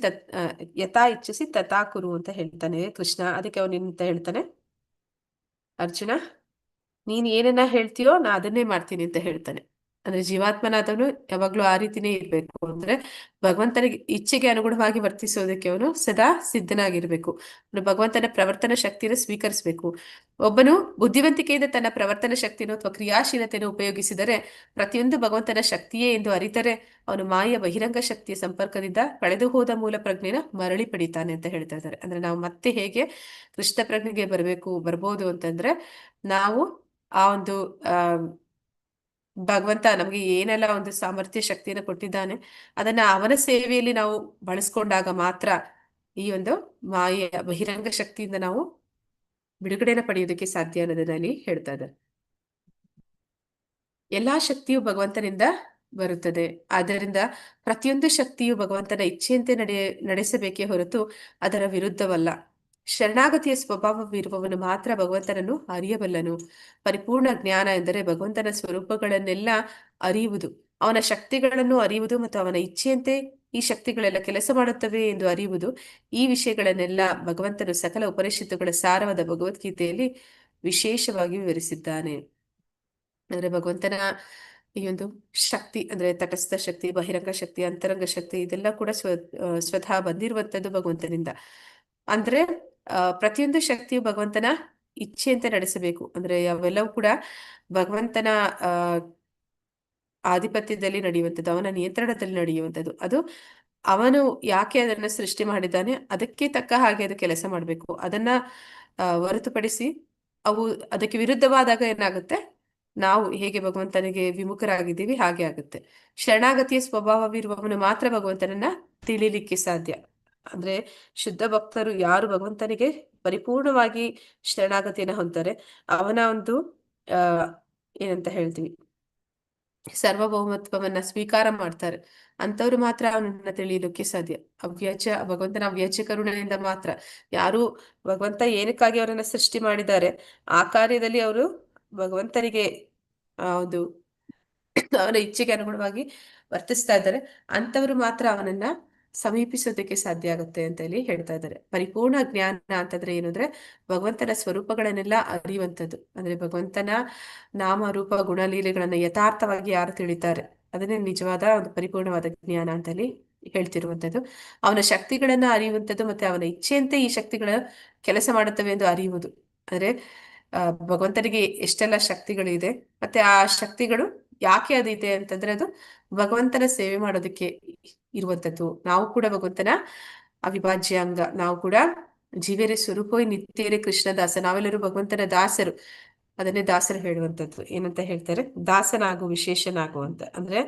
ಯಥಾ ಇಚ್ಛಸಿ ತಥಾ ಕುರು ಅಂತ ಹೇಳ್ತಾನೆ ಕೃಷ್ಣ. ಅದಕ್ಕೆ ಅವನೇನಂತ ಹೇಳ್ತಾನೆ, ಅರ್ಜುನ ನೀನ್ ಏನನ್ನ ಹೇಳ್ತೀಯೋ ನಾ ಅದನ್ನೇ ಮಾಡ್ತೀನಿ ಅಂತ ಹೇಳ್ತಾನೆ. ಅಂದ್ರೆ ಜೀವಾತ್ಮನಾದವನು ಯಾವಾಗ್ಲೂ ಆ ರೀತಿನೇ ಇರ್ಬೇಕು. ಅಂದ್ರೆ ಭಗವಂತನಿಗೆ ಇಚ್ಛೆಗೆ ಅನುಗುಣವಾಗಿ ವರ್ತಿಸೋದಕ್ಕೆ ಅವನು ಸದಾ ಸಿದ್ಧನಾಗಿರ್ಬೇಕು. ಭಗವಂತನ ಪ್ರವರ್ತನ ಶಕ್ತಿಯನ್ನು ಸ್ವೀಕರಿಸಬೇಕು. ಒಬ್ಬನು ಬುದ್ಧಿವಂತಿಕೆಯಿಂದ ತನ್ನ ಪ್ರವರ್ತನ ಶಕ್ತಿಯನ್ನು ಅಥವಾ ಕ್ರಿಯಾಶೀಲತೆಯನ್ನು ಉಪಯೋಗಿಸಿದರೆ ಪ್ರತಿಯೊಂದು ಭಗವಂತನ ಶಕ್ತಿಯೇ ಎಂದು ಅರಿತರೆ ಅವನು ಮಾಯ ಬಹಿರಂಗ ಶಕ್ತಿಯ ಸಂಪರ್ಕದಿಂದ ಕಳೆದು ಹೋದ ಮೂಲ ಪ್ರಜ್ಞೆನ ಮರಳಿ ಪಡಿತಾನೆ ಅಂತ ಹೇಳ್ತಾ ಇದ್ದಾರೆ. ಅಂದ್ರೆ ನಾವು ಮತ್ತೆ ಹೇಗೆ ಕೃಷ್ಣ ಪ್ರಜ್ಞೆಗೆ ಬರ್ಬೋದು ಅಂತಂದ್ರೆ ನಾವು ಆ ಒಂದು ಭಗವಂತ ನಮ್ಗೆ ಏನೆಲ್ಲ ಒಂದು ಸಾಮರ್ಥ್ಯ ಶಕ್ತಿಯನ್ನು ಕೊಟ್ಟಿದ್ದಾನೆ ಅದನ್ನ ಅವನ ಸೇವೆಯಲ್ಲಿ ನಾವು ಬಳಸ್ಕೊಂಡಾಗ ಮಾತ್ರ ಈ ಒಂದು ಮಾಯೆಯ ಬಹಿರಂಗ ಶಕ್ತಿಯಿಂದ ನಾವು ಬಿಡುಗಡೆನ ಪಡೆಯೋದಕ್ಕೆ ಸಾಧ್ಯ ಅನ್ನೋದನ್ನ ಹೇಳ್ತಾ ಇದ್ದಾರೆ. ಎಲ್ಲಾ ಶಕ್ತಿಯು ಭಗವಂತನಿಂದ ಬರುತ್ತದೆ. ಆದ್ದರಿಂದ ಪ್ರತಿಯೊಂದು ಶಕ್ತಿಯು ಭಗವಂತನ ಇಚ್ಛೆಯಂತೆ ನಡೆಸಬೇಕೇ ಹೊರತು ಅದರ ವಿರುದ್ಧವಲ್ಲ. ಶರಣಾಗತಿಯ ಸ್ವಭಾವವಿರುವವನು ಮಾತ್ರ ಭಗವಂತನನ್ನು ಅರಿಯಬಲ್ಲನು. ಪರಿಪೂರ್ಣ ಜ್ಞಾನ ಎಂದರೆ ಭಗವಂತನ ಸ್ವರೂಪಗಳನ್ನೆಲ್ಲ ಅರಿಯುವುದು, ಅವನ ಶಕ್ತಿಗಳನ್ನು ಅರಿಯುವುದು ಮತ್ತು ಅವನ ಇಚ್ಛೆಯಂತೆ ಈ ಶಕ್ತಿಗಳೆಲ್ಲ ಕೆಲಸ ಮಾಡುತ್ತವೆ ಎಂದು ಅರಿಯುವುದು. ಈ ವಿಷಯಗಳನ್ನೆಲ್ಲ ಭಗವಂತನು ಸಕಲ ಉಪನಿಷತ್ತುಗಳ ಸಾರವಾದ ಭಗವದ್ಗೀತೆಯಲ್ಲಿ ವಿಶೇಷವಾಗಿ ವಿವರಿಸಿದ್ದಾನೆ. ಅಂದ್ರೆ ಭಗವಂತನ ಈ ಒಂದು ಶಕ್ತಿ ಅಂದ್ರೆ ತಟಸ್ಥ ಶಕ್ತಿ, ಬಹಿರಂಗ ಶಕ್ತಿ, ಅಂತರಂಗ ಶಕ್ತಿ ಇದೆಲ್ಲ ಕೂಡ ಸ್ವತಃ ಬಂದಿರುವಂತದ್ದು ಭಗವಂತನಿಂದ. ಅಂದ್ರೆ ಪ್ರತಿಯೊಂದು ಶಕ್ತಿಯು ಭಗವಂತನ ಇಚ್ಛೆಯಂತೆ ನಡೆಸಬೇಕು. ಅಂದ್ರೆ ಅವೆಲ್ಲವೂ ಕೂಡ ಭಗವಂತನ ಆ ಆಧಿಪತ್ಯದಲ್ಲಿ ನಡೆಯುವಂಥದ್ದು, ಅವನ ನಿಯಂತ್ರಣದಲ್ಲಿ ನಡೆಯುವಂಥದ್ದು. ಅದು ಅವನು ಯಾಕೆ ಅದನ್ನ ಸೃಷ್ಟಿ ಮಾಡಿದ್ದಾನೆ ಅದಕ್ಕೆ ತಕ್ಕ ಹಾಗೆ ಅದು ಕೆಲಸ ಮಾಡಬೇಕು. ಅದನ್ನ ಹೊರತುಪಡಿಸಿ ಅವು ಅದಕ್ಕೆ ವಿರುದ್ಧವಾದಾಗ ಏನಾಗುತ್ತೆ, ನಾವು ಹೇಗೆ ಭಗವಂತನಿಗೆ ವಿಮುಖರಾಗಿದ್ದೀವಿ ಹಾಗೆ ಆಗುತ್ತೆ. ಶರಣಾಗತಿಯ ಸ್ವಭಾವವಿರುವವನು ಮಾತ್ರ ಭಗವಂತನನ್ನ ತಿಳಿಲಿಕ್ಕೆ ಸಾಧ್ಯ. ಅಂದ್ರೆ ಶುದ್ಧ ಭಕ್ತರು ಯಾರು ಭಗವಂತನಿಗೆ ಪರಿಪೂರ್ಣವಾಗಿ ಶರಣಾಗತಿಯನ್ನ ಹೊಂದ್ತಾರೆ, ಅವನ ಒಂದು ಆ ಏನಂತ ಹೇಳ್ತೀವಿ, ಸಾರ್ವಭೌಮತ್ವವನ್ನ ಸ್ವೀಕಾರ ಮಾಡ್ತಾರೆ, ಅಂತವ್ರು ಮಾತ್ರ ಅವನನ್ನ ತಿಳಿಯಲಿಕ್ಕೆ ಸಾಧ್ಯ. ಭಗವಂತನ ಅವ್ಯಾಜ್ಯ ಕರುಣೆಯಿಂದ ಮಾತ್ರ. ಯಾರು ಭಗವಂತ ಏನಕ್ಕಾಗಿ ಅವರನ್ನ ಸೃಷ್ಟಿ ಮಾಡಿದ್ದಾರೆ ಆ ಕಾರ್ಯದಲ್ಲಿ ಅವರು ಭಗವಂತನಿಗೆ ಒಂದು ಅವನ ಇಚ್ಛೆಗೆ ಅನುಗುಣವಾಗಿ ವರ್ತಿಸ್ತಾ ಇದ್ದಾರೆ, ಅಂತವರು ಮಾತ್ರ ಅವನನ್ನ ಸಮೀಪಿಸೋದಕ್ಕೆ ಸಾಧ್ಯ ಆಗುತ್ತೆ ಅಂತ ಹೇಳಿ ಹೇಳ್ತಾ ಇದ್ದಾರೆ. ಪರಿಪೂರ್ಣ ಜ್ಞಾನ ಅಂತಂದ್ರೆ ಏನು ಅಂದ್ರೆ ಭಗವಂತನ ಸ್ವರೂಪಗಳನ್ನೆಲ್ಲ ಅರಿಯುವಂಥದ್ದು. ಅಂದ್ರೆ ಭಗವಂತನ ನಾಮ ರೂಪ ಗುಣಲೀಲೆಗಳನ್ನ ಯಥಾರ್ಥವಾಗಿ ಯಾರು ತಿಳಿತಾರೆ ಅದನ್ನೇ ನಿಜವಾದ ಒಂದು ಪರಿಪೂರ್ಣವಾದ ಜ್ಞಾನ ಅಂತ ಹೇಳಿ ಹೇಳ್ತಿರುವಂಥದ್ದು. ಅವನ ಶಕ್ತಿಗಳನ್ನ ಅರಿಯುವಂಥದ್ದು ಮತ್ತೆ ಅವನ ಇಚ್ಛೆಯಂತೆ ಈ ಶಕ್ತಿಗಳ ಕೆಲಸ ಮಾಡುತ್ತವೆ ಎಂದು ಅರಿಯುವುದು. ಅಂದ್ರೆ ಭಗವಂತನಿಗೆ ಎಷ್ಟೆಲ್ಲ ಶಕ್ತಿಗಳಿದೆ ಮತ್ತೆ ಆ ಶಕ್ತಿಗಳು ಯಾಕೆ ಅದಿದೆ ಅಂತಂದ್ರೆ ಅದು ಭಗವಂತನ ಸೇವೆ ಮಾಡೋದಕ್ಕೆ ಇರುವಂತದ್ದು. ನಾವು ಕೂಡ ಭಗವಂತನ ಅವಿಭಾಜ್ಯ ಅಂಗ. ನಾವು ಕೂಡ ಜೀವೇರೆ ಸ್ವರೂಪವೇ ನಿತ್ಯರೇ ಕೃಷ್ಣದಾಸ. ನಾವೆಲ್ಲರೂ ಭಗವಂತನ ದಾಸರು. ಅದನ್ನೇ ದಾಸರು ಹೇಳುವಂಥದ್ದು. ಏನಂತ ಹೇಳ್ತಾರೆ, ದಾಸನಾಗು ವಿಶೇಷನಾಗು ಅಂತ. ಅಂದ್ರೆ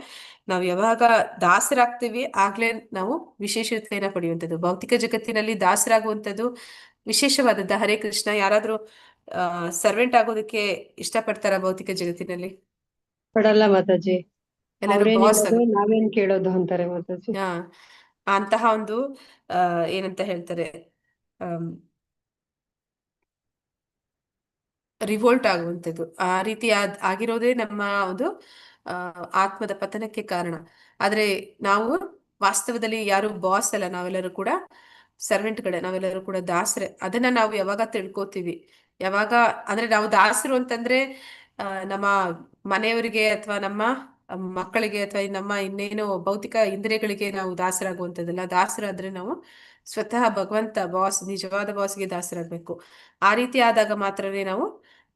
ನಾವು ಯಾವಾಗ ದಾಸರಾಗ್ತೀವಿ ಆಗ್ಲೇ ನಾವು ವಿಶೇಷತೆಯನ್ನ ಪಡೆಯುವಂಥದ್ದು. ಭೌತಿಕ ಜಗತ್ತಿನಲ್ಲಿ ದಾಸರಾಗುವಂಥದ್ದು ವಿಶೇಷವಾದದ್ದ. ಹರೇ ಕೃಷ್ಣ. ಯಾರಾದ್ರೂ ಸರ್ವೆಂಟ್ ಆಗೋದಕ್ಕೆ ಇಷ್ಟಪಡ್ತಾರ ಭೌತಿಕ ಜಗತ್ತಿನಲ್ಲಿ? ಪಡಲ್ಲ ಮಾತಾಜಿ. ಎಲ್ಲರೂ ಬಾಸ್ ನಾವೇನ್ ಕೇಳೋದು ಅಂತಾರೆ ಮಾತಾಜಿ. ಅಂತಹ ಒಂದು ಏನಂತ ಹೇಳ್ತಾರೆ, ರಿವೋಲ್ಟ್ ಆಗುವಂಥದ್ದು. ಆ ರೀತಿ ಆಗಿರೋದೇ ನಮ್ಮ ಒಂದು ಆತ್ಮದ ಪತನಕ್ಕೆ ಕಾರಣ. ಆದ್ರೆ ನಾವು ವಾಸ್ತವದಲ್ಲಿ ಯಾರು ಬಾಸ್ ಅಲ್ಲ, ನಾವೆಲ್ಲರೂ ಕೂಡ ಸರ್ವೆಂಟ್ಗಳೇ, ನಾವೆಲ್ಲರೂ ಕೂಡ ದಾಸರೇ. ಅದನ್ನ ನಾವು ಯಾವಾಗ ತಿಳ್ಕೊತೀವಿ, ಯಾವಾಗ ಅಂದ್ರೆ ನಾವು ದಾಸರು ಅಂತಂದ್ರೆ ನಮ್ಮ ಮನೆಯವರಿಗೆ ಅಥವಾ ನಮ್ಮ ಮಕ್ಕಳಿಗೆ ಅಥವಾ ನಮ್ಮ ಇನ್ನೇನೋ ಭೌತಿಕ ಇಂದ್ರಿಯಗಳಿಗೆ ನಾವು ದಾಸರಾಗುವಂಥದ್ದಲ್ಲ. ದಾಸರಾದ್ರೆ ನಾವು ಸ್ವತಃ ಭಗವಂತ ಬಾಸ್, ನಿಜವಾದ ಬಾಸ್ಗೆ ದಾಸರಾಗಬೇಕು. ಆ ರೀತಿ ಆದಾಗ ಮಾತ್ರನೇ ನಾವು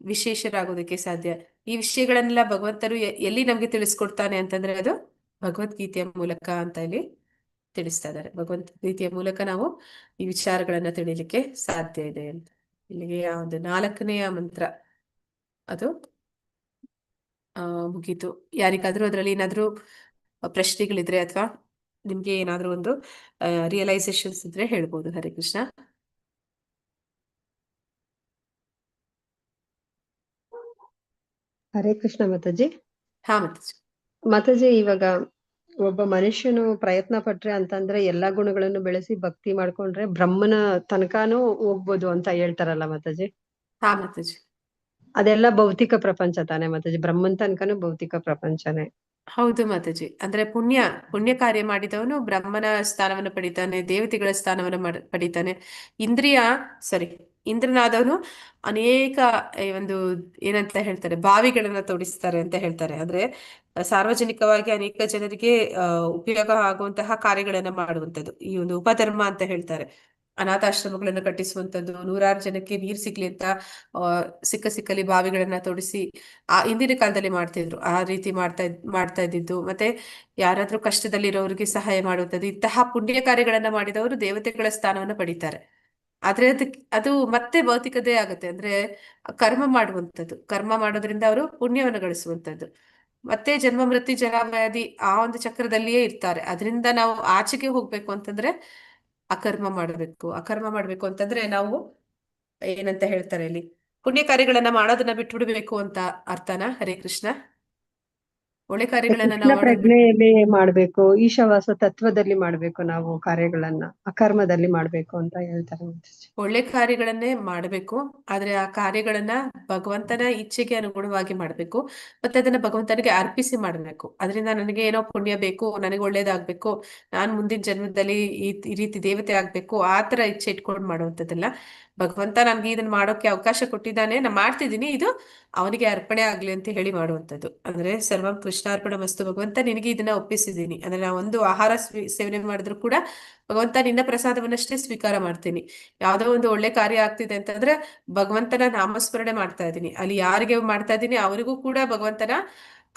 ವಿಶೇಷರಾಗೋದಕ್ಕೆ ಸಾಧ್ಯ. ಈ ವಿಷಯಗಳನ್ನೆಲ್ಲ ಭಗವಂತರು ಎಲ್ಲಿ ನಮ್ಗೆ ತಿಳಿಸ್ಕೊಡ್ತಾನೆ ಅಂತಂದ್ರೆ ಅದು ಭಗವದ್ಗೀತೆಯ ಮೂಲಕ ಅಂತ ಇಲ್ಲಿ ತಿಳಿಸ್ತಾ ಇದ್ದಾರೆ. ಭಗವದ್ಗೀತೆಯ ಮೂಲಕ ನಾವು ಈ ವಿಚಾರಗಳನ್ನ ತಿಳಿಲಿಕ್ಕೆ ಸಾಧ್ಯ ಇದೆ ಅಂತ. ಇಲ್ಲಿಗೆ ಒಂದು 4ನೆಯ ಮಂತ್ರ ಅದು ಮುಗೀತು. ಯಾರಿಗಾದ್ರೂ ಅದರಲ್ಲಿ ಏನಾದ್ರೂ ಪ್ರಶ್ನೆಗಳಿದ್ರೆ ಅಥವಾ ನಿಮ್ಗೆ ಏನಾದ್ರೂ ಒಂದು ರಿಯಲೈಸೇಷನ್ಸ್ ಇದ್ರೆ ಹೇಳ್ಬೋದು. ಹರೇ ಕೃಷ್ಣ. ಹರೇ ಕೃಷ್ಣ ಮಾತಾಜಿ. ಹಾ ಮಾತಾಜಿ. ಮಾತಾಜಿ, ಇವಾಗ ಒಬ್ಬ ಮನುಷ್ಯನು ಪ್ರಯತ್ನ ಪಟ್ರೆ ಅಂತಂದ್ರೆ ಎಲ್ಲಾ ಗುಣಗಳನ್ನು ಬೆಳೆಸಿ ಭಕ್ತಿ ಮಾಡ್ಕೊಂಡ್ರೆ ಬ್ರಹ್ಮನ ತನಕನೂ ಹೋಗ್ಬೋದು ಅಂತ ಹೇಳ್ತಾರಲ್ಲ ಮಾತಾಜಿ. ಹಾ ಮಾತಾಜಿ. ಅದೆಲ್ಲ ಭೌತಿಕ ಪ್ರಪಂಚ ತಾನೆ ಮಾತಾಜಿ? ಬ್ರಹ್ಮನ್ ತನಕನೂ ಭೌತಿಕ ಪ್ರಪಂಚನೇ. ಹೌದು ಮಾತಾಜಿ. ಅಂದ್ರೆ ಪುಣ್ಯ ಕಾರ್ಯ ಮಾಡಿದವನು ಬ್ರಹ್ಮನ ಸ್ಥಾನವನ್ನು ಪಡಿತಾನೆ, ದೇವತೆಗಳ ಸ್ಥಾನವನ್ನು ಪಡಿತಾನೆ. ಇಂದ್ರನಾದವನು ಅನೇಕ ಒಂದು ಏನಂತ ಹೇಳ್ತಾರೆ, ಬಾವಿಗಳನ್ನ ತೋಡಿಸ್ತಾರೆ ಅಂತ ಹೇಳ್ತಾರೆ. ಅಂದ್ರೆ ಸಾರ್ವಜನಿಕವಾಗಿ ಅನೇಕ ಜನರಿಗೆ ಉಪಯೋಗ ಆಗುವಂತಹ ಕಾರ್ಯಗಳನ್ನ ಮಾಡುವಂಥದ್ದು ಈ ಒಂದು ಉಪಧರ್ಮ ಅಂತ ಹೇಳ್ತಾರೆ. ಅನಾಥಾಶ್ರಮಗಳನ್ನು ಕಟ್ಟಿಸುವಂಥದ್ದು, 100 ಜನಕ್ಕೆ ನೀರ್ ಸಿಗ್ಲಿ ಅಂತ ಸಿಕ್ಕಲಿ ಬಾವಿಗಳನ್ನ ತೋಡಿಸಿ ಹಿಂದಿನ ಕಾಲದಲ್ಲಿ ಮಾಡ್ತಿದ್ರು. ಆ ರೀತಿ ಮಾಡ್ತಾ ಇದ್ದಿದ್ದು. ಮತ್ತೆ ಯಾರಾದ್ರೂ ಕಷ್ಟದಲ್ಲಿರೋರಿಗೆ ಸಹಾಯ ಮಾಡುವಂಥದ್ದು, ಇಂತಹ ಪುಣ್ಯ ಕಾರ್ಯಗಳನ್ನ ಮಾಡಿದವರು ದೇವತೆಗಳ ಸ್ಥಾನವನ್ನ ಪಡಿತಾರೆ. ಆದ್ರೆ ಅದು ಮತ್ತೆ ಭೌತಿಕದೇ ಆಗುತ್ತೆ. ಅಂದ್ರೆ ಕರ್ಮ ಮಾಡುವಂಥದ್ದು, ಕರ್ಮ ಮಾಡೋದ್ರಿಂದ ಅವರು ಪುಣ್ಯವನ್ನು ಗಳಿಸುವಂಥದ್ದು. ಮತ್ತೆ ಜನ್ಮ ಮೃತ್ಯು ಜರಾವ್ಯಾಧಿ ಆ ಒಂದು ಚಕ್ರದಲ್ಲಿಯೇ ಇರ್ತಾರೆ. ಅದರಿಂದ ನಾವು ಆಚೆಗೆ ಹೋಗ್ಬೇಕು ಅಂತಂದ್ರೆ ಅಕರ್ಮ ಮಾಡ್ಬೇಕು ಅಂತಂದ್ರೆ ನಾವು ಏನಂತ ಹೇಳ್ತಾರೆ ಇಲ್ಲಿ, ಪುಣ್ಯ ಕಾರ್ಯಗಳನ್ನ ಮಾಡೋದನ್ನ ಬಿಟ್ಬಿಡ್ಬೇಕು ಅಂತ ಅರ್ಥನಾ? ಹರೇ ಕೃಷ್ಣ. ಒಳ್ಳೆ ಕಾರ್ಯಗಳನ್ನ ಕೃಷ್ಣ ನಾವು ಮಾಡೋದ್ ಬಿಟ್ಟು ಪ್ರಜ್ಞೆಯಲ್ಲಿ ಮಾಡ್ಬೇಕು, ಈಶಾವಾಸ ತತ್ವದಲ್ಲಿ ಮಾಡ್ಬೇಕು ನಾವು ಕಾರ್ಯಗಳನ್ನ, ಅಕರ್ಮದಲ್ಲಿ ಮಾಡ್ಬೇಕು ಅಂತ ಹೇಳ್ತಾರೆ ಮಾತಾಜಿ. ಒಳ್ಳೆ ಕಾರ್ಯಗಳನ್ನೇ ಮಾಡಬೇಕು. ಆದ್ರೆ ಆ ಕಾರ್ಯಗಳನ್ನ ಭಗವಂತನ ಇಚ್ಛೆಗೆ ಅನುಗುಣವಾಗಿ ಮಾಡಬೇಕು. ಮತ್ತೆ ಅದನ್ನ ಭಗವಂತನಿಗೆ ಅರ್ಪಿಸಿ ಮಾಡಬೇಕು. ಅದರಿಂದ ನನಗೆ ಏನೋ ಪುಣ್ಯ ಬೇಕು, ನನಗೆ ಒಳ್ಳೇದಾಗ್ಬೇಕು, ನಾನ್ ಮುಂದಿನ ಜನ್ಮದಲ್ಲಿ ಈ ರೀತಿ ದೇವತೆ ಆಗ್ಬೇಕು, ಆ ತರ ಇಚ್ಛೆ ಇಟ್ಕೊಂಡು ಮಾಡುವಂಥದ್ದಲ್ಲ. ಭಗವಂತ ನನ್ಗೆ ಇದನ್ನ ಮಾಡೋಕೆ ಅವಕಾಶ ಕೊಟ್ಟಿದ್ದಾನೆ, ನಾ ಮಾಡ್ತಿದ್ದೀನಿ, ಇದು ಅವನಿಗೆ ಅರ್ಪಣೆ ಆಗ್ಲಿ ಅಂತ ಹೇಳಿ ಮಾಡುವಂಥದ್ದು. ಅಂದ್ರೆ ಸರ್ವಂ ಕೃಷ್ಣಾರ್ಪಣ ಮಸ್ತು, ಭಗವಂತ ನಿನಗೆ ಇದನ್ನ ಒಪ್ಪಿಸಿದ್ದೀನಿ. ಅಂದ್ರೆ ನಾ ಒಂದು ಆಹಾರ ಸೇವನೆ ಮಾಡಿದ್ರು ಕೂಡ ಭಗವಂತ ನಿನ್ನ ಪ್ರಸಾದವನ್ನಷ್ಟೇ ಸ್ವೀಕಾರ ಮಾಡ್ತೀನಿ. ಯಾವ್ದೋ ಒಂದು ಒಳ್ಳೆ ಕಾರ್ಯ ಆಗ್ತಿದೆ ಅಂತಂದ್ರೆ ಭಗವಂತನ ನಾಮಸ್ಮರಣೆ ಮಾಡ್ತಾ ಇದ್ದೀನಿ. ಅಲ್ಲಿ ಯಾರಿಗೆ ಮಾಡ್ತಾ ಇದ್ದೀನಿ ಅವರಿಗೂ ಕೂಡ ಭಗವಂತನ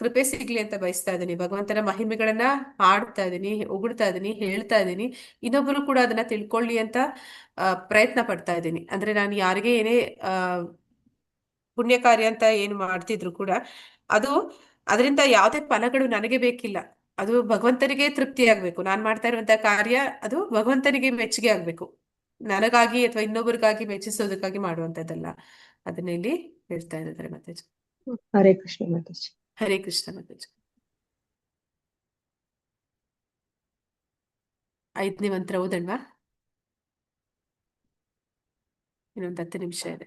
ಕೃಪೆ ಸಿಗ್ಲಿ ಅಂತ ಬಯಸ್ತಾ ಇದ್ದೀನಿ. ಭಗವಂತನ ಮಹಿಮೆಗಳನ್ನ ಹಾಡ್ತಾ ಇದ್ದೀನಿ, ಉಗುಳ್ತಾ ಇದ್ದೀನಿ, ಹೇಳ್ತಾ ಇದ್ದೀನಿ. ಇನ್ನೊಬ್ಬರು ಕೂಡ ಅದನ್ನ ತಿಳ್ಕೊಳ್ಳಿ ಅಂತ ಪ್ರಯತ್ನ ಪಡ್ತಾ ಇದ್ದೀನಿ. ಅಂದ್ರೆ ನಾನು ಯಾರಿಗೆ ಏನೇ ಪುಣ್ಯ ಕಾರ್ಯ ಅಂತ ಏನು ಮಾಡ್ತಿದ್ರು ಕೂಡ ಅದು ಅದರಿಂದ ಯಾವುದೇ ಫಲಗಳು ನನಗೆ ಬೇಕಿಲ್ಲ. ಅದು ಭಗವಂತನಿಗೆ ತೃಪ್ತಿ ಆಗ್ಬೇಕು. ನಾನ್ ಮಾಡ್ತಾ ಇರುವಂತ ಕಾರ್ಯ ಅದು ಭಗವಂತನಿಗೆ ಮೆಚ್ಚುಗೆ ಆಗ್ಬೇಕು, ನನಗಾಗಿ ಅಥವಾ ಇನ್ನೊಬ್ಬರಿಗಾಗಿ ಮೆಚ್ಚಿಸೋದಕ್ಕಾಗಿ ಮಾಡುವಂತದ್ದಲ್ಲ. ಅದನ್ನ ಇಲ್ಲಿ ಹೇಳ್ತಾ ಇದ್ದಾರೆ ಮಾತಾಜಿ. ಹರೇ ಕೃಷ್ಣ ಮಾತಾಜಿ. ಹರೇ ಕೃಷ್ಣ ಮಾತಾಜಿ. 5ನೇ ಮಂತ್ರ ಓದಣ್ವಾ? ಇನ್ನೊಂದು 10 ನಿಮಿಷ ಇದೆ.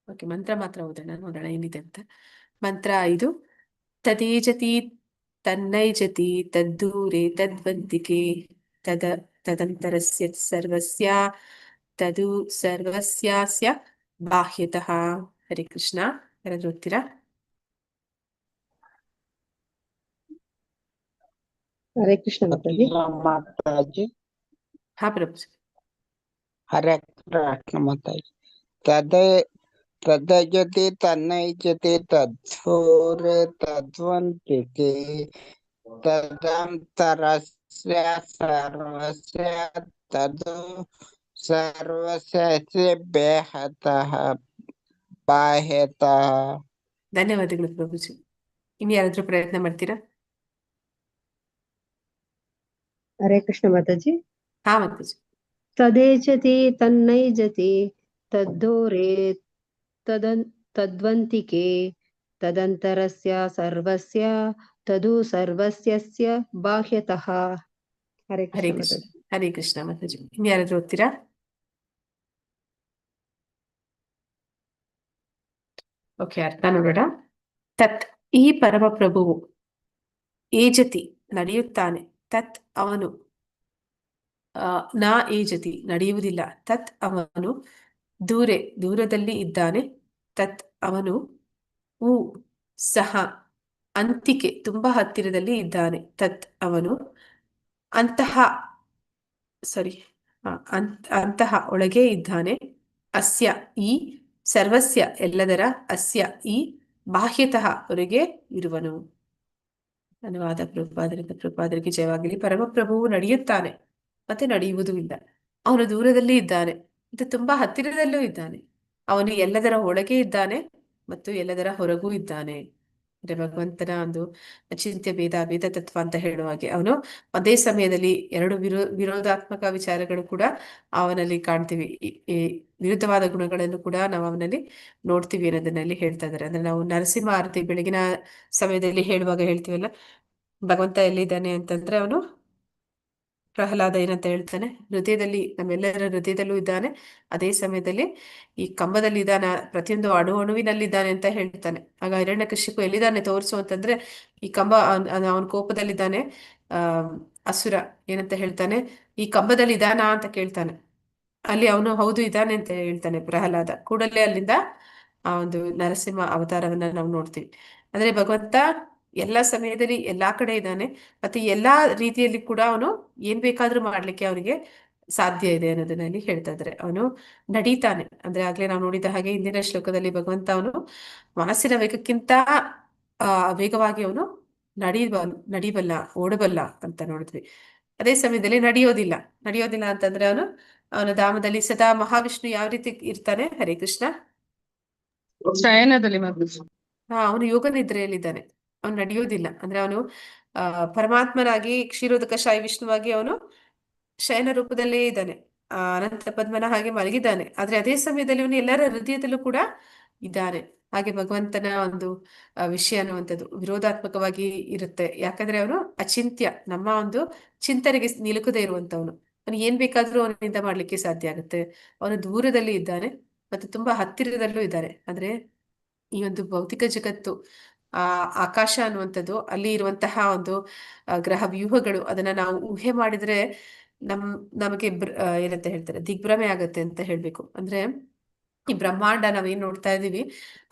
ಓಕೆ, ಮಂತ್ರ ಮಾತ್ರ ಓದೋಣ, ನೋಡೋಣ ಏನಿದೆ ಅಂತ. ಮಂತ್ರ 5. ತದೇಜತಿ ತನ್ನೈಜತಿ ತದ್ದೂರೆ ತದ್ವಂತಿಕೆ ತದಂತರಸ್ಯ ಸರ್ವಸ್ಯ ತದು ಸರ್ವಸ್ಯಾಸ್ಯ ಬಾಹ್ಯತಃ. ಹರೇ ಕೃಷ್ಣ. ಯಾರಾದ್ರೂ ಓದ್ತೀರಾ? ಹರೇ ಕೃಷ್ಣ ಮಾತಾಜಿ. ಮಾತಾಜಿ. ಹಾ ಪ್ರಭು. ಹರೇ ಕೃಷ್ಣ ಮಾತಾಜಿ. ತದಜತಿ ತನ್ನೈಜತಿ ತದ್ಧೂರೆ ತದ್ವಂತಿಕೆ ತದಂತರಸ್ಯ ಸರ್ವಸ್ಯ ತದು ಸರ್ವಸ್ಯ ಬಾಹ್ಯತಃ. ಧನ್ಯವಾದಗಳು ಪ್ರಭುಜಿ. ಇನ್ನು ಯಾರಾದ್ರೂ ಪ್ರಯತ್ನ ಮಾಡ್ತೀರಾ? ಹರೇ ಕೃಷ್ಣ ಮಾತಾಜಿ. ಹಾ ಮಾತಾಜಿ. ತದೇಚತಿ ತನ್ನೈಜತಿ ತದ್ದೂರೆ ತದ್ವಂತಿಕೆ ತದಂತರಸ್ಯ ಸರ್ವಸ್ಯ ತದು ಸರ್ವಸ್ಯಸ್ಯ ಬಾಹ್ಯತಃ. ಹರೇ ಹರೇ ಕೃಷ್ಣ ಕೃಷ್ಣ. ಮಾತಾಜಿ. ಹರೇ ಕೃಷ್ಣ ಮಾತಾಜಿ. ಇನ್ನು ಯಾರಾದ್ರೂ ಓದ್ತೀರಾ? ಓಕೆ, ಅರ್ಥ ನೋಡೋಣ. ತತ್ ಈ ಪರಮಪ್ರಭುವು, ಏಜತಿ ನಡೆಯುತ್ತಾನೆ, ತತ್ ಅವನು, ನಾ ಏಜತಿ ನಡೆಯುವುದಿಲ್ಲ, ತತ್ ಅವನು, ದೂರೆ ದೂರದಲ್ಲಿ ಇದ್ದಾನೆ, ತತ್ ಅವನು, ಉ ಸಹ ಅಂತಿಕೆ ತುಂಬಾ ಹತ್ತಿರದಲ್ಲಿ ಇದ್ದಾನೆ, ತತ್ ಅವನು, ಅಂತಹ ಅಂತಹ ಒಳಗೆ ಇದ್ದಾನೆ, ಅಸ್ಯ ಈ, ಸರ್ವಸ್ಯ ಎಲ್ಲದರ, ಅಸ್ಯ ಈ, ಬಾಹ್ಯತಃ ಹೊರಗೆ ಇರುವನು. ಅನುವಾದ ಪ್ರಭುಪಾದರಿಂದ. ಪ್ರಭುಪಾದರಿಗೆ ಜಯವಾಗಲಿ. ಪರಮಪ್ರಭುವು ನಡೆಯುತ್ತಾನೆ ಮತ್ತೆ ನಡೆಯುವುದೂ ಇಲ್ಲ. ಅವನು ದೂರದಲ್ಲಿ ಇದ್ದಾನೆ ಮತ್ತು ತುಂಬಾ ಹತ್ತಿರದಲ್ಲೂ ಇದ್ದಾನೆ. ಅವನು ಎಲ್ಲದರ ಒಳಗೆ ಇದ್ದಾನೆ ಮತ್ತು ಎಲ್ಲದರ ಹೊರಗೂ ಇದ್ದಾನೆ. ಅಂದ್ರೆ ಭಗವಂತನ ಒಂದು ಅಚಿಂತ್ಯ ಭೇದ ತತ್ವ ಅಂತ ಹೇಳುವ ಹಾಗೆ ಅವನು ಅದೇ ಸಮಯದಲ್ಲಿ ಎರಡು ವಿರೋಧಾತ್ಮಕ ವಿಚಾರಗಳು ಕೂಡ ಅವನಲ್ಲಿ ಕಾಣ್ತೀವಿ. ಈ ವಿರುದ್ಧವಾದ ಗುಣಗಳನ್ನು ಕೂಡ ನಾವು ಅವನಲ್ಲಿ ನೋಡ್ತೀವಿ ಅನ್ನೋದನ್ನಲ್ಲಿ ಹೇಳ್ತಾ ಇದ್ದಾರೆ. ಅಂದ್ರೆ ನಾವು ನರಸಿಂಹ ಆರತಿ ಬೆಳಗಿನ ಸಮಯದಲ್ಲಿ ಹೇಳುವಾಗ ಹೇಳ್ತೀವಲ್ಲ, ಭಗವಂತ ಎಲ್ಲಿದ್ದಾನೆ ಅಂತಂದ್ರೆ ಅವನು ಪ್ರಹ್ಲಾದ ಏನಂತ ಹೇಳ್ತಾನೆ, ಹೃದಯದಲ್ಲಿ, ನಮ್ಮೆಲ್ಲರ ಹೃದಯದಲ್ಲೂ ಇದ್ದಾನೆ, ಅದೇ ಸಮಯದಲ್ಲಿ ಈ ಕಂಬದಲ್ಲಿ ಇದ್ದಾನೆ, ಪ್ರತಿಯೊಂದು ಅಣುವಿನಲ್ಲಿದ್ದಾನೆ ಅಂತ ಹೇಳ್ತಾನೆ. ಆಗ ಹಿರಣ್ಯಕಶಿಪು ಎಲ್ಲಿದ್ದಾನೆ ತೋರಿಸು ಅಂತಂದ್ರೆ ಈ ಕಂಬ, ಅವನ ಕೋಪದಲ್ಲಿದ್ದಾನೆ. ಅಸುರ ಏನಂತ ಹೇಳ್ತಾನೆ, ಈ ಕಂಬದಲ್ಲಿ ಇದ್ದಾನಾ ಅಂತ ಕೇಳ್ತಾನೆ. ಅಲ್ಲಿ ಅವನು ಹೌದು ಇದ್ದಾನೆ ಅಂತ ಹೇಳ್ತಾನೆ ಪ್ರಹ್ಲಾದ. ಕೂಡಲೇ ಅಲ್ಲಿಂದ ಆ ಒಂದು ನರಸಿಂಹ ಅವತಾರವನ್ನ ನಾವು ನೋಡ್ತೀವಿ. ಅಂದ್ರೆ ಭಗವಂತ ಎಲ್ಲಾ ಸಮಯದಲ್ಲಿ ಎಲ್ಲಾ ಕಡೆ ಇದ್ದಾನೆ, ಮತ್ತೆ ಎಲ್ಲಾ ರೀತಿಯಲ್ಲಿ ಕೂಡ ಅವನು ಏನ್ ಬೇಕಾದ್ರೂ ಮಾಡ್ಲಿಕ್ಕೆ ಅವನಿಗೆ ಸಾಧ್ಯ ಇದೆ ಅನ್ನೋದನ್ನ ಇಲ್ಲಿ ಹೇಳ್ತಾ ಇದ್ದಾರೆ. ಅವನು ನಡೀತಾನೆ ಅಂದ್ರೆ ಆಗ್ಲೇ ನಾವು ನೋಡಿದ ಹಾಗೆ ಹಿಂದಿನ ಶ್ಲೋಕದಲ್ಲಿ ಭಗವಂತ ಅವನು ಮನಸ್ಸಿನ ವೇಗಕ್ಕಿಂತ ವೇಗವಾಗಿ ಅವನು ನಡಿಬಲ್ಲ, ಓಡಬಲ್ಲ ಅಂತ ನೋಡಿದ್ವಿ. ಅದೇ ಸಮಯದಲ್ಲಿ ನಡೆಯೋದಿಲ್ಲ ಅಂತಂದ್ರೆ ಅವನ ಧಾಮದಲ್ಲಿ ಸದಾ ಮಹಾವಿಷ್ಣು ಯಾವ ರೀತಿ ಇರ್ತಾನೆ? ಹರೇ ಕೃಷ್ಣ. ಶಯನದಲ್ಲಿ ಮಾತ್ರ. ಅವನು ಯೋಗ ನಿದ್ರೆಯಲ್ಲಿದ್ದಾನೆ, ಅವನು ನಡೆಯೋದಿಲ್ಲ. ಅಂದ್ರೆ ಅವನು ಪರಮಾತ್ಮನಾಗಿ ಕ್ಷೀರೋದಕಶಾಹಿ ವಿಷ್ಣುವಾಗಿ ಅವನು ಶಯನ ರೂಪದಲ್ಲೇ ಇದ್ದಾನೆ, ಅನಂತ ಪದ್ಮನ ಹಾಗೆ ಮಲಗಿದ್ದಾನೆ. ಆದ್ರೆ ಅದೇ ಸಮಯದಲ್ಲಿ ಅವನು ಎಲ್ಲರ ಹೃದಯದಲ್ಲೂ ಕೂಡ ಇದ್ದಾನೆ. ಹಾಗೆ ಭಗವಂತನ ಒಂದು ವಿಷಯ ಅನ್ನುವಂಥದ್ದು ವಿರೋಧಾತ್ಮಕವಾಗಿ ಇರುತ್ತೆ. ಯಾಕಂದ್ರೆ ಅವನು ಅಚಿಂತ್ಯ, ನಮ್ಮ ಒಂದು ಚಿಂತನೆಗೆ ನಿಲುಕದೇ ಇರುವಂತವನು. ಅವನು ಏನ್ ಬೇಕಾದ್ರೂ ಅವನಿಂದ ಮಾಡ್ಲಿಕ್ಕೆ ಸಾಧ್ಯ ಆಗುತ್ತೆ. ಅವನು ದೂರದಲ್ಲಿ ಇದ್ದಾನೆ ಮತ್ತು ತುಂಬಾ ಹತ್ತಿರದಲ್ಲೂ ಇದ್ದಾನೆ. ಅಂದ್ರೆ ಈ ಒಂದು ಭೌತಿಕ ಜಗತ್ತು, ಆ ಆಕಾಶ ಅನ್ನುವಂಥದ್ದು, ಅಲ್ಲಿ ಇರುವಂತಹ ಒಂದು ಗ್ರಹ ವ್ಯೂಹಗಳು, ಅದನ್ನ ನಾವು ಊಹೆ ಮಾಡಿದ್ರೆ ನಮಗೆ ಏನಂತ ಹೇಳ್ತಾರೆ, ದಿಗ್ಭ್ರಮೆ ಆಗತ್ತೆ ಅಂತ ಹೇಳ್ಬೇಕು. ಅಂದ್ರೆ ಈ ಬ್ರಹ್ಮಾಂಡ ನಾವೇನ್ ನೋಡ್ತಾ ಇದೀವಿ,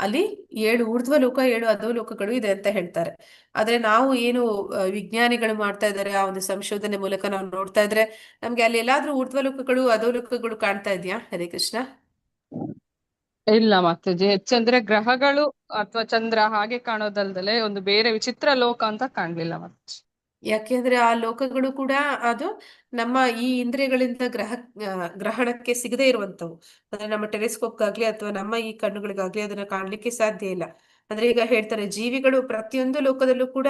ಅಲ್ಲಿ 7 ಊರ್ಧ್ವ ಲೋಕ 7 ಅಧೋಲೋಕಗಳು ಇದೆ ಅಂತ ಹೇಳ್ತಾರೆ. ಆದ್ರೆ ನಾವು ಏನು ವಿಜ್ಞಾನಿಗಳು ಮಾಡ್ತಾ ಇದ್ದಾರೆ, ಆ ಒಂದು ಸಂಶೋಧನೆ ಮೂಲಕ ನಾವು ನೋಡ್ತಾ ಇದ್ರೆ ನಮ್ಗೆ ಅಲ್ಲಿ ಎಲ್ಲಾದ್ರೂ ಊರ್ಧ್ವ ಲೋಕಗಳು ಅಧೋಲೋಕಗಳು ಕಾಣ್ತಾ ಇದೆಯಾ? ಹರೇ ಕೃಷ್ಣ. ಇಲ್ಲ ಮಾತಾಜಿ, ಹೆಚ್ಚಂದ್ರೆ ಗ್ರಹಗಳು ಅಥವಾ ಚಂದ್ರ ಹಾಗೆ ಕಾಣೋದಲ್ದಲೆ ಒಂದು ಬೇರೆ ವಿಚಿತ್ರ ಲೋಕ ಅಂತ ಕಾಣ್ಲಿಲ್ಲ ಮಾತಾಜಿ. ಯಾಕೆಂದ್ರೆ ಆ ಲೋಕಗಳು ಕೂಡ ಅದು ನಮ್ಮ ಈ ಇಂದ್ರಿಯಗಳಿಂದ ಗ್ರಹಣಕ್ಕೆ ಸಿಗದೇ ಇರುವಂತವು. ಅಂದ್ರೆ ನಮ್ಮ ಟೆಲಿಸ್ಕೋಪ್ಗಾಗ್ಲಿ ಅಥವಾ ನಮ್ಮ ಈ ಕಣ್ಣುಗಳಿಗಾಗ್ಲಿ ಅದನ್ನ ಕಾಣ್ಲಿಕ್ಕೆ ಸಾಧ್ಯ ಇಲ್ಲ. ಅಂದ್ರೆ ಈಗ ಹೇಳ್ತಾರೆ, ಜೀವಿಗಳು ಪ್ರತಿಯೊಂದು ಲೋಕದಲ್ಲೂ ಕೂಡ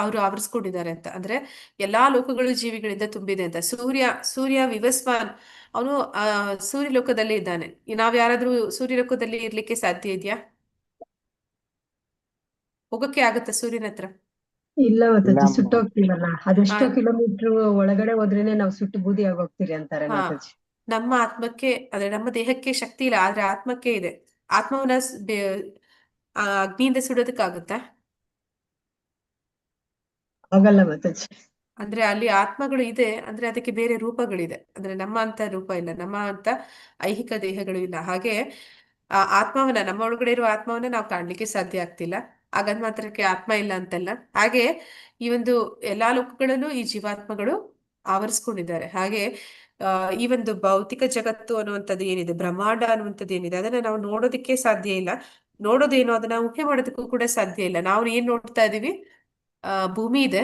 ಅವರು ಆವರಿಸ್ಕೊಂಡಿದ್ದಾರೆ ಅಂತ. ಅಂದ್ರೆ ಎಲ್ಲಾ ಲೋಕಗಳು ಜೀವಿಗಳಿಂದ ತುಂಬಿದೆ ಅಂತ. ಸೂರ್ಯ ವಿವಸ್ವಾನ್, ಅವನು ಸೂರ್ಯ ಲೋಕದಲ್ಲಿ ಇದ್ದಾನೆ. ನಾವ್ ಯಾರಾದ್ರೂ ಸೂರ್ಯ ಲೋಕದಲ್ಲಿ ಇರ್ಲಿಕ್ಕೆ ಸಾಧ್ಯ ಇದೆಯಾ? ಹೋಗಕ್ಕೆ ಆಗತ್ತ ಸೂರ್ಯನ ಹತ್ರ? ಇಲ್ಲ ಮಾತಾಜಿ, ಇಲ್ಲ ಸುಟ್ಟೋಗ್ತೀವಲ್ಲ, ಅದೆಷ್ಟೋ ಆ, ಕಿಲೋಮೀಟರ್ ಒಳಗಡೆ ಹೋದ್ರೇನೆ ನಾವು ಸುಟ್ಟು ಬೂದಿ ಆಗೋಗ್ತೀರಿ ಅಂತಾರೆ ಹಾ, ಮಾತಾಜಿ. ನಮ್ಮ ಆತ್ಮಕ್ಕೆ, ಅಂದ್ರೆ ನಮ್ಮ ದೇಹಕ್ಕೆ ಶಕ್ತಿ ಇಲ್ಲ, ಆದ್ರೆ ಆತ್ಮಕ್ಕೆ ಇದೆ. ಆತ್ಮವನ್ನ ಅಗ್ನಿಯಿಂದ ಸುಡೋದಕ್ಕಾಗತ್ತಾ? ಆಗಲ್ಲ ಮಾತಾಜಿ. ಅಂದ್ರೆ ಅಲ್ಲಿ ಆತ್ಮಗಳು ಇದೆ, ಅಂದ್ರೆ ಅದಕ್ಕೆ ಬೇರೆ ರೂಪಗಳಿದೆ. ಅಂದ್ರೆ ನಮ್ಮ ಅಂತ ರೂಪ ಇಲ್ಲ, ನಮ್ಮ ಅಂತ ಐಹಿಕ ದೇಹಗಳು ಇಲ್ಲ. ಹಾಗೆ ಆ ಆತ್ಮವನ್ನ, ನಮ್ಮ ಒಳಗಡೆ ಇರುವ ಆತ್ಮವನ್ನ ನಾವು ಕಾಣ್ಲಿಕ್ಕೆ ಸಾಧ್ಯ ಆಗ್ತಿಲ್ಲ. ಹಾಗಂದ್ ಮಾತ್ರಕ್ಕೆ ಆತ್ಮ ಇಲ್ಲ ಅಂತಲ್ಲ. ಹಾಗೆ ಈ ಒಂದು ಎಲ್ಲಾ ಲೋಕಗಳಲ್ಲೂ ಈ ಜೀವಾತ್ಮಗಳು ಆವರಿಸ್ಕೊಂಡಿದ್ದಾರೆ. ಹಾಗೆ ಈ ಒಂದು ಭೌತಿಕ ಜಗತ್ತು ಅನ್ನುವಂಥದ್ದು ಏನಿದೆ, ಬ್ರಹ್ಮಾಂಡ ಅನ್ನುವಂಥದ್ದು ಏನಿದೆ, ಅದನ್ನ ನಾವು ನೋಡೋದಕ್ಕೆ ಸಾಧ್ಯ ಇಲ್ಲ. ನೋಡೋದೇನೋ ಅದನ್ನ ಊಹೆ ಮಾಡೋದಕ್ಕೂ ಕೂಡ ಸಾಧ್ಯ ಇಲ್ಲ. ನಾವು ಏನ್ ನೋಡ್ತಾ ಇದೀವಿ, ಭೂಮಿ ಇದೆ,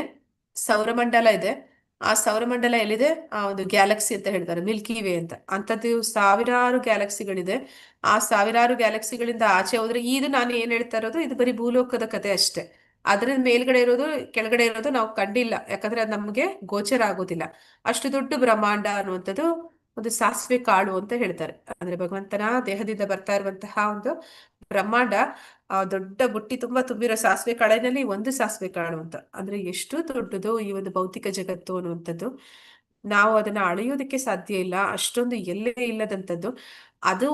ಸೌರಮಂಡಲ ಇದೆ. ಆ ಸೌರಮಂಡಲ ಎಲ್ಲಿದೆ? ಆ ಒಂದು ಗ್ಯಾಲಕ್ಸಿ ಅಂತ ಹೇಳ್ತಾರೆ, ಮಿಲ್ಕಿ ವೇ ಅಂತ. ಅಂತದ್ದು ಸಾವಿರಾರು ಗ್ಯಾಲಕ್ಸಿಗಳಿದೆ. ಆ ಸಾವಿರಾರು ಗ್ಯಾಲಕ್ಸಿಗಳಿಂದ ಆಚೆ ಹೋದ್ರೆ, ಇದು ನಾನು ಏನ್ ಹೇಳ್ತಾ ಇರೋದು, ಇದು ಬರೀ ಭೂಲೋಕದ ಕತೆ ಅಷ್ಟೇ. ಅದ್ರ ಮೇಲ್ಗಡೆ ಇರೋದು ಕೆಳಗಡೆ ಇರೋದು ನಾವು ಕಂಡಿಲ್ಲ, ಯಾಕಂದ್ರೆ ಅದು ನಮ್ಗೆ ಗೋಚರ ಆಗೋದಿಲ್ಲ. ಅಷ್ಟು ದೊಡ್ಡ ಬ್ರಹ್ಮಾಂಡ ಅನ್ನುವಂಥದ್ದು ಒಂದು ಸಾಸಿವೆ ಕಾಳು ಅಂತ ಹೇಳ್ತಾರೆ. ಅಂದ್ರೆ ಭಗವಂತನ ದೇಹದಿಂದ ಬರ್ತಾ ಇರುವಂತಹ ಒಂದು ಬ್ರಹ್ಮಾಂಡ ದೊಡ್ಡ ಬುಟ್ಟಿ ತುಂಬಾ ತುಂಬಿರೋ ಸಾಸಿವೆ ಕಾಳಿನಲ್ಲಿ ಒಂದು ಸಾಸಿವೆ ಕಾಳು ಅಂತ. ಅಂದ್ರೆ ಎಷ್ಟು ದೊಡ್ಡದು ಈ ಒಂದು ಭೌತಿಕ ಜಗತ್ತು ಅನ್ನುವಂಥದ್ದು. ನಾವು ಅದನ್ನ ಅಳೆಯೋದಕ್ಕೆ ಸಾಧ್ಯ ಇಲ್ಲ, ಅಷ್ಟೊಂದು ಎಲ್ಲೇ ಇಲ್ಲದಂಥದ್ದು. ಅದು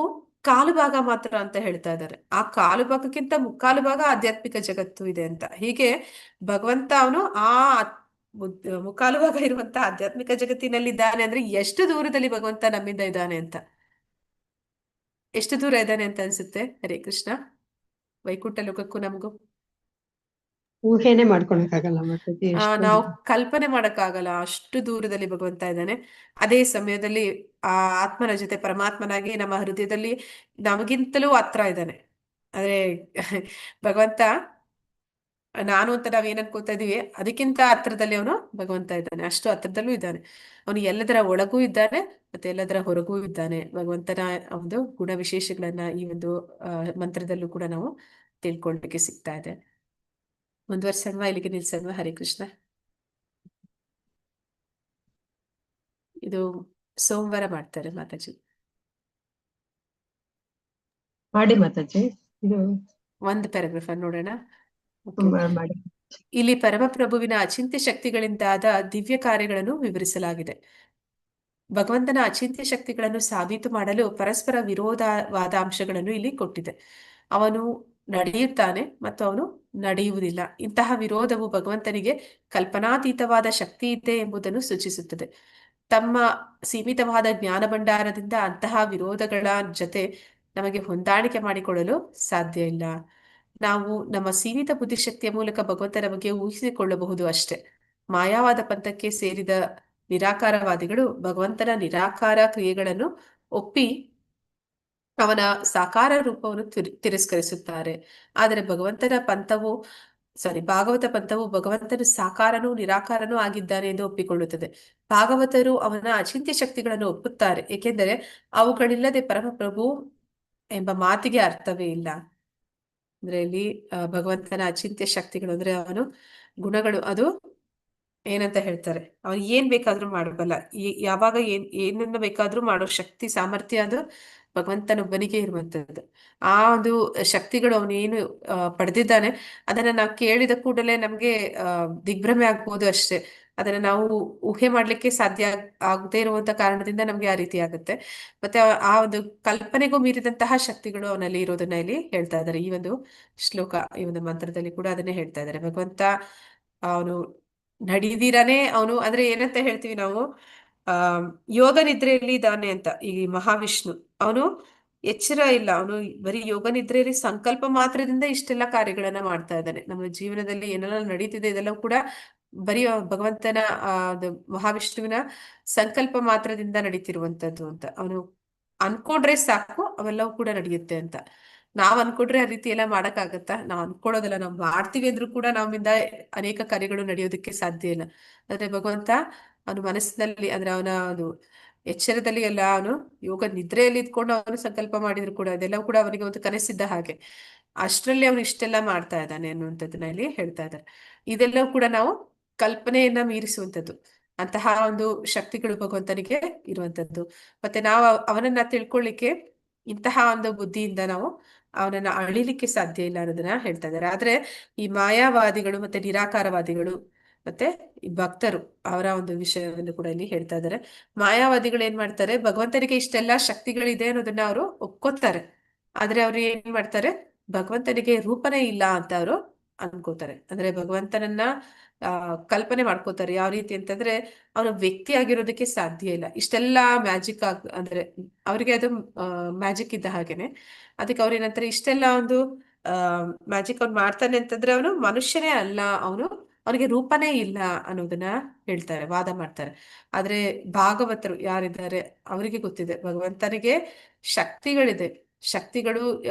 ಕಾಲು ಭಾಗ ಮಾತ್ರ ಅಂತ ಹೇಳ್ತಾ ಇದ್ದಾರೆ. ಆ ಕಾಲು ಭಾಗಕ್ಕಿಂತ ಮುಕ್ಕಾಲು ಭಾಗ ಆಧ್ಯಾತ್ಮಿಕ ಜಗತ್ತು ಇದೆ ಅಂತ. ಹೀಗೆ ಭಗವಂತ ಅವನು ಆ ಮುಕ್ಕಾಲು ಭಾಗ ಇರುವಂತ ಆಧ್ಯಾತ್ಮಿಕ ಜಗತ್ತಿನಲ್ಲಿ ಇದ್ದಾನೆ. ಅಂದ್ರೆ ಎಷ್ಟು ದೂರದಲ್ಲಿ ಭಗವಂತ ನಮ್ಮಿಂದ ಇದ್ದಾನೆ ಅಂತ, ಎಷ್ಟು ದೂರ ಇದ್ದಾನೆ ಅಂತ ಅನ್ಸುತ್ತೆ? ಹರೇ ಕೃಷ್ಣ. ವೈಕುಂಠ ಲೋಕಕ್ಕೂ ನಮಗೂ ಊಹೆನೆ ಮಾಡ್ಕೊಳಕ್ಕಾಗಲ್ಲ ಮಾತಾಜಿ, ನಾವು ಎಷ್ಟೊಂದು. ಕಲ್ಪನೆ ಮಾಡಕ್ಕಾಗಲ್ಲ, ಅಷ್ಟು ದೂರದಲ್ಲಿ ಭಗವಂತ ಇದ್ದಾನೆ. ಅದೇ ಸಮಯದಲ್ಲಿ ಆ ಆತ್ಮನ ಜೊತೆ ಪರಮಾತ್ಮನಾಗಿ ನಮ್ಮ ಹೃದಯದಲ್ಲಿ ನಮಗಿಂತಲೂ ಹತ್ರ ಇದ್ದಾನೆ. ಅಂದ್ರೆ ಭಗವಂತ ನಾನು ಅಂತ ನಾವೇನ್ ಅನ್ಕೋತಾ ಇದೀವಿ, ಅದಕ್ಕಿಂತ ಹತ್ರದಲ್ಲಿ ಅವನು ಭಗವಂತ ಇದ್ದಾನೆ, ಅಷ್ಟು ಹತ್ರದಲ್ಲೂ ಇದ್ದಾನೆ. ಅವನು ಎಲ್ಲದರ ಒಳಗೂ ಇದ್ದಾನೆ ಮತ್ತೆ ಎಲ್ಲದರ ಹೊರಗೂ ಇದ್ದಾನೆ. ಭಗವಂತನ ಒಂದು ಗುಣ ವಿಶೇಷಗಳನ್ನ ಈ ಒಂದು ಮಂತ್ರದಲ್ಲೂ ಕೂಡ ನಾವು ತಿಳ್ಕೊಳ್ಳಿಕ್ಕೆ ಸಿಗ್ತಾ ಇದೆ. ಮುಂದುವರ್ಸಲ್ವಾ, ಇಲ್ಲಿಗೆ ನಿಲ್ಸಲ್ವಾ? ಹರೇ ಕೃಷ್ಣ. ಇದು ಸೋಮವಾರ ಮಾಡ್ತಾರೆ ಮಾತಾಜಿ. ಮಾಡಿ ಮಾತಾಜಿ, ಇದು ಒಂದು ಪ್ಯಾರಾಗ್ರಾಫ್ ನೋಡೋಣ. ಓಕೆ. ಮಾಡಿ. ಇಲ್ಲಿ ಪರಮಪ್ರಭುವಿನ ಅಚಿಂತ್ಯ ಶಕ್ತಿಗಳಿಂದಾದ ದಿವ್ಯ ಕಾರ್ಯಗಳನ್ನು ವಿವರಿಸಲಾಗಿದೆ. ಭಗವಂತನ ಅಚಿಂತ್ಯ ಶಕ್ತಿಗಳನ್ನು ಸಾಬೀತು ಮಾಡಲು ಪರಸ್ಪರ ವಿರೋಧವಾದ ಅಂಶಗಳನ್ನು ಇಲ್ಲಿ ಕೊಟ್ಟಿದೆ. ಅವನು ನಡೆಯುತ್ತಾನೆ ಮತ್ತು ಅವನು ನಡೆಯುವುದಿಲ್ಲ. ಇಂತಹ ವಿರೋಧವು ಭಗವಂತನಿಗೆ ಕಲ್ಪನಾತೀತವಾದ ಶಕ್ತಿ ಇದೆ ಎಂಬುದನ್ನು ಸೂಚಿಸುತ್ತದೆ. ತಮ್ಮ ಸೀಮಿತವಾದ ಜ್ಞಾನ ಭಂಡಾರದಿಂದ ಅಂತಹ ವಿರೋಧಗಳ ಜೊತೆ ನಮಗೆ ಹೊಂದಾಣಿಕೆ ಮಾಡಿಕೊಳ್ಳಲು ಸಾಧ್ಯ ಇಲ್ಲ. ನಾವು ನಮ್ಮ ಸೀಮಿತ ಬುದ್ಧಿಶಕ್ತಿಯ ಮೂಲಕ ಭಗವಂತನ ಬಗ್ಗೆ ಊಹಿಸಿಕೊಳ್ಳಬಹುದು ಅಷ್ಟೇ. ಮಾಯಾವಾದ ಪಂಥಕ್ಕೆ ಸೇರಿದ ನಿರಾಕಾರವಾದಿಗಳು ಭಗವಂತನ ನಿರಾಕಾರ ಕ್ರಿಯೆಗಳನ್ನು ಒಪ್ಪಿ ಅವನ ಸಾಕಾರ ರೂಪವನ್ನು ತಿರಸ್ಕರಿಸುತ್ತಾರೆ. ಆದರೆ ಭಾಗವತ ಪಂಥವು ಭಗವಂತನು ಸಾಕಾರನೂ ನಿರಾಕಾರನೂ ಆಗಿದ್ದಾನೆ ಎಂದು ಒಪ್ಪಿಕೊಳ್ಳುತ್ತದೆ. ಭಾಗವತರು ಅವನ ಅಚಿಂತ್ಯ ಶಕ್ತಿಗಳನ್ನು ಒಪ್ಪುತ್ತಾರೆ, ಏಕೆಂದರೆ ಅವುಗಳಿಲ್ಲದೆ ಪರಮಪ್ರಭು ಎಂಬ ಮಾತಿಗೆ ಅರ್ಥವೇ ಇಲ್ಲ. ಅಂದ್ರೆ ಇಲ್ಲಿ ಭಗವಂತನ ಅಚಿಂತ್ಯ ಶಕ್ತಿಗಳು ಅಂದ್ರೆ ಅವನು ಗುಣಗಳು, ಅದು ಏನಂತ ಹೇಳ್ತಾರೆ, ಅವನು ಏನ್ ಬೇಕಾದ್ರೂ ಮಾಡಬಲ್ಲ, ಯಾವಾಗ ಏನನ್ನ ಬೇಕಾದ್ರೂ ಮಾಡೋ ಶಕ್ತಿ ಸಾಮರ್ಥ್ಯ ಅದು ಭಗವಂತನೊಬ್ಬನಿಗೆ ಇರುವಂತದ್ದು. ಆ ಒಂದು ಶಕ್ತಿಗಳು ಅವನೇನು ಪಡೆದಿದ್ದಾನೆ, ಅದನ್ನ ನಾವು ಕೇಳಿದ ಕೂಡಲೇ ನಮ್ಗೆ ದಿಗ್ಭ್ರಮೆ ಆಗ್ಬೋದು ಅಷ್ಟೇ. ಅದನ್ನ ನಾವು ಊಹೆ ಮಾಡ್ಲಿಕ್ಕೆ ಸಾಧ್ಯ ಆಗದೇ ಇರುವಂತ ಕಾರಣದಿಂದ ನಮ್ಗೆ ಆ ರೀತಿ ಆಗುತ್ತೆ. ಮತ್ತೆ ಆ ಒಂದು ಕಲ್ಪನೆಗೂ ಮೀರಿದಂತಹ ಶಕ್ತಿಗಳು ಅವನಲ್ಲಿ ಇರೋದನ್ನ ಇಲ್ಲಿ ಹೇಳ್ತಾ ಇದ್ದಾರೆ. ಈ ಒಂದು ಶ್ಲೋಕ, ಈ ಒಂದು ಮಂತ್ರದಲ್ಲಿ ಕೂಡ ಅದನ್ನೇ ಹೇಳ್ತಾ ಇದ್ದಾರೆ. ಭಗವಂತ ಅವನು ನಡಿದಿರಾನೇ ಅವನು, ಅಂದ್ರೆ ಏನಂತ ಹೇಳ್ತೀವಿ ನಾವು, ಆ ಯೋಗ ನಿದ್ರೆಯಲ್ಲಿ ಇದ್ದಾನೆ ಅಂತ. ಈ ಮಹಾವಿಷ್ಣು ಅವನು ಎಚ್ಚರ ಇಲ್ಲ, ಅವನು ಬರೀ ಯೋಗ ನಿದ್ರೆಯಲ್ಲಿ ಸಂಕಲ್ಪ ಮಾತ್ರದಿಂದ ಇಷ್ಟೆಲ್ಲ ಕಾರ್ಯಗಳನ್ನ ಮಾಡ್ತಾ ಇದ್ದಾನೆ. ನಮ್ಮ ಜೀವನದಲ್ಲಿ ಏನೆಲ್ಲ ನಡೀತಿದೆ ಇದೆಲ್ಲ ಕೂಡ ಬರೀ ಭಗವಂತನ ಅದು ಮಹಾವಿಷ್ಣುವಿನ ಸಂಕಲ್ಪ ಮಾತ್ರದಿಂದ ನಡೀತಿರುವಂತದ್ದು ಅಂತ. ಅವನು ಅನ್ಕೊಂಡ್ರೆ ಸಾಕು ಅವೆಲ್ಲವೂ ಕೂಡ ನಡೆಯುತ್ತೆ ಅಂತ. ನಾವ್ ಅನ್ಕೊಂಡ್ರೆ ಆ ರೀತಿ ಎಲ್ಲ ಮಾಡಕ್ಕಾಗತ್ತಾ? ನಾವ್ ಅನ್ಕೊಳ್ಳೋದಲ್ಲ, ನಾವ್ ಮಾಡ್ತೀವಿ ಅಂದ್ರೂ ಕೂಡ ನಮ್ಮಿಂದ ಅನೇಕ ಕಾರ್ಯಗಳು ನಡೆಯೋದಕ್ಕೆ ಸಾಧ್ಯ ಇಲ್ಲ. ಆದ್ರೆ ಭಗವಂತ ಅವನ ಮನಸ್ಸಿನಲ್ಲಿ, ಅಂದ್ರೆ ಅವನ ಅದು ಎಚ್ಚರದಲ್ಲಿ ಎಲ್ಲ, ಅವನು ಯೋಗ ನಿದ್ರೆಯಲ್ಲಿ ಇದ್ಕೊಂಡು ಅವನು ಸಂಕಲ್ಪ ಮಾಡಿದ್ರು ಕೂಡ ಅದೆಲ್ಲವೂ ಕೂಡ ಅವನಿಗೆ ಒಂದು ಕನಸಿದ್ದ ಹಾಗೆ. ಅಷ್ಟರಲ್ಲಿ ಅವನು ಇಷ್ಟೆಲ್ಲ ಮಾಡ್ತಾ ಇದ್ದಾನೆ ಅನ್ನುವಂಥದ್ದನ್ನ ಇಲ್ಲಿ ಹೇಳ್ತಾ ಇದ್ದಾರೆ. ಇದೆಲ್ಲವೂ ಕೂಡ ನಾವು ಕಲ್ಪನೆಯನ್ನ ಮೀರಿಸುವಂಥದ್ದು. ಅಂತಹ ಒಂದು ಶಕ್ತಿಗಳು ಭಗವಂತನಿಗೆ ಇರುವಂತದ್ದು. ಮತ್ತೆ ನಾವು ಅವನನ್ನ ತಿಳ್ಕೊಳ್ಳಿಕ್ಕೆ ಇಂತಹ ಒಂದು ಬುದ್ಧಿಯಿಂದ ನಾವು ಅವನನ್ನ ಅಳಿಲಿಕ್ಕೆ ಸಾಧ್ಯ ಇಲ್ಲ ಅನ್ನೋದನ್ನ ಹೇಳ್ತಾ ಇದ್ದಾರೆ. ಆದ್ರೆ ಈ ಮಾಯಾವಾದಿಗಳು ಮತ್ತೆ ನಿರಾಕಾರವಾದಿಗಳು ಮತ್ತೆ ಈ ಭಕ್ತರು, ಅವರ ಒಂದು ವಿಷಯವನ್ನು ಕೂಡ ಇಲ್ಲಿ ಹೇಳ್ತಾ ಇದ್ದಾರೆ. ಮಾಯಾವಾದಿಗಳು ಏನ್ ಮಾಡ್ತಾರೆ, ಭಗವಂತನಿಗೆ ಇಷ್ಟೆಲ್ಲಾ ಶಕ್ತಿಗಳಿದೆ ಅನ್ನೋದನ್ನ ಅವರು ಒಪ್ಕೋತಾರೆ. ಆದ್ರೆ ಅವ್ರು ಏನ್ ಮಾಡ್ತಾರೆ, ಭಗವಂತನಿಗೆ ರೂಪನೇ ಇಲ್ಲ ಅಂತ ಅವರು ಅನ್ಕೋತಾರೆ. ಅಂದ್ರೆ ಭಗವಂತನನ್ನ ಕಲ್ಪನೆ ಮಾಡ್ಕೋತಾರೆ. ಯಾವ ರೀತಿ ಅಂತಂದ್ರೆ ಅವನ ವ್ಯಕ್ತಿ ಆಗಿರೋದಕ್ಕೆ ಸಾಧ್ಯ ಇಲ್ಲ. ಇಷ್ಟೆಲ್ಲಾ ಮ್ಯಾಜಿಕ್ ಅಂದ್ರೆ ಅವ್ರಿಗೆ ಅದು ಮ್ಯಾಜಿಕ್ ಇದ್ದ ಹಾಗೇನೆ. ಅದಕ್ಕೆ ಅವ್ರು ಏನಂತಾರೆ, ಇಷ್ಟೆಲ್ಲ ಒಂದು ಮ್ಯಾಜಿಕ್ ಅವ್ನು ಮಾಡ್ತಾನೆ ಅಂತಂದ್ರೆ ಅವನು ಮನುಷ್ಯನೇ ಅಲ್ಲ, ಅವನಿಗೆ ರೂಪನೇ ಇಲ್ಲ ಅನ್ನೋದನ್ನ ಹೇಳ್ತಾರೆ, ವಾದ ಮಾಡ್ತಾರೆ. ಆದ್ರೆ ಭಾಗವತರು ಯಾರಿದ್ದಾರೆ ಅವರಿಗೆ ಗೊತ್ತಿದೆ ಭಗವಂತನಿಗೆ ಶಕ್ತಿಗಳಿದೆ. ಶಕ್ತಿಗಳು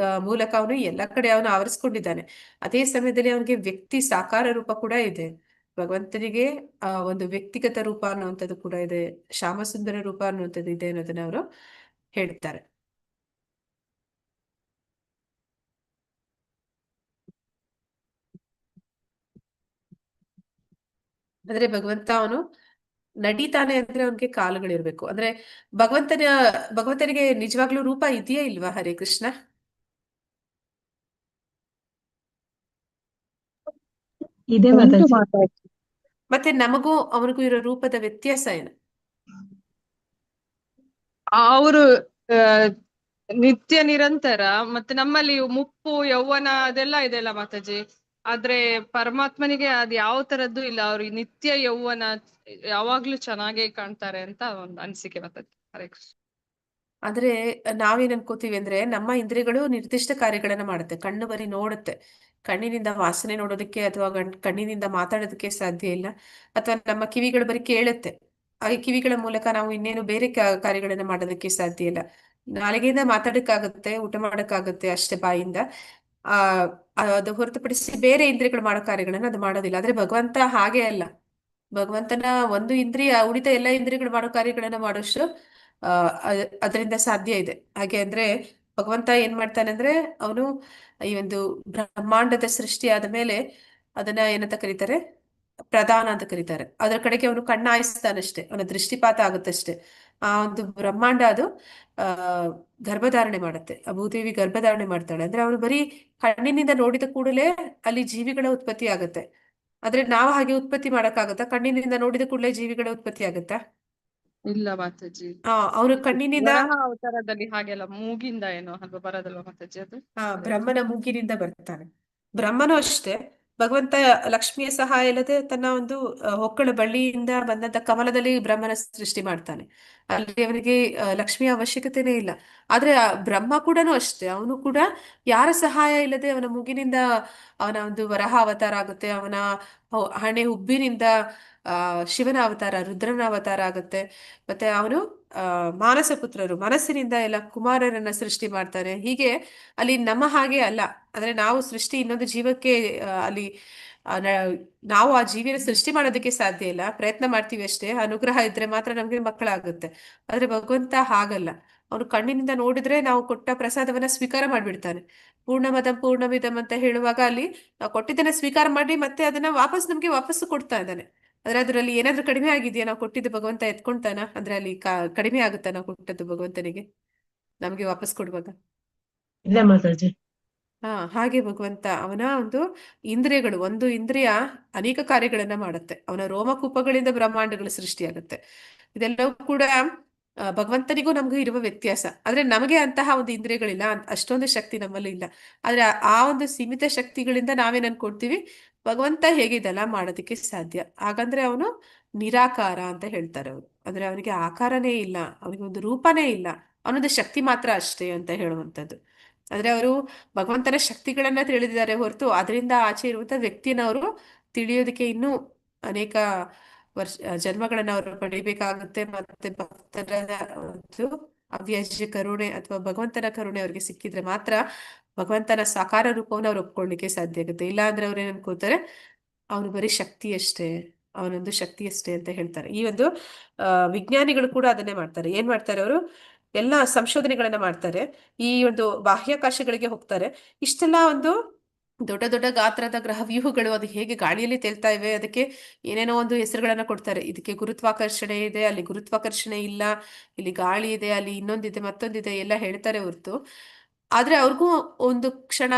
ಮೂಲಕ ಅವನು ಎಲ್ಲ ಕಡೆ ಅವನು ಆವರಿಸ್ಕೊಂಡಿದ್ದಾನೆ. ಅದೇ ಸಮಯದಲ್ಲಿ ಅವನಿಗೆ ವ್ಯಕ್ತಿ ಸಾಕಾರ ರೂಪ ಕೂಡ ಇದೆ. ಭಗವಂತನಿಗೆ ಒಂದು ವ್ಯಕ್ತಿಗತ ರೂಪ ಅನ್ನುವಂಥದ್ದು ಕೂಡ ಇದೆ, ಶ್ಯಾಮಸುಂದರ ರೂಪ ಅನ್ನುವಂಥದ್ದು ಇದೆ ಅನ್ನೋದನ್ನ ಅವರು ಹೇಳ್ತಾರೆ. ಅಂದ್ರೆ ಭಗವಂತ ಅವನು ನಡೀತಾನೆ ಅಂದ್ರೆ ಅವನಿಗೆ ಕಾಲುಗಳಿರ್ಬೇಕು. ಅಂದ್ರೆ ಭಗವಂತನಿಗೆ ನಿಜವಾಗ್ಲೂ ರೂಪ ಇದೆಯಾ ಇಲ್ವಾ? ಹರೇ ಕೃಷ್ಣ. ಇದೆ ಉಂಟು ಮಾತಾಜಿ. ಮಾತಾಜಿ. ಮತ್ತೆ ನಮಗೂ ಅವನಿಗೂ ಇರೋ ರೂಪದ ವ್ಯತ್ಯಾಸ ಏನು? ಅವರು ನಿತ್ಯ ನಿರಂತರ, ಮತ್ತೆ ನಮ್ಮಲ್ಲಿ ಮುಪ್ಪು ಯೌವನ ಅದೆಲ್ಲ ಇದೆಲ್ಲ ಮಾತಾಜಿ. ಆದ್ರೆ ಪರಮಾತ್ಮನಿಗೆ ಅದ್ ಯಾವ ತರದ್ದು ಇಲ್ಲ, ಅವ್ರಿಗೆ ನಿತ್ಯ ಯೌವನ, ಯಾವಾಗ್ಲೂ ಚೆನ್ನಾಗೇ ಕಾಣ್ತಾರೆ ಅಂತ ಒಂದು ಅನಿಸಿಕೆ ಮಾತಾಜಿ. ಹರೇ ಕೃಷ್ಣ. ಆದ್ರೆ ನಾವೇನ್ ಅನ್ಕೋತೀವಿ ಅಂದ್ರೆ, ನಮ್ಮ ಇಂದ್ರಿಯಗಳು ನಿರ್ದಿಷ್ಟ ಕಾರ್ಯಗಳನ್ನ ಮಾಡುತ್ತೆ. ಕಣ್ಣು ಬರೀ ನೋಡುತ್ತೆ, ಕಣ್ಣಿನಿಂದ ವಾಸನೆ ನೋಡೋದಕ್ಕೆ ಅಥವಾ ಕಣ್ಣಿನಿಂದ ಮಾತಾಡೋದಕ್ಕೆ ಸಾಧ್ಯ ಇಲ್ಲ. ಅಥವಾ ನಮ್ಮ ಕಿವಿಗಳು ಬರೀ ಕೇಳುತ್ತೆ, ಆ ಕಿವಿಗಳ ಮೂಲಕ ನಾವು ಇನ್ನೇನು ಬೇರೆ ಕಾರ್ಯಗಳನ್ನ ಮಾಡೋದಕ್ಕೆ ಸಾಧ್ಯ ಇಲ್ಲ. ನಾಲಿಗೆಯಿಂದ ಮಾತಾಡಕ್ಕಾಗತ್ತೆ, ಊಟ ಮಾಡಕ್ಕಾಗತ್ತೆ ಅಷ್ಟೇ ಬಾಯಿಂದ. ಆ ಅದು ಹೊರತುಪಡಿಸಿ ಬೇರೆ ಇಂದ್ರಿಯಗಳು ಮಾಡೋ ಕಾರ್ಯಗಳನ್ನ ಅದು ಮಾಡೋದಿಲ್ಲ. ಆದ್ರೆ ಭಗವಂತ ಹಾಗೆ ಅಲ್ಲ. ಭಗವಂತನ ಒಂದು ಇಂದ್ರಿಯ ಉಳಿದ ಎಲ್ಲ ಇಂದ್ರಿಯಗಳು ಮಾಡೋ ಕಾರ್ಯಗಳನ್ನ ಮಾಡೋಷ್ಟು ಅದರಿಂದ ಸಾಧ್ಯ ಇದೆ. ಹಾಗೆ ಅಂದ್ರೆ ಭಗವಂತ ಏನ್ ಮಾಡ್ತಾನೆ ಅಂದ್ರೆ, ಅವನು ಈ ಒಂದು ಬ್ರಹ್ಮಾಂಡದ ಸೃಷ್ಟಿ ಆದ ಮೇಲೆ ಅದನ್ನ ಏನಂತ ಕರೀತಾರೆ, ಪ್ರಧಾನ ಅಂತ ಕರೀತಾರೆ. ಅದರ ಕಡೆಗೆ ಅವನು ಕಣ್ಣಾಯಿಸ್ತಾನಷ್ಟೇ, ಅವನ ದೃಷ್ಟಿಪಾತ ಆಗುತ್ತಷ್ಟೇ. ಆ ಒಂದು ಬ್ರಹ್ಮಾಂಡ ಅದು ಆ ಗರ್ಭಧಾರಣೆ ಮಾಡುತ್ತೆ. ಆ ಭೂದೇವಿ ಗರ್ಭಧಾರಣೆ ಮಾಡ್ತಾಳೆ ಅಂದ್ರೆ ಅವನು ಬರೀ ಕಣ್ಣಿನಿಂದ ನೋಡಿದ ಕೂಡಲೇ ಅಲ್ಲಿ ಜೀವಿಗಳ ಉತ್ಪತ್ತಿ ಆಗುತ್ತೆ. ಆದ್ರೆ ನಾವು ಹಾಗೆ ಉತ್ಪತ್ತಿ ಮಾಡಕ್ಕಾಗತ್ತಾ? ಕಣ್ಣಿನಿಂದ ನೋಡಿದ ಕೂಡಲೇ ಜೀವಿಗಳ ಉತ್ಪತ್ತಿ ಆಗುತ್ತಾ? ಇಲ್ಲ ಮಾತಾಜಿ. ಅವನು ಕಣ್ಣಿನಿಂದ, ವರಾಹ ಅವತಾರದಲ್ಲಿ ಹಾಗೆಲ್ಲ ಮೂಗಿಂದ ಏನೋ ಅಲ್ವಾ ಬರೋದಲ್ವಾ ಮಾತಾಜಿ ಅದು? ಬ್ರಹ್ಮನ ಮೂಗಿನಿಂದ ಬರ್ತಾನೆ. ಬ್ರಹ್ಮನು ಅಷ್ಟೇ, ಭಗವಂತ ಲಕ್ಷ್ಮಿಯ ಸಹಾಯ ಇಲ್ಲದೆ ತನ್ನ ಒಂದು ಹೊಕ್ಕಳ ಬಳ್ಳಿಯಿಂದ ಬಂದಂತ ಕಮಲದಲ್ಲಿ ಬ್ರಹ್ಮನ ಸೃಷ್ಟಿ ಮಾಡ್ತಾನೆ. ಅಲ್ಲಿ ಅವನಿಗೆ ಲಕ್ಷ್ಮಿಯ ಅವಶ್ಯಕತೆನೇ ಇಲ್ಲ. ಆದ್ರೆ ಆ ಬ್ರಹ್ಮ ಕೂಡ ಅಷ್ಟೇ, ಅವನು ಕೂಡ ಯಾರ ಸಹಾಯ ಇಲ್ಲದೆ ಅವನ ಮೂಗಿನಿಂದ ಅವನ ಒಂದು ವರಹ ಅವತಾರ ಆಗುತ್ತೆ. ಅವನ ಹಣೆ ಹುಬ್ಬಿನಿಂದ ಶಿವನ ಅವತಾರ, ರುದ್ರನ ಅವತಾರ ಆಗುತ್ತೆ. ಮತ್ತೆ ಅವನು ಮಾನಸ ಪುತ್ರರು ಮನಸ್ಸಿನಿಂದ ಎಲ್ಲ ಕುಮಾರರನ್ನ ಸೃಷ್ಟಿ ಮಾಡ್ತಾನೆ. ಹೀಗೆ ಅಲ್ಲಿ ನಮ್ಮ ಹಾಗೆ ಅಲ್ಲ. ಅಂದ್ರೆ ನಾವು ಸೃಷ್ಟಿ ಇನ್ನೊಂದು ಜೀವಕ್ಕೆ ಅಲ್ಲಿ ನಾವು ಆ ಜೀವಿನ ಸೃಷ್ಟಿ ಮಾಡೋದಕ್ಕೆ ಸಾಧ್ಯ ಇಲ್ಲ, ಪ್ರಯತ್ನ ಮಾಡ್ತೀವಿ ಅಷ್ಟೇ. ಅನುಗ್ರಹ ಇದ್ರೆ ಮಾತ್ರ ನಮ್ಗೆ ಮಕ್ಕಳಾಗುತ್ತೆ. ಆದ್ರೆ ಭಗವಂತ ಹಾಗಲ್ಲ. ಅವನು ಕಣ್ಣಿನಿಂದ ನೋಡಿದ್ರೆ ನಾವು ಕೊಟ್ಟ ಪ್ರಸಾದವನ್ನ ಸ್ವೀಕಾರ ಮಾಡ್ಬಿಡ್ತಾನೆ. ಪೂರ್ಣಮದಂ ಪೂರ್ಣಮಿದಂ ಅಂತ ಹೇಳುವಾಗ ಅಲ್ಲಿ ನಾವು ಕೊಟ್ಟಿದ್ದನ್ನ ಸ್ವೀಕಾರ ಮಾಡಿ ಮತ್ತೆ ಅದನ್ನ ನಮ್ಗೆ ವಾಪಸ್ಸು ಕೊಡ್ತಾ ಇದ್ದಾನೆ. ಆದ್ರೆ ಅದರಲ್ಲಿ ಏನಾದ್ರೂ ಕಡಿಮೆ ಆಗಿದೆಯಾ? ನಾವು ಕೊಟ್ಟಿದ್ದು ಭಗವಂತ ಎತ್ಕೊಂತಾನ? ಅಂದ್ರೆ ಅಲ್ಲಿ ಕಡಿಮೆ ಆಗುತ್ತಾ ನಾವು ಕೊಟ್ಟದ್ದು ಭಗವಂತನಿಗೆ? ನಮ್ಗೆ ವಾಪಸ್ ಕೊಡುವಾಗ. ಇಲ್ಲ ಮಾತಾಜಿ. ಹಾಗೆ ಭಗವಂತ ಅವನ ಒಂದು ಇಂದ್ರಿಯಗಳು, ಒಂದು ಇಂದ್ರಿಯ ಅನೇಕ ಕಾರ್ಯಗಳನ್ನ ಮಾಡುತ್ತೆ. ಅವನ ರೋಮಕೂಪಗಳಿಂದ ಬ್ರಹ್ಮಾಂಡಗಳು ಸೃಷ್ಟಿಯಾಗುತ್ತೆ. ಇದೆಲ್ಲವೂ ಕೂಡ ಭಗವಂತನಿಗೂ ನಮಗೂ ಇರುವ ವ್ಯತ್ಯಾಸ. ಆದ್ರೆ ನಮಗೆ ಅಂತಹ ಒಂದು ಇಂದ್ರಿಯಗಳಿಲ್ಲ, ಅಷ್ಟೊಂದು ಶಕ್ತಿ ನಮ್ಮಲ್ಲಿ ಇಲ್ಲ. ಆದ್ರೆ ಆ ಒಂದು ಸೀಮಿತ ಶಕ್ತಿಗಳಿಂದ ನಾವೇನ್ ಅನ್ಕೊಳ್ತೀವಿ, ಭಗವಂತ ಹೇಗಿದೆಲ್ಲ ಮಾಡೋದಕ್ಕೆ ಸಾಧ್ಯ. ಹಾಗಂದ್ರೆ ಅವನು ನಿರಾಕಾರ ಅಂತ ಹೇಳ್ತಾರೆ ಅವರು. ಅಂದ್ರೆ ಅವನಿಗೆ ಆಕಾರನೇ ಇಲ್ಲ, ಅವನಿಗೆ ಒಂದು ರೂಪನೇ ಇಲ್ಲ, ಅವನೊಂದು ಶಕ್ತಿ ಮಾತ್ರ ಅಷ್ಟೇ ಅಂತ ಹೇಳುವಂಥದ್ದು. ಅಂದ್ರೆ ಅವರು ಭಗವಂತನ ಶಕ್ತಿಗಳನ್ನ ತಿಳಿದಿದ್ದಾರೆ ಹೊರತು ಅದರಿಂದ ಆಚೆ ಇರುವಂತ ವ್ಯಕ್ತಿನ ಅವರು ತಿಳಿಯೋದಕ್ಕೆ ಇನ್ನೂ ಅನೇಕ ಜನ್ಮಗಳನ್ನ ಅವರು ಪಡಿಬೇಕಾಗುತ್ತೆ. ಮತ್ತೆ ಭಕ್ತರ ಒಂದು ಅವ್ಯಾಜ್ಯ ಕರುಣೆ ಅಥವಾ ಭಗವಂತನ ಕರುಣೆ ಅವ್ರಿಗೆ ಸಿಕ್ಕಿದ್ರೆ ಮಾತ್ರ ಭಗವಂತನ ಸಾಕಾರ ರೂಪವನ್ನು ಅವ್ರು ಒಪ್ಕೊಳ್ಳಿಕ್ಕೆ ಸಾಧ್ಯ ಆಗುತ್ತೆ. ಇಲ್ಲ ಅಂದ್ರೆ ಅವ್ರು ಏನ್ ಅನ್ಕೋತಾರೆ, ಅವನು ಬರೀ ಶಕ್ತಿ ಅಷ್ಟೇ, ಅವನೊಂದು ಶಕ್ತಿ ಅಷ್ಟೇ ಅಂತ ಹೇಳ್ತಾರೆ. ಈ ಒಂದು ವಿಜ್ಞಾನಿಗಳು ಕೂಡ ಅದನ್ನೇ ಮಾಡ್ತಾರೆ. ಏನ್ ಮಾಡ್ತಾರೆ, ಅವರು ಎಲ್ಲ ಸಂಶೋಧನೆಗಳನ್ನ ಮಾಡ್ತಾರೆ, ಈ ಒಂದು ಬಾಹ್ಯಾಕಾಶಗಳಿಗೆ ಹೋಗ್ತಾರೆ. ಇಷ್ಟೆಲ್ಲ ಒಂದು ದೊಡ್ಡ ದೊಡ್ಡ ಗಾತ್ರದ ಗ್ರಹ ವ್ಯೂಹಗಳು ಅದು ಹೇಗೆ ಗಾಳಿಯಲ್ಲಿ ತೇಲ್ತಾ ಇವೆ, ಅದಕ್ಕೆ ಏನೇನೋ ಒಂದು ಹೆಸರುಗಳನ್ನ ಕೊಡ್ತಾರೆ. ಇದಕ್ಕೆ ಗುರುತ್ವಾಕರ್ಷಣೆ ಇದೆ, ಅಲ್ಲಿ ಗುರುತ್ವಾಕರ್ಷಣೆ ಇಲ್ಲ, ಇಲ್ಲಿ ಗಾಳಿ ಇದೆ, ಅಲ್ಲಿ ಇನ್ನೊಂದಿದೆ, ಮತ್ತೊಂದಿದೆ ಎಲ್ಲ ಹೇಳ್ತಾರೆ ಹೊರ್ತು. ಆದ್ರೆ ಅವ್ರಿಗೂ ಒಂದು ಕ್ಷಣ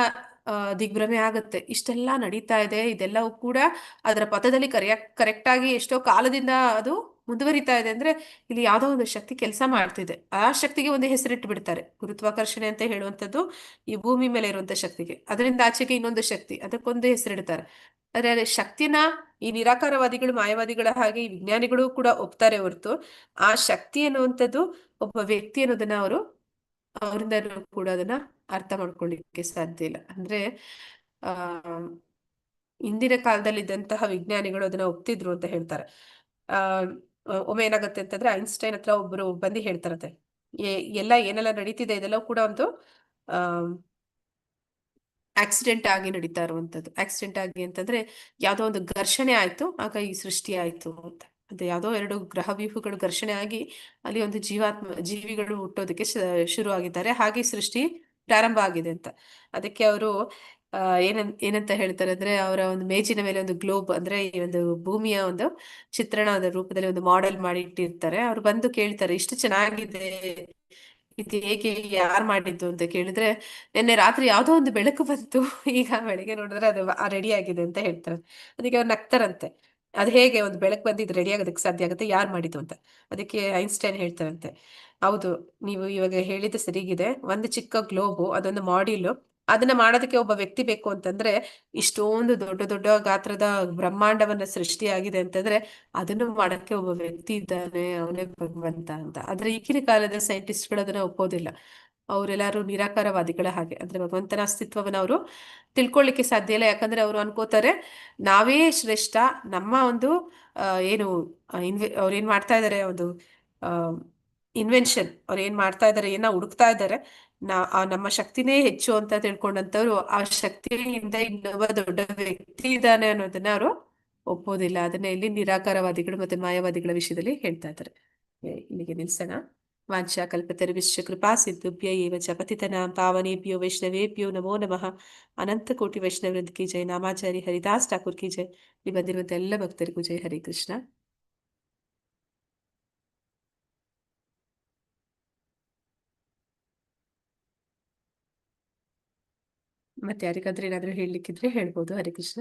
ದಿಗ್ಭ್ರಮೆ ಆಗುತ್ತೆ. ಇಷ್ಟೆಲ್ಲ ನಡೀತಾ ಇದೆ, ಇದೆಲ್ಲವೂ ಕೂಡ ಅದರ ಪಥದಲ್ಲಿ ಕರೆಕ್ಟ್ ಆಗಿ ಎಷ್ಟೋ ಕಾಲದಿಂದ ಅದು ಮುಂದುವರಿತಾ ಇದೆ ಅಂದ್ರೆ ಇಲ್ಲಿ ಯಾವ್ದೋ ಒಂದು ಶಕ್ತಿ ಕೆಲಸ ಮಾಡ್ತಿದೆ. ಆ ಶಕ್ತಿಗೆ ಒಂದು ಹೆಸರಿಟ್ಟು ಬಿಡ್ತಾರೆ. ಗುರುತ್ವಾಕರ್ಷಣೆ ಅಂತ ಹೇಳುವಂಥದ್ದು ಈ ಭೂಮಿ ಮೇಲೆ ಇರುವಂತ ಶಕ್ತಿಗೆ, ಅದರಿಂದ ಆಚೆಗೆ ಇನ್ನೊಂದು ಶಕ್ತಿ, ಅದಕ್ಕೊಂದು ಹೆಸರಿಡ್ತಾರೆ. ಆದ್ರೆ ಅದೇ ಶಕ್ತಿನ ಈ ನಿರಾಕಾರವಾದಿಗಳು, ಮಾಯವಾದಿಗಳ ಹಾಗೆ ಈ ವಿಜ್ಞಾನಿಗಳು ಕೂಡ ಒಪ್ತಾರೆ ಹೊರತು ಆ ಶಕ್ತಿ ಅನ್ನುವಂಥದ್ದು ಒಬ್ಬ ವ್ಯಕ್ತಿ ಅನ್ನೋದನ್ನ ಅವರು ಅವರಿಂದ ಕೂಡ ಅದನ್ನ ಅರ್ಥ ಮಾಡ್ಕೊಳ್ಳಿಕ್ಕೆ ಸಾಧ್ಯ ಇಲ್ಲ. ಅಂದ್ರೆ ಆ ಇಂದಿನ ಕಾಲದಲ್ಲಿ ಇದ್ದಂತಹ ವಿಜ್ಞಾನಿಗಳು ಅದನ್ನ ಒಪ್ತಿದ್ರು ಅಂತ ಹೇಳ್ತಾರೆ. ಆ ಒಮ್ಮೆ ಏನಾಗುತ್ತೆ ಅಂತಂದ್ರೆ, ಐನ್ಸ್ಟೈನ್ ಹತ್ರ ಒಬ್ರು ಬಂದು ಹೇಳ್ತಾರಂತೆ, ಏನೆಲ್ಲ ನಡೀತಿದೆ ಇದೆಲ್ಲ ಕೂಡ ಒಂದು ಆ ಆಕ್ಸಿಡೆಂಟ್ ಆಗಿ ನಡೀತಾ ಇರುವಂತದ್ದು. ಆಕ್ಸಿಡೆಂಟ್ ಆಗಿ ಅಂತಂದ್ರೆ ಯಾವ್ದೋ ಒಂದು ಘರ್ಷಣೆ ಆಯ್ತು, ಆಗ ಈ ಸೃಷ್ಟಿ ಆಯ್ತು ಅಂತ. ಅದೇ ಯಾವ್ದೋ ಎರಡು ಗ್ರಹ ವ್ಯೂಹಗಳು ಘರ್ಷಣೆ ಆಗಿ ಅಲ್ಲಿ ಒಂದು ಜೀವಿಗಳು ಹುಟ್ಟೋದಕ್ಕೆ ಶುರು ಆಗಿದ್ದಾರೆ, ಹಾಗೆ ಸೃಷ್ಟಿ ಪ್ರಾರಂಭ ಆಗಿದೆ ಅಂತ. ಅದಕ್ಕೆ ಅವರು ಏನಂತ ಹೇಳ್ತಾರೆ ಅಂದ್ರೆ, ಅವರ ಒಂದು ಮೇಜಿನ ಮೇಲೆ ಒಂದು ಗ್ಲೋಬ್, ಅಂದ್ರೆ ಈ ಒಂದು ಭೂಮಿಯ ಒಂದು ಚಿತ್ರಣದ ರೂಪದಲ್ಲಿ ಒಂದು ಮಾಡೆಲ್ ಮಾಡಿ ಇಟ್ಟಿರ್ತಾರೆ. ಅವ್ರು ಬಂದು ಕೇಳ್ತಾರೆ, ಇಷ್ಟು ಚೆನ್ನಾಗಿದೆ, ಇದು ಹೇಗೆ, ಯಾರು ಮಾಡಿದ್ದು ಅಂತ ಕೇಳಿದ್ರೆ, ನಿನ್ನೆ ರಾತ್ರಿ ಯಾವ್ದೋ ಒಂದು ಬೆಳಕು ಬಂತು, ಈಗ ಬೆಳಿಗ್ಗೆ ನೋಡಿದ್ರೆ ಅದು ರೆಡಿ ಆಗಿದೆ ಅಂತ ಹೇಳ್ತಾರೆ. ಅದಕ್ಕೆ ಅವ್ರು ನಗ್ತಾರಂತೆ, ಅದು ಹೇಗೆ ಒಂದು ಬೆಳಕು ಬಂದಿದ್ದು ರೆಡಿ ಆಗೋದಕ್ಕೆ ಸಾಧ್ಯ ಆಗುತ್ತೆ, ಯಾರು ಮಾಡಿದ್ದು ಅಂತ. ಅದಕ್ಕೆ ಐನ್ಸ್ಟೈನ್ ಹೇಳ್ತಾರಂತೆ, ಹೌದು, ನೀವು ಇವಾಗ ಹೇಳಿದ್ದು ಸರಿಗಿದೆ, ಒಂದು ಚಿಕ್ಕ ಗ್ಲೋಬು, ಅದೊಂದು ಮಾಡ್ಯೂಲು, ಅದನ್ನ ಮಾಡೋದಕ್ಕೆ ಒಬ್ಬ ವ್ಯಕ್ತಿ ಬೇಕು ಅಂತಂದ್ರೆ ಇಷ್ಟೊಂದು ದೊಡ್ಡ ದೊಡ್ಡ ಗಾತ್ರದ ಬ್ರಹ್ಮಾಂಡವನ್ನ ಸೃಷ್ಟಿಯಾಗಿದೆ ಅಂತಂದ್ರೆ ಅದನ್ನು ಮಾಡಕ್ಕೆ ಒಬ್ಬ ವ್ಯಕ್ತಿ ಇದ್ದಾನೆ, ಅವನೇ ಭಗವಂತ ಅಂತ. ಆದ್ರೆ ಈಗಿನ ಕಾಲದ ಸೈಂಟಿಸ್ಟ್ಗಳು ಅದನ್ನ ಒಪ್ಪೋದಿಲ್ಲ. ಅವರೆಲ್ಲರೂ ನಿರಾಕಾರವಾದಿಗಳ ಹಾಗೆ. ಅಂದ್ರೆ ಭಗವಂತನ ಅಸ್ತಿತ್ವವನ್ನು ಅವರು ತಿಳ್ಕೊಳ್ಳಿಕ್ಕೆ ಸಾಧ್ಯ ಇಲ್ಲ. ಯಾಕಂದ್ರೆ ಅವರು ಅನ್ಕೋತಾರೆ ನಾವೇ ಶ್ರೇಷ್ಠ, ನಮ್ಮ ಒಂದು ಏನು ಅವ್ರು ಏನ್ ಮಾಡ್ತಾ ಇದಾರೆ, ಒಂದು ಇನ್ವೆನ್ಷನ್, ಅವ್ರು ಏನ್ ಮಾಡ್ತಾ ಇದಾರೆ, ಏನ ಹುಡುಕ್ತಾ ಇದ್ದಾರೆ, ನಮ್ಮ ಶಕ್ತಿನೇ ಹೆಚ್ಚು ಅಂತ ತಿಳ್ಕೊಂಡಂತವ್ರು ಆ ಶಕ್ತಿಯಿಂದ ಇನ್ನೊಬ್ಬ ದೊಡ್ಡ ವ್ಯಕ್ತಿ ಇದ್ದಾನೆ ಅನ್ನೋದನ್ನ ಅವರು ಒಪ್ಪೋದಿಲ್ಲ. ಅದನ್ನ ಇಲ್ಲಿ ನಿರಾಕಾರವಾದಿಗಳು ಮತ್ತೆ ಮಾಯಾವಾದಿಗಳ ವಿಷಯದಲ್ಲಿ ಹೇಳ್ತಾ ಇದ್ದಾರೆ. ಇಲ್ಲಿಗೆ ನಿಲ್ಸೋಣ. ವಾಂಛಾ ಕಲ್ಪತರುಶ್ಚ ಕೃಪಾ ಸಿದ್ಧುಭ್ಯ ಏವ ಚ ಪತಿತನಾಂ ಪಾವನೇಭ್ಯೋ ವೈಷ್ಣವೇಭ್ಯೋ ನಮೋ ನಮಃ. ಅನಂತ ಕೋಟಿ ವೈಷ್ಣವೃಂದ ಕಿ ಜೈ. ನಾಮಾಚಾರಿ ಹರಿದಾಸ್ ಠಾಕೂರ್ ಕಿ ಜೈ. ಇಲ್ಲಿ ಬಂದಿರುವಂತ ಎಲ್ಲ ಭಕ್ತರಿಗೂ ಜೈ. ಹರಿ ಕೃಷ್ಣ. ಮತ್ತೆ ಯಾರಿಗಾದ್ರೂ ಏನಾದ್ರೂ ಹೇಳಲಿಕ್ಕಿದ್ರೆ ಹೇಳ್ಬೋದು. ಹರಿ ಕೃಷ್ಣ.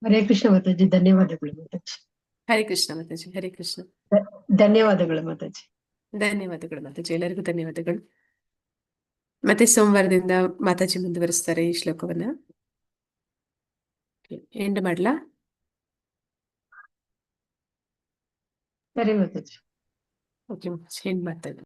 ಹರೇ ಕೃಷ್ಣ ಮಾತಾಜಿ, ಧನ್ಯವಾದಗಳು ಮಾತಾಜಿ. ಹರಿ ಕೃಷ್ಣ ಮಾತಾಜಿ. ಹರಿ ಕೃಷ್ಣ. ಧನ್ಯವಾದಗಳು ಮಾತಾಜಿ. ಧನ್ಯವಾದಗಳು ಮಾತಾಜಿ. ಎಲ್ಲರಿಗೂ ಧನ್ಯವಾದಗಳು. ಮತ್ತೆ ಸೋಮವಾರದಿಂದ ಮಾತಾಜಿ ಮುಂದುವರಿಸ್ತಾರೆ ಈ ಶ್ಲೋಕವನ್ನ. ಎಂಡ್ ಮಾಡ್ಲಾ? ಸರಿ ಮಾತಾಜಿ. ಓಕೆ, ಎಂಡ್ ಮಾಡ್ತಾ ಇದ್ದೀನಿ.